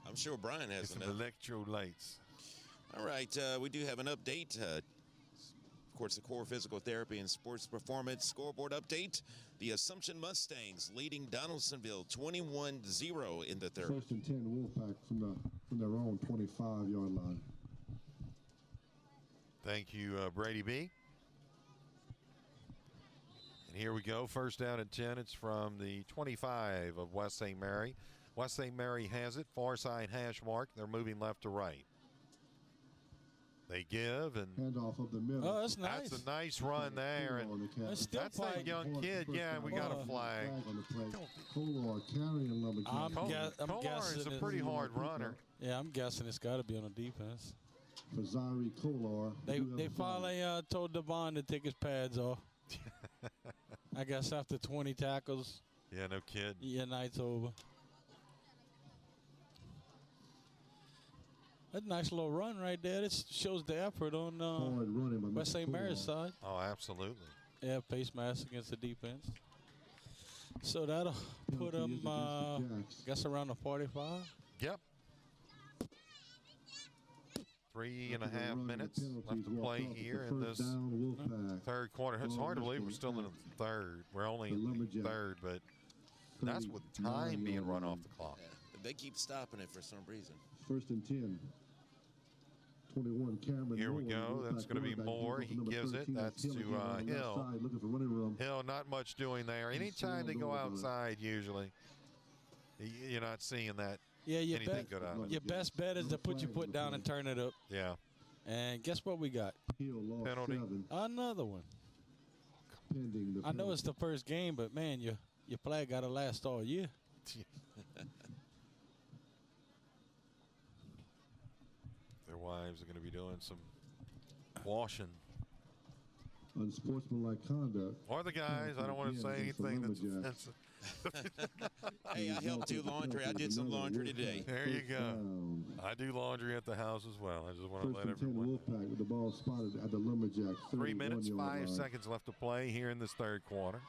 I'm sure Brian has some enough. Electrolytes. All right, we do have an update. Of course, the core physical therapy and sports performance scoreboard update. The Assumption Mustangs leading Donaldsonville 21-0 in the third. First and 10, Wolfpack from their own 25-yard line. Thank you, Brady B. And here we go. First down and 10. It's from the 25 of West St. Mary. West St. Mary has it. Far side hash mark. They're moving left to right. They give and handoff of the middle. Oh, that's nice. That's a nice run there. And that's that young kid. Yeah, we got a flag. Kolar carrying Lumberjacks. Kolar is a pretty hard runner. Yeah, I'm guessing it's got to be on the defense. For Zari Kolar. They finally told Devon to take his pads off. I guess after 20 tackles. Yeah, no kid. Yeah, night's over. That's a nice little run right there. This shows the effort on West St. Mary's side. Oh, absolutely. Yeah, face mask against the defense. So that'll put them, I guess, around the 45. Yep. 3.5 minutes left to play here in this third quarter. It's hard to believe we're still in the third. We're only in the third, but that's with time being run off the clock. Yeah, they keep stopping it for some reason. First and 10. 21, Cameron. Here we go. That's going to be Moore. He gives it. That's to Hill. Hill, not much doing there. Anytime they go outside, usually, you're not seeing that. Yeah, anything good out of it. Your best bet is to put your foot down and turn it up. Yeah. And guess what we got? Penalty. Another one. I know it's the first game, but, man, your flag got to last all year. Their wives are going to be doing some washing. Unsportsmanlike conduct. Or the guys. I don't want to say anything that's offensive. Hey, I helped do laundry. I did some laundry today. There you go. I do laundry at the house as well. I just want to let everyone know. Wolfpack with the ball spotted at the Lumberjacks. 3 minutes, 5 seconds left to play here in this third quarter.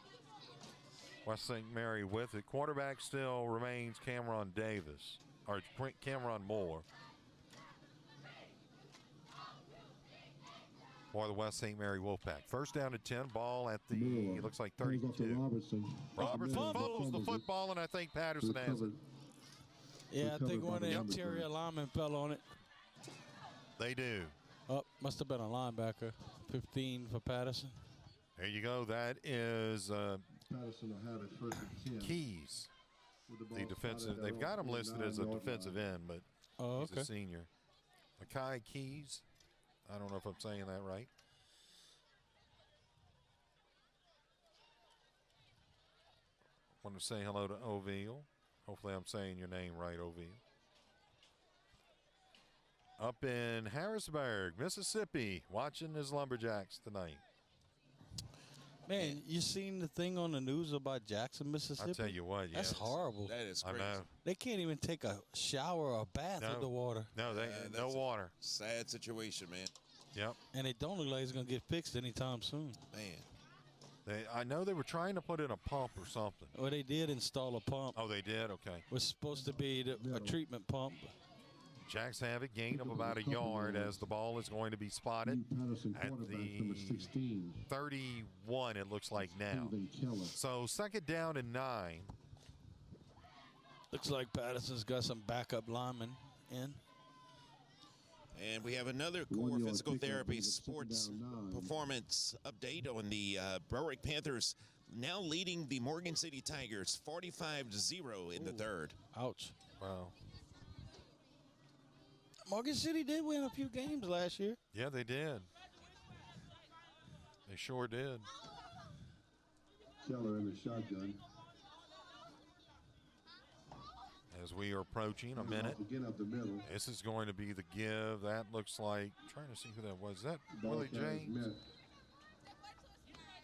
West St. Mary with it. Quarterback still remains Cameron Davis, or Cameron Moore. For the West St. Mary Wolfpack. First down and 10, ball at the, it looks like 32. Robertson fumbles the football, and I think Patterson has it. Yeah, I think one of the interior linemen fell on it. They do. Oh, must have been a linebacker. 15 for Patterson. There you go. That is Patterson will have it first and 10. Keys. The defensive. They've got him listed as a defensive end, but he's a senior. Makai Keys. I don't know if I'm saying that right. Want to say hello to Oville. Hopefully I'm saying your name right, Oville. up in Harrisburg, Mississippi, watching his Lumberjacks tonight. Man, you seen the thing on the news about Jackson, Mississippi? I'll tell you what, That's horrible. That is I crazy. know. They can't even take a shower or a bath with the water. No, no That's water. a sad situation, man. Yep. And it don't look like it's going to get fixed anytime soon. Man. I know they were trying to put in a pump or something. Well, they did install a pump. Oh, they did? Okay. It was supposed to be a treatment pump. Jacks have a gain of about a yard as the ball is going to be spotted at the 31, it looks like now. So second down and 9. Looks like Patterson's got some backup linemen in. And we have another core physical therapy sports performance update on the Berwick Panthers now leading the Morgan City Tigers 45-0 in the third. Ouch. Wow. Morgan City did win a few games last year. Yeah, they did. They sure did. Keller in the shotgun. As we are approaching a minute, this is going to be the give. That looks like, trying to see who that was. Is that Willie James?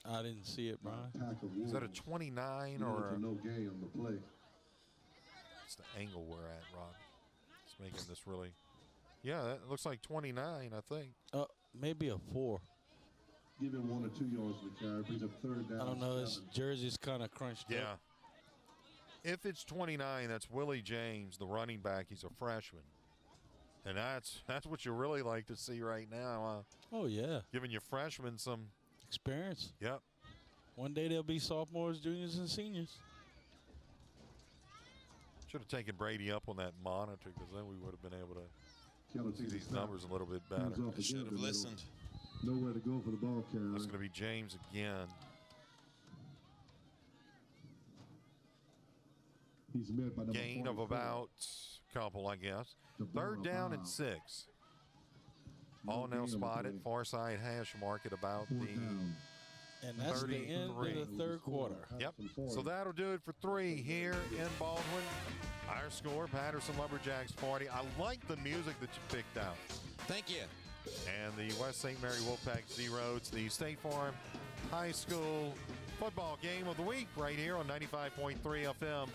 I didn't see it, Brian. Is that a 29 or a... No gain on the play. It's the angle we're at, Rob. It's making this really... Yeah, that looks like 29, I think. Maybe a 4. Give him 1 or 2 yards to the carry. Brings up third down. I don't know. His jersey's kind of crunched Yeah. up. If it's 29, that's Willie James, the running back. He's a freshman. And that's what you really like to see right now. Oh, yeah. Giving your freshmen some experience. Yep. One day they'll be sophomores, juniors, and seniors. Should have taken Brady up on that monitor because then we would have been able to see these numbers a little bit better. I should have listened. Nowhere to go for the ball carrier. That's going to be James again. He's met by number Gain of 44. about a couple, I guess. Third down and 6. Ball now spotted. Far side hash mark at about the And that's 33. the end of the third quarter. Yep. So that'll do it for 3 here in Baldwin. Our score, Patterson Lumberjacks 40. I like the music that you picked out. Thank you. And the West St. Mary Wolfpack 0. It's the State Farm High School football game of the week right here on 95.3 FM.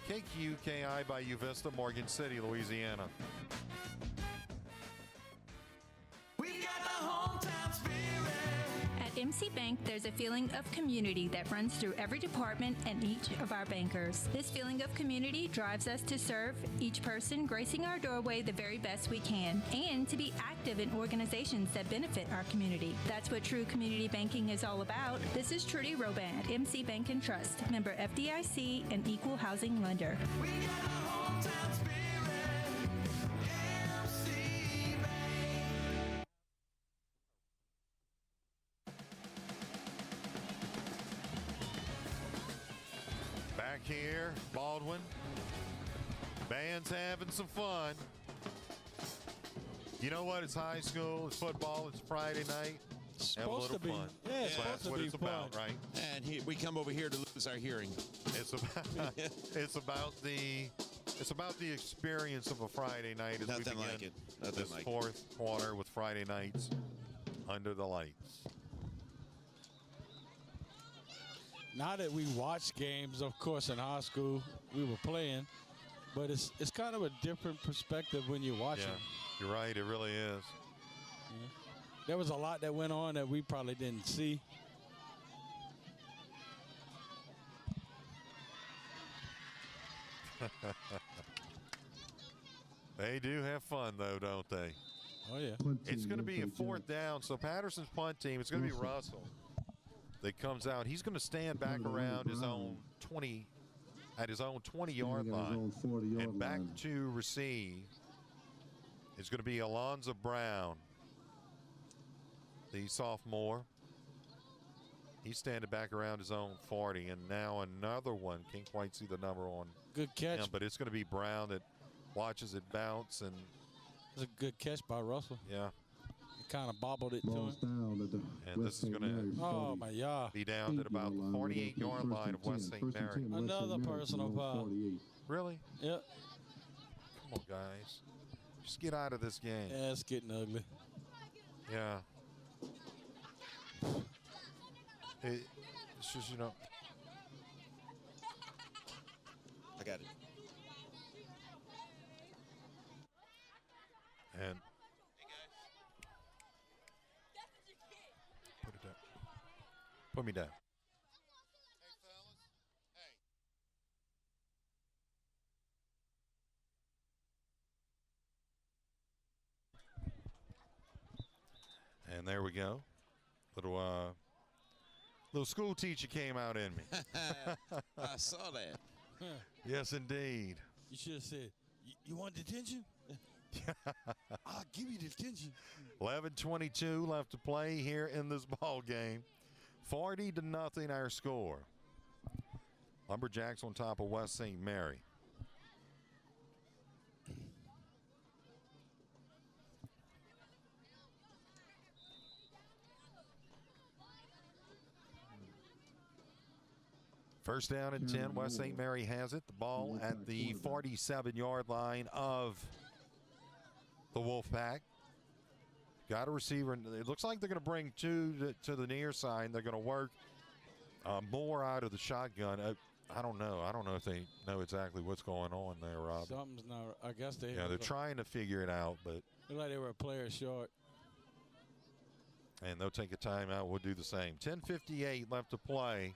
KQKI by Uvista, Morgan City, Louisiana. At MC Bank, there's a feeling of community that runs through every department and each of our bankers. This feeling of community drives us to serve each person gracing our doorway the very best we can, and to be active in organizations that benefit our community. That's what true community banking is all about. This is Trudy Roban at MC Bank and Trust, member FDIC and equal housing lender. Back here, Baldwin. Band's having some fun. You know what? It's high school, it's football, it's Friday night. Have a little fun. Yeah, so that's what it's about, right? And we come over here to lose our hearing. It's about it's about the experience of a Friday night as we Nothing begin like it. Nothing this like fourth quarter with Friday nights under the lights. Now that we watch games, of course, in high school, we were playing, but it's kind of a different perspective when you watch Yeah, them. you're right. It really is. Yeah. There was a lot that went on that we probably didn't see. They do have fun, though, don't they? Oh, yeah. It's going to be a fourth down. So Patterson's punt team, it's going to be Russell that comes out. He's going to stand back around his own 20, at his own 20-yard line. And back to receive is going to be Alonzo Brown, the sophomore. He's standing back around his own 40. And now another one. Can't quite see the number on good catch. him, but it's going to be Brown that watches it bounce. And it's a good catch by Russell. Yeah. He kind of bobbled it to him. And this is going to be down at about the 48-yard line of West St. Mary. Another personal foul. Really? Yep. Come on, guys. Just get out of this game. Yeah, it's getting ugly. Yeah. It's just, I got it. And put it down. Put me down. And there we go. Little school teacher came out in me. I saw that. Yes, indeed. You should have said, you want detention? I'll give you detention. 11:22 left to play here in this ball game. 40-0 our score. Lumberjacks on top of West St. Mary. First down and 10. West St. Mary has it. The ball at the 47-yard line of the Wolfpack. Got a receiver. It looks like they're going to bring two to the near side. They're going to work more out of the shotgun. I don't know. I don't know if they know exactly what's going on there, Rob. Something's not. I guess they. Yeah, they're trying to figure it out, but looked like they were a player short. And they'll take a timeout. We'll do the same. 10:58 left to play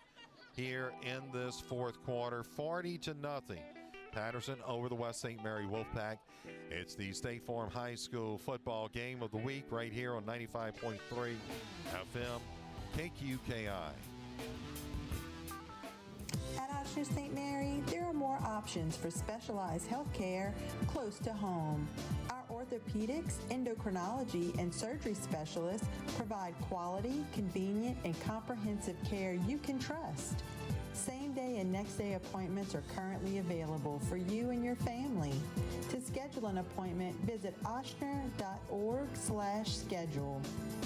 here in this fourth quarter. 40-0. Patterson over the West St. Mary Wolfpack. It's the State Farm High School football game of the week right here on 95.3 FM KQKI. At Oshner St. Mary, there are more options for specialized health care close to home. Our orthopedics, endocrinology, and surgery specialists provide quality, convenient, and comprehensive care you can trust. Same-day and next-day appointments are currently available for you and your family. To schedule an appointment, visit ochsner.org/schedule.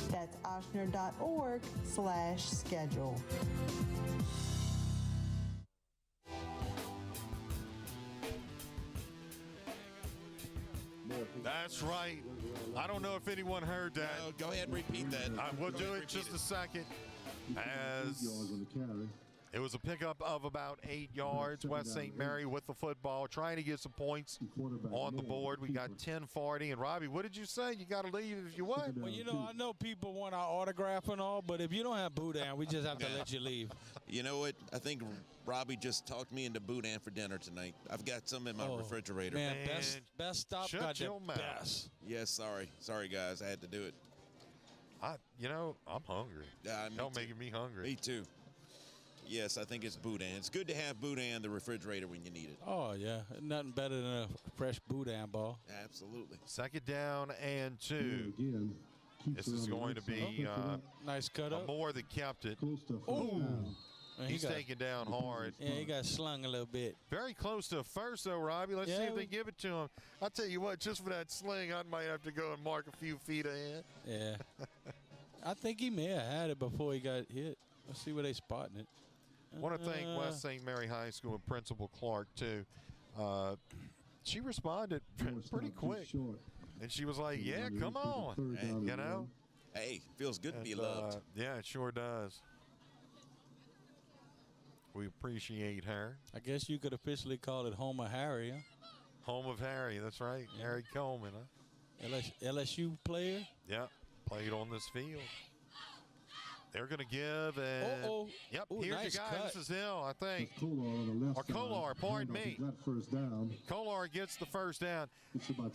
That's ochsner.org/schedule. That's right. I don't know if anyone heard that. No, go ahead and repeat that. We'll do it just a second. As it was a pickup of about 8 yards. West St. Mary with the football, trying to get some points on the board. We got 10:40. And Robbie, what did you say? You got to leave if you what? Well, I know people want our autograph and all, but if you don't have boudin, we just have to let you leave. You know what? I think Robbie just talked me into boudin for dinner tonight. I've got some in my refrigerator. Man, best stop got the best. Yes, sorry guys, I had to do it. I'm hungry. Y'all making me hungry. Me too. Yes, I think it's boudin. It's good to have boudin in the refrigerator when you need it. Oh, yeah. Nothing better than a fresh boudin ball. Absolutely. Second down and 2. This is going to be nice cut up. More that kept it. Oh. He's taken down hard. Yeah, he got slung a little bit. Very close to a first, though, Robbie. Let's see if they give it to him. I'll tell you what, just for that sling, I might have to go and mark a few feet ahead. Yeah. I think he may have had it before he got hit. Let's see where they spotting it. I want to thank West St. Mary High School and Principal Clark, too. She responded pretty quick. And she was like, yeah, come on. And, Hey, feels good to be loved. Yeah, it sure does. We appreciate her. I guess you could officially call it Home of Harry, huh? Home of Harry, that's right. Yeah. Harry Coleman, huh? LSU player? Yeah, played on this field. They're going to give, and yep, here's nice your guy. Cut. This is Hill, I think. Or Kolar, pardon me. Kolar gets the first down.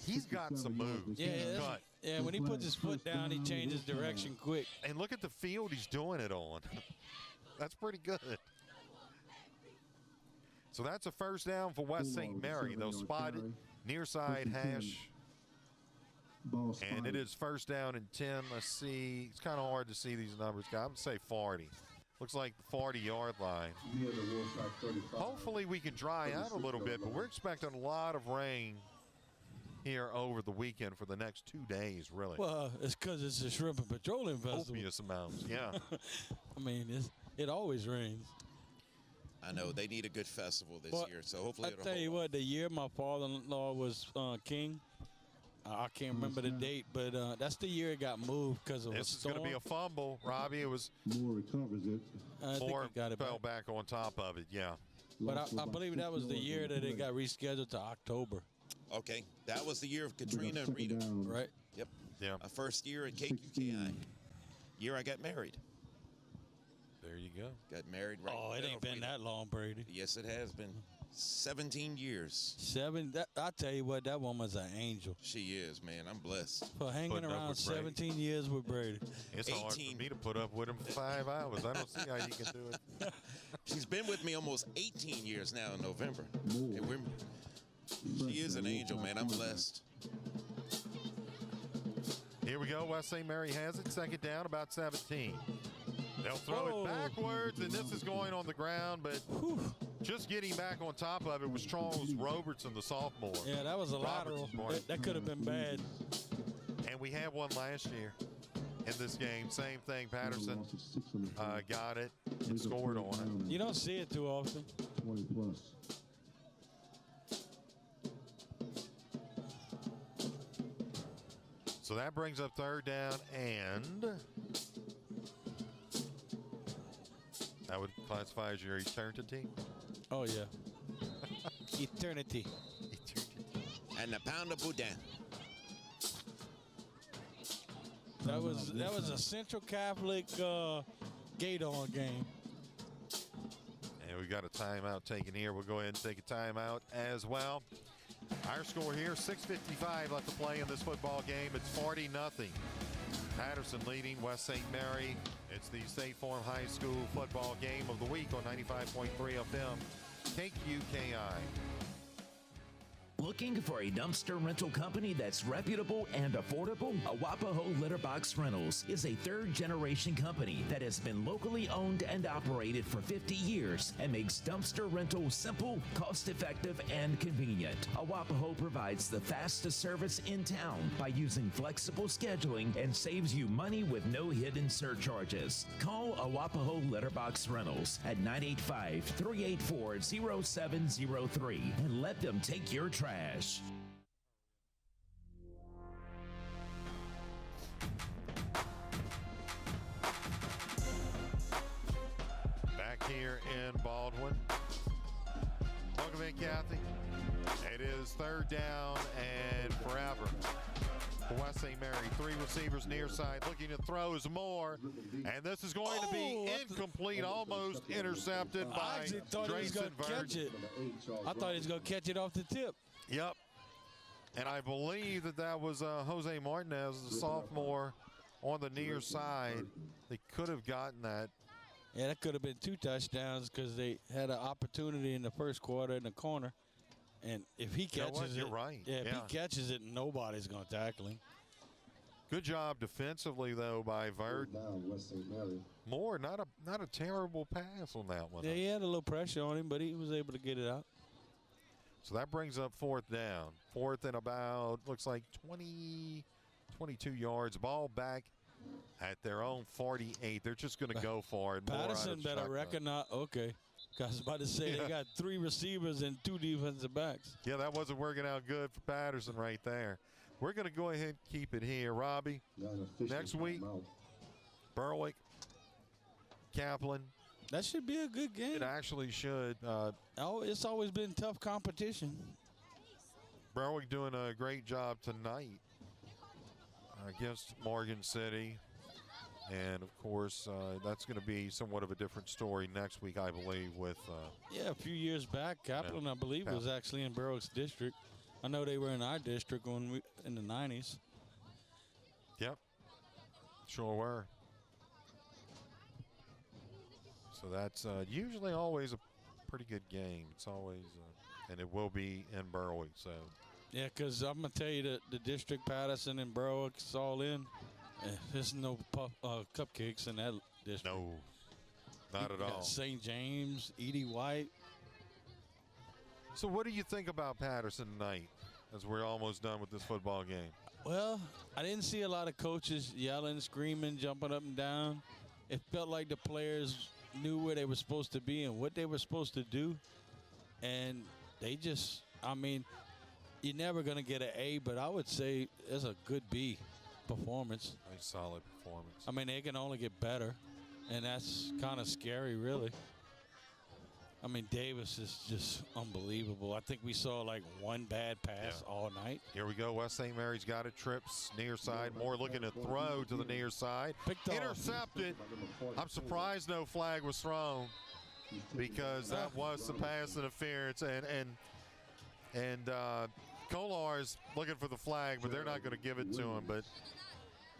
He's got some moves. Yeah, when he puts his foot down, he changes direction quick. And look at the field he's doing it on. That's pretty good. So that's a first down for West St. Mary. They'll spot it near side hash. And it is first down and 10. Let's see. It's kind of hard to see these numbers, guys. I'm going to say 40. Looks like the 40-yard line. Hopefully we can dry out a little bit, but we're expecting a lot of rain here over the weekend for the next 2 days, really. Well, it's because it's a shrimp and petroleum festival. Copious amounts, yeah. I mean, it always rains. I know. They need a good festival this year, so hopefully it'll I tell you what, the year my father-in-law was king, I can't remember the date, but that's the year it got moved because of a storm. This is going to be a fumble, Robbie. It was Moore recovers it. Moore fell back on top of it, yeah. But I believe that was the year that it got rescheduled to October. Okay, that was the year of Katrina and Rita. Right. Yep. Yeah. My first year at KQKI. Year I got married. There you go. Got married right. Oh, it ain't been that long, Brady. Yes, it has been. 17 years. I tell you what, that woman's an angel. She is, man. I'm blessed. For hanging around 17 years with Brady. It's hard for me to put up with him for 5 hours. I don't see how you can do it. She's been with me almost 18 years now in November. And she is an angel, man. I'm blessed. Here we go. West St. Mary has it. Second down, about 17. They'll throw it backwards, and this is going on the ground, but just getting back on top of it was Charles Robertson, the sophomore. Yeah, that was a lateral. That could have been bad. And we had one last year in this game. Same thing. Patterson got it and scored on it. You don't see it too often. 20 plus. So that brings up third down, and that would classify as your eternity. Oh, yeah. Eternity. And the pound of boudin. That was a Central Catholic Gator game. And we've got a timeout taken here. We'll go ahead and take a timeout as well. Our score here, 6:55 left to play in this football game. It's 40-0. Patterson leading West St. Mary. It's the State Farm High School football game of the week on 95.3 FM, KQKI. Looking for a dumpster rental company that's reputable and affordable? Awapaho Litterbox Rentals is a third-generation company that has been locally owned and operated for 50 years and makes dumpster rental simple, cost-effective, and convenient. Awapaho provides the fastest service in town by using flexible scheduling and saves you money with no hidden surcharges. Call Awapaho Litterbox Rentals at 985-384-0703 and let them take your trash. Back here in Baldwin. Welcome in, Kathy. It is third down and forever for West St. Mary. 3 receivers near side looking to throw is Moore. And this is going to be incomplete, almost intercepted by Drayson Virgin. I thought he was going to catch it off the tip. Yep. And I believe that was Jose Martinez, the sophomore, on the near side. They could have gotten that. Yeah, that could have been 2 touchdowns because they had an opportunity in the first quarter in the corner. And if he catches you're right. Yeah, if he catches it, nobody's going to tackle him. Good job defensively, though, by Vert. Moore, not a terrible pass on that one. Yeah, he had a little pressure on him, but he was able to get it out. So that brings up fourth down. Fourth and about, looks like 22 yards. Ball back at their own 48. They're just going to go for it. Patterson better recognize. Okay. I was about to say they got 3 receivers and 2 defensive backs. Yeah, that wasn't working out good for Patterson right there. We're going to go ahead and keep it here. Robbie, next week, Berwick, Kaplan. That should be a good game. It actually should. It's always been tough competition. Berwick doing a great job tonight against Morgan City. And, of course, that's going to be somewhat of a different story next week, I believe, with yeah, a few years back, Kaplan, I believe, was actually in Berwick's district. I know they were in our district in the 90s. Yep, sure were. So that's usually always a pretty good game. It's always, and it will be in Berwick. So yeah, because I'm going to tell you that the district, Patterson and Berwick, is all in. There's no cupcakes in that district. No, not at all. St. James, Edie White. So what do you think about Patterson tonight as we're almost done with this football game? Well, I didn't see a lot of coaches yelling, screaming, jumping up and down. It felt like the players knew where they were supposed to be and what they were supposed to do. And they just, I mean, you're never going to get an A, but I would say it's a good B performance. A solid performance. I mean, they can only get better, and that's kind of scary, really. I mean, Davis is just unbelievable. I think we saw like one bad pass all night. Here we go. West St. Mary's got it. Trips near side. Moore looking to throw to the near side. Intercepted. I'm surprised no flag was thrown because that was the pass interference. And Kolar's looking for the flag, but they're not going to give it to him. But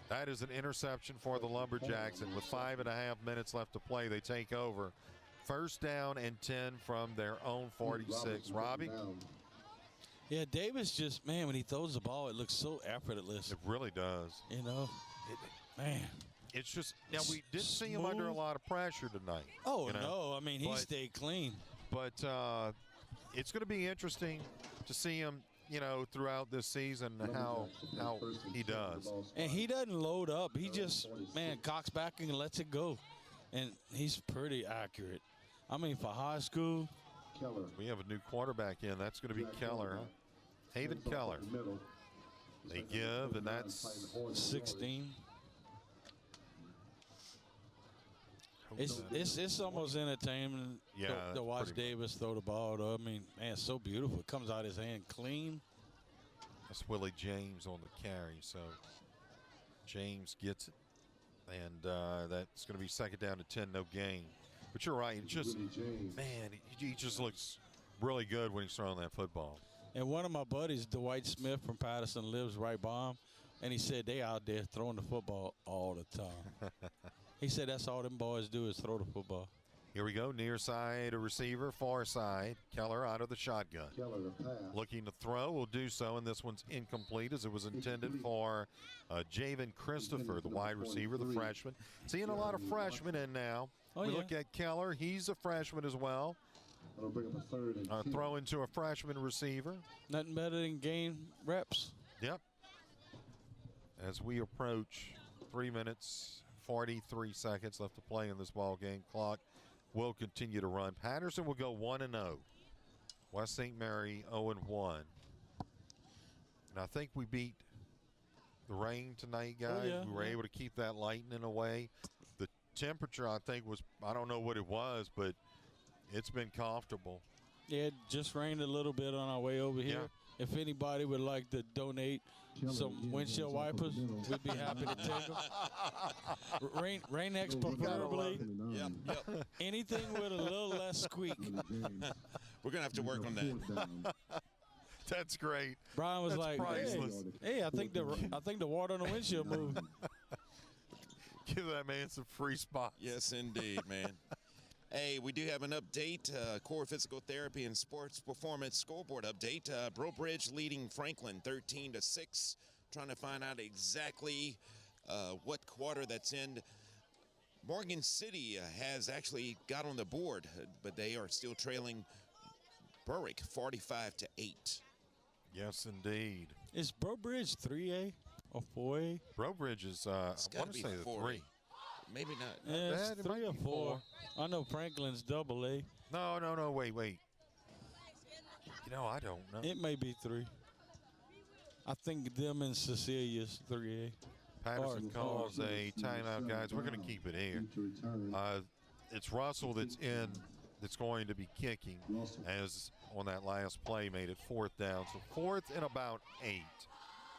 that is an interception for the Lumberjacks. And with 5.5 minutes left to play, they take over. First down and 10 from their own 46. Robbie? Yeah, Davis just, man, when he throws the ball, it looks so effortless. It really does. You know, man. It's just, now we didn't see him under a lot of pressure tonight. Oh, no. I mean, he stayed clean. But it's going to be interesting to see him, you know, throughout this season how he does. And he doesn't load up. He just, man, cocks back and lets it go. And he's pretty accurate. I mean, for high school. We have a new quarterback in. That's going to be Keller. Huh? Haven Keller. They give, and that's 16. It's almost entertaining to watch Davis throw the ball, though. I mean, man, it's so beautiful. It comes out his hand clean. That's Willie James on the carry. So James gets it. And that's going to be second down to 10, no gain. But you're right. It just, man, he just looks really good when he's throwing that football. And one of my buddies, Dwight Smith from Patterson, lives right by him. And he said they out there throwing the football all the time. He said that's all them boys do is throw the football. Here we go. Near side, a receiver. Far side, Keller out of the shotgun. Looking to throw, will do so, and this one's incomplete as it was intended for Javen Christopher, the wide receiver, the freshman. Seeing a lot of freshmen in now. We look at Keller. He's a freshman as well. Throw into a freshman receiver. Nothing better than gain reps. Yep. As we approach 3 minutes, 43 seconds left to play in this ball game. Clock will continue to run. Patterson will go 1-0. West St. Mary 0-1. And I think we beat the rain tonight, guys. We were able to keep that lightning away. The temperature, I think, was, I don't know what it was, but it's been comfortable. Yeah, it just rained a little bit on our way over here. If anybody would like to donate some windshield wipers, we'd be happy to take them. Rain-X preferably. Yep. Anything with a little less squeak. We're going to have to work on that. That's great. Brian was like, priceless. hey, I think the water on the windshield moved. Give that man some free spots. Yes, indeed, man. Hey, we do have an update, core physical therapy and sports performance scoreboard update. Brobridge leading Franklin 13-6, trying to find out exactly what quarter that's in. Morgan City has actually got on the board, but they are still trailing Berwick 45-8. Yes, indeed. Is Brobridge 3A or 4A? Brobridge is, I want to say the 3. Maybe not. Yeah, it's 3 or 4. I know Franklin's double A. No, wait. You know, I don't know. It may be 3. I think them and Cecilia's 3A. Patterson calls a timeout, guys. We're going to keep it here. It's Russell that's going to be kicking, as on that last play made it 4th down. So 4th and about 8.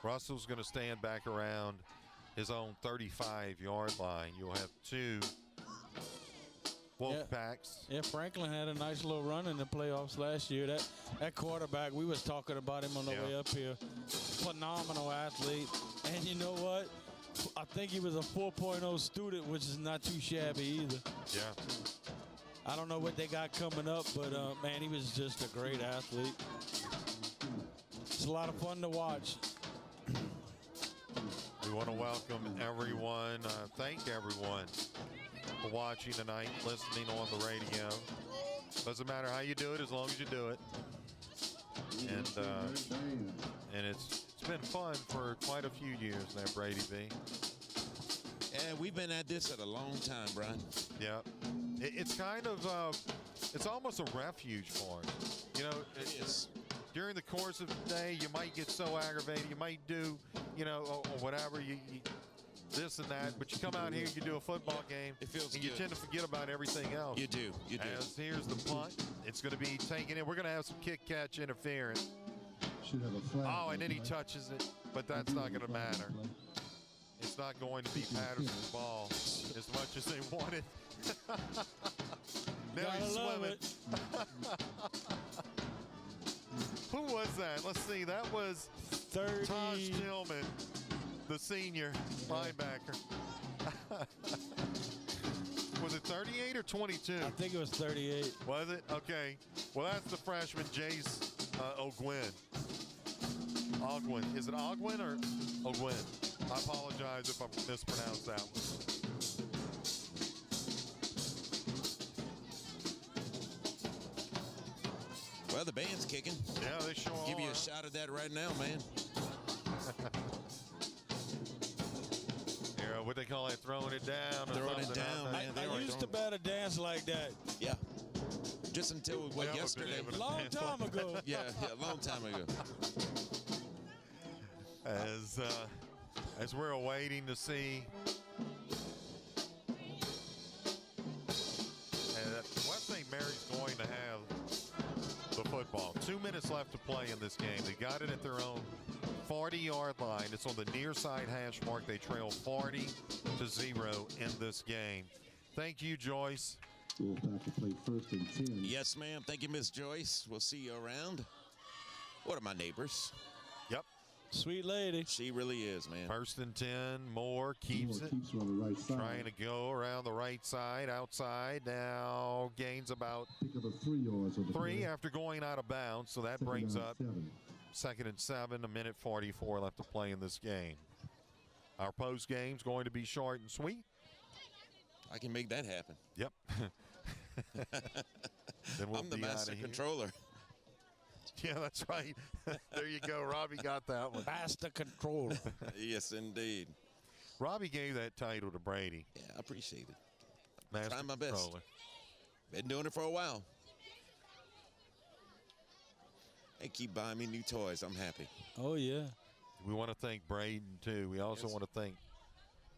Russell's going to stand back around his own 35-yard line. You'll have 2 Wolfpacks. Yeah, Franklin had a nice little run in the playoffs last year. That quarterback, we was talking about him on the way up here. Phenomenal athlete. And you know what? I think he was a 4.0 student, which is not too shabby either. Yeah. I don't know what they got coming up, but, man, he was just a great athlete. It's a lot of fun to watch. We want to welcome everyone, thank everyone for watching tonight, listening on the radio. Doesn't matter how you do it, as long as you do it. And it's been fun for quite a few years now, Brady B. And we've been at this at a long time, Brian. Yeah. It's kind of, it's almost a refuge for us. You know, it is. during the course of the day, you might get so aggravated. You might do, or whatever, you this and that. But you come out here, you do a football game, it feels and good. you tend to forget about everything else. You do. As here's the punt. It's going to be taken in. We're going to have some kick-catch interference. Should have a flag. Oh, and then he touches it, but that's not going to matter. It's not going to be Patterson's ball as much as they wanted. Now he's swimming. Who was that? Let's see. That was 30. Taj Tillman, the senior linebacker. Was it 38 or 22? I think it was 38. Was it? Okay. Well, that's the freshman, Jace Ogwin. Ogwin. Is it Ogwin or Ogwin? I apologize if I mispronounced that one. Well, the band's kicking. Yeah, they sure Give you are. a shot at that right now, man. Yeah, what they call it, throwing it down. Throwing it down, man. I used to bat a dance like that. Yeah. Just until, yesterday? Long time ago. Yeah, a long time ago. As we're awaiting to see. West St. Mary's going to have the football. 2 minutes left to play in this game. They got it at their own 40-yard line. It's on the near side hash mark. They trail 40-0 in this game. Thank you, Joyce. Wolfpack to play 1st and 10. Yes, ma'am. Thank you, Miss Joyce. We'll see you around. What are my neighbors? Yep. Sweet lady. She really is, man. 1st and 10. Moore keeps it. Keeps her on the right side. Trying to go around the right side, outside. Now gains about Pick up a 3 yards on the 3 play. after going out of bounds. So that Second brings down, up 7. 2nd and 7, a minute 44 left to play in this game. Our post game's going to be short and sweet. I can make that happen. Yep. Then we'll I'm the be master outta here. controller. Yeah, that's right. There you go. Robbie got that one. Master controller. Yes, indeed. Robbie gave that title to Brady. Yeah, I appreciate it. Master Trying my best. controller. Been doing it for a while. They keep buying me new toys. I'm happy. Oh, yeah. We want to thank Braden, too. We also want to thank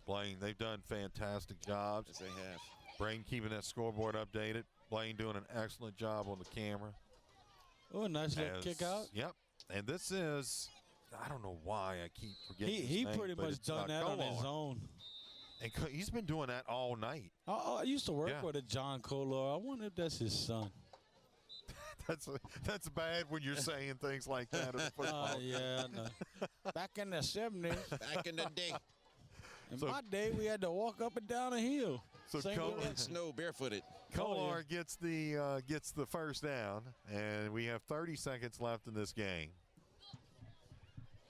Blaine. They've done fantastic jobs. Yes, they have. Braden keeping that scoreboard updated. Blaine doing an excellent job on the camera. Oh, a nice little kick out. Yep. And this is, I don't know why I keep forgetting his He name, pretty but much it's, done that on his Kolar. own. And he's been doing that all night. I used to work with a John Kolar. I wonder if that's his son. That's bad when you're saying things like that at a football game. Yeah, I know. Back in the 70s. Back in the day. In my day, we had to walk up and down a hill. So in snow, barefooted. Kolar gets the first down, and we have 30 seconds left in this game.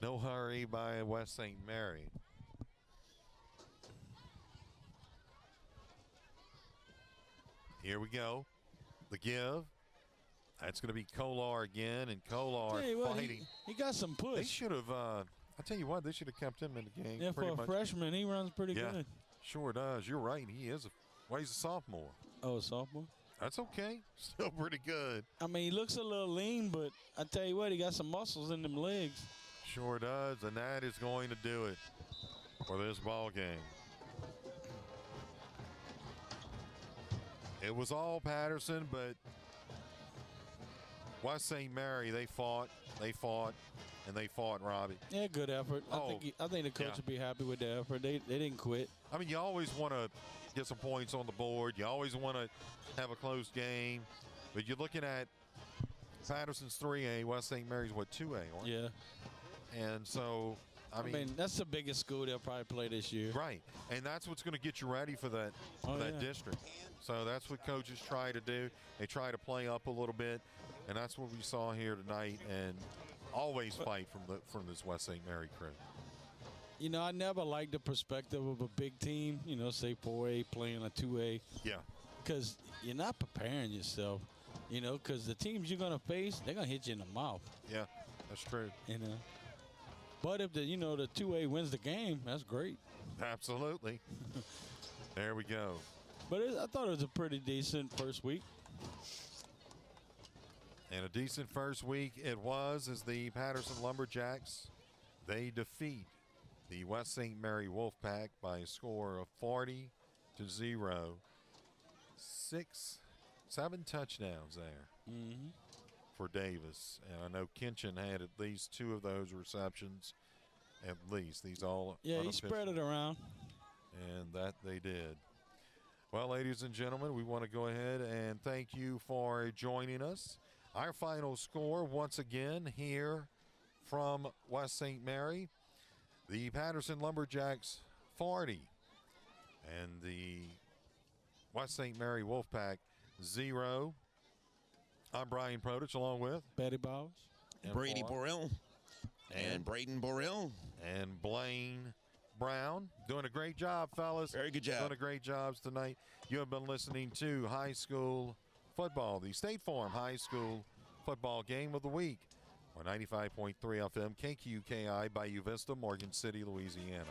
No hurry by West St. Mary. Here we go. The give. That's going to be Kolar again, and Kolar fighting. He got some push. They should have. I tell you what, they should have kept him in the game. Yeah, for a freshman, he runs pretty good. Sure does. You're right. He is. He's a sophomore. Oh, a sophomore? That's okay. Still pretty good. I mean, he looks a little lean, but I tell you what, he got some muscles in them legs. Sure does, and that is going to do it for this ball game. It was all Patterson, but West St. Mary, they fought, and they fought, Robbie. Yeah, good effort. I think the coach would be happy with the effort. They didn't quit. I mean, you always want to get some points on the board. You always want to have a close game. But you're looking at Patterson's 3A, West St. Mary's, 2A, right? Yeah. And so, I mean, that's the biggest school they'll probably play this year. Right. And that's what's going to get you ready for that, district. So that's what coaches try to do. They try to play up a little bit. And that's what we saw here tonight. And always fight from this West St. Mary crew. You know, I never liked the perspective of a big team, say 4A playing a 2A. Yeah. Because you're not preparing yourself, because the teams you're going to face, they're going to hit you in the mouth. Yeah, that's true. But if the 2A wins the game, that's great. Absolutely. There we go. But I thought it was a pretty decent first week. And a decent first week it was as the Patterson Lumberjacks, they defeat the West St. Mary Wolfpack by a score of 40-0. 7 touchdowns there for Davis. And I know Kinchin had at least 2 of those receptions. At least. These all he spread it around. And that they did. Well, ladies and gentlemen, we want to go ahead and thank you for joining us. Our final score, once again, here from West St. Mary, the Patterson Lumberjacks 40 and the West St. Mary Wolfpack 0. I'm Brian Prodich, along with Betty Bowers, Brady Borrell, and Braden Borrell, and Blaine Brown. Doing a great job, fellas. Very good job. Doing a great job tonight. You have been listening to high school football, the State Farm High School Football Game of the Week on 95.3 FM, KQKI, Bayou Vista, Morgan City, Louisiana.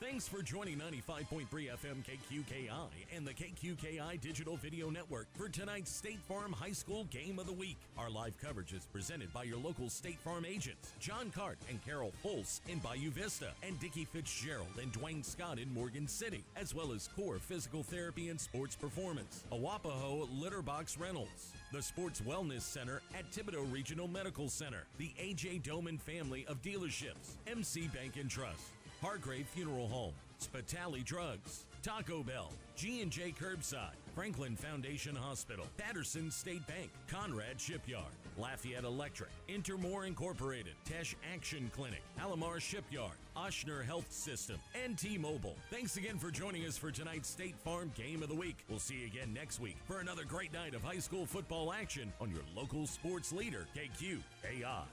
Thanks for joining 95.3 FM KQKI and the KQKI Digital Video Network for tonight's State Farm High School Game of the Week. Our live coverage is presented by your local State Farm agents, John Cart and Carol Fultz in Bayou Vista, and Dickie Fitzgerald and Dwayne Scott in Morgan City, as well as Core Physical Therapy and Sports Performance, Awapaho Litter Box Rentals, the Sports Wellness Center at Thibodeau Regional Medical Center, the A.J. Doman Family of Dealerships, MC Bank and Trust, Hargrave Funeral Home, Spitali Drugs, Taco Bell, G&J Curbside, Franklin Foundation Hospital, Patterson State Bank, Conrad Shipyard, Lafayette Electric, Intermore Incorporated, Tesh Action Clinic, Alomar Shipyard, Oshner Health System, and T-Mobile. Thanks again for joining us for tonight's State Farm Game of the Week. We'll see you again next week for another great night of high school football action on your local sports leader, KQKI.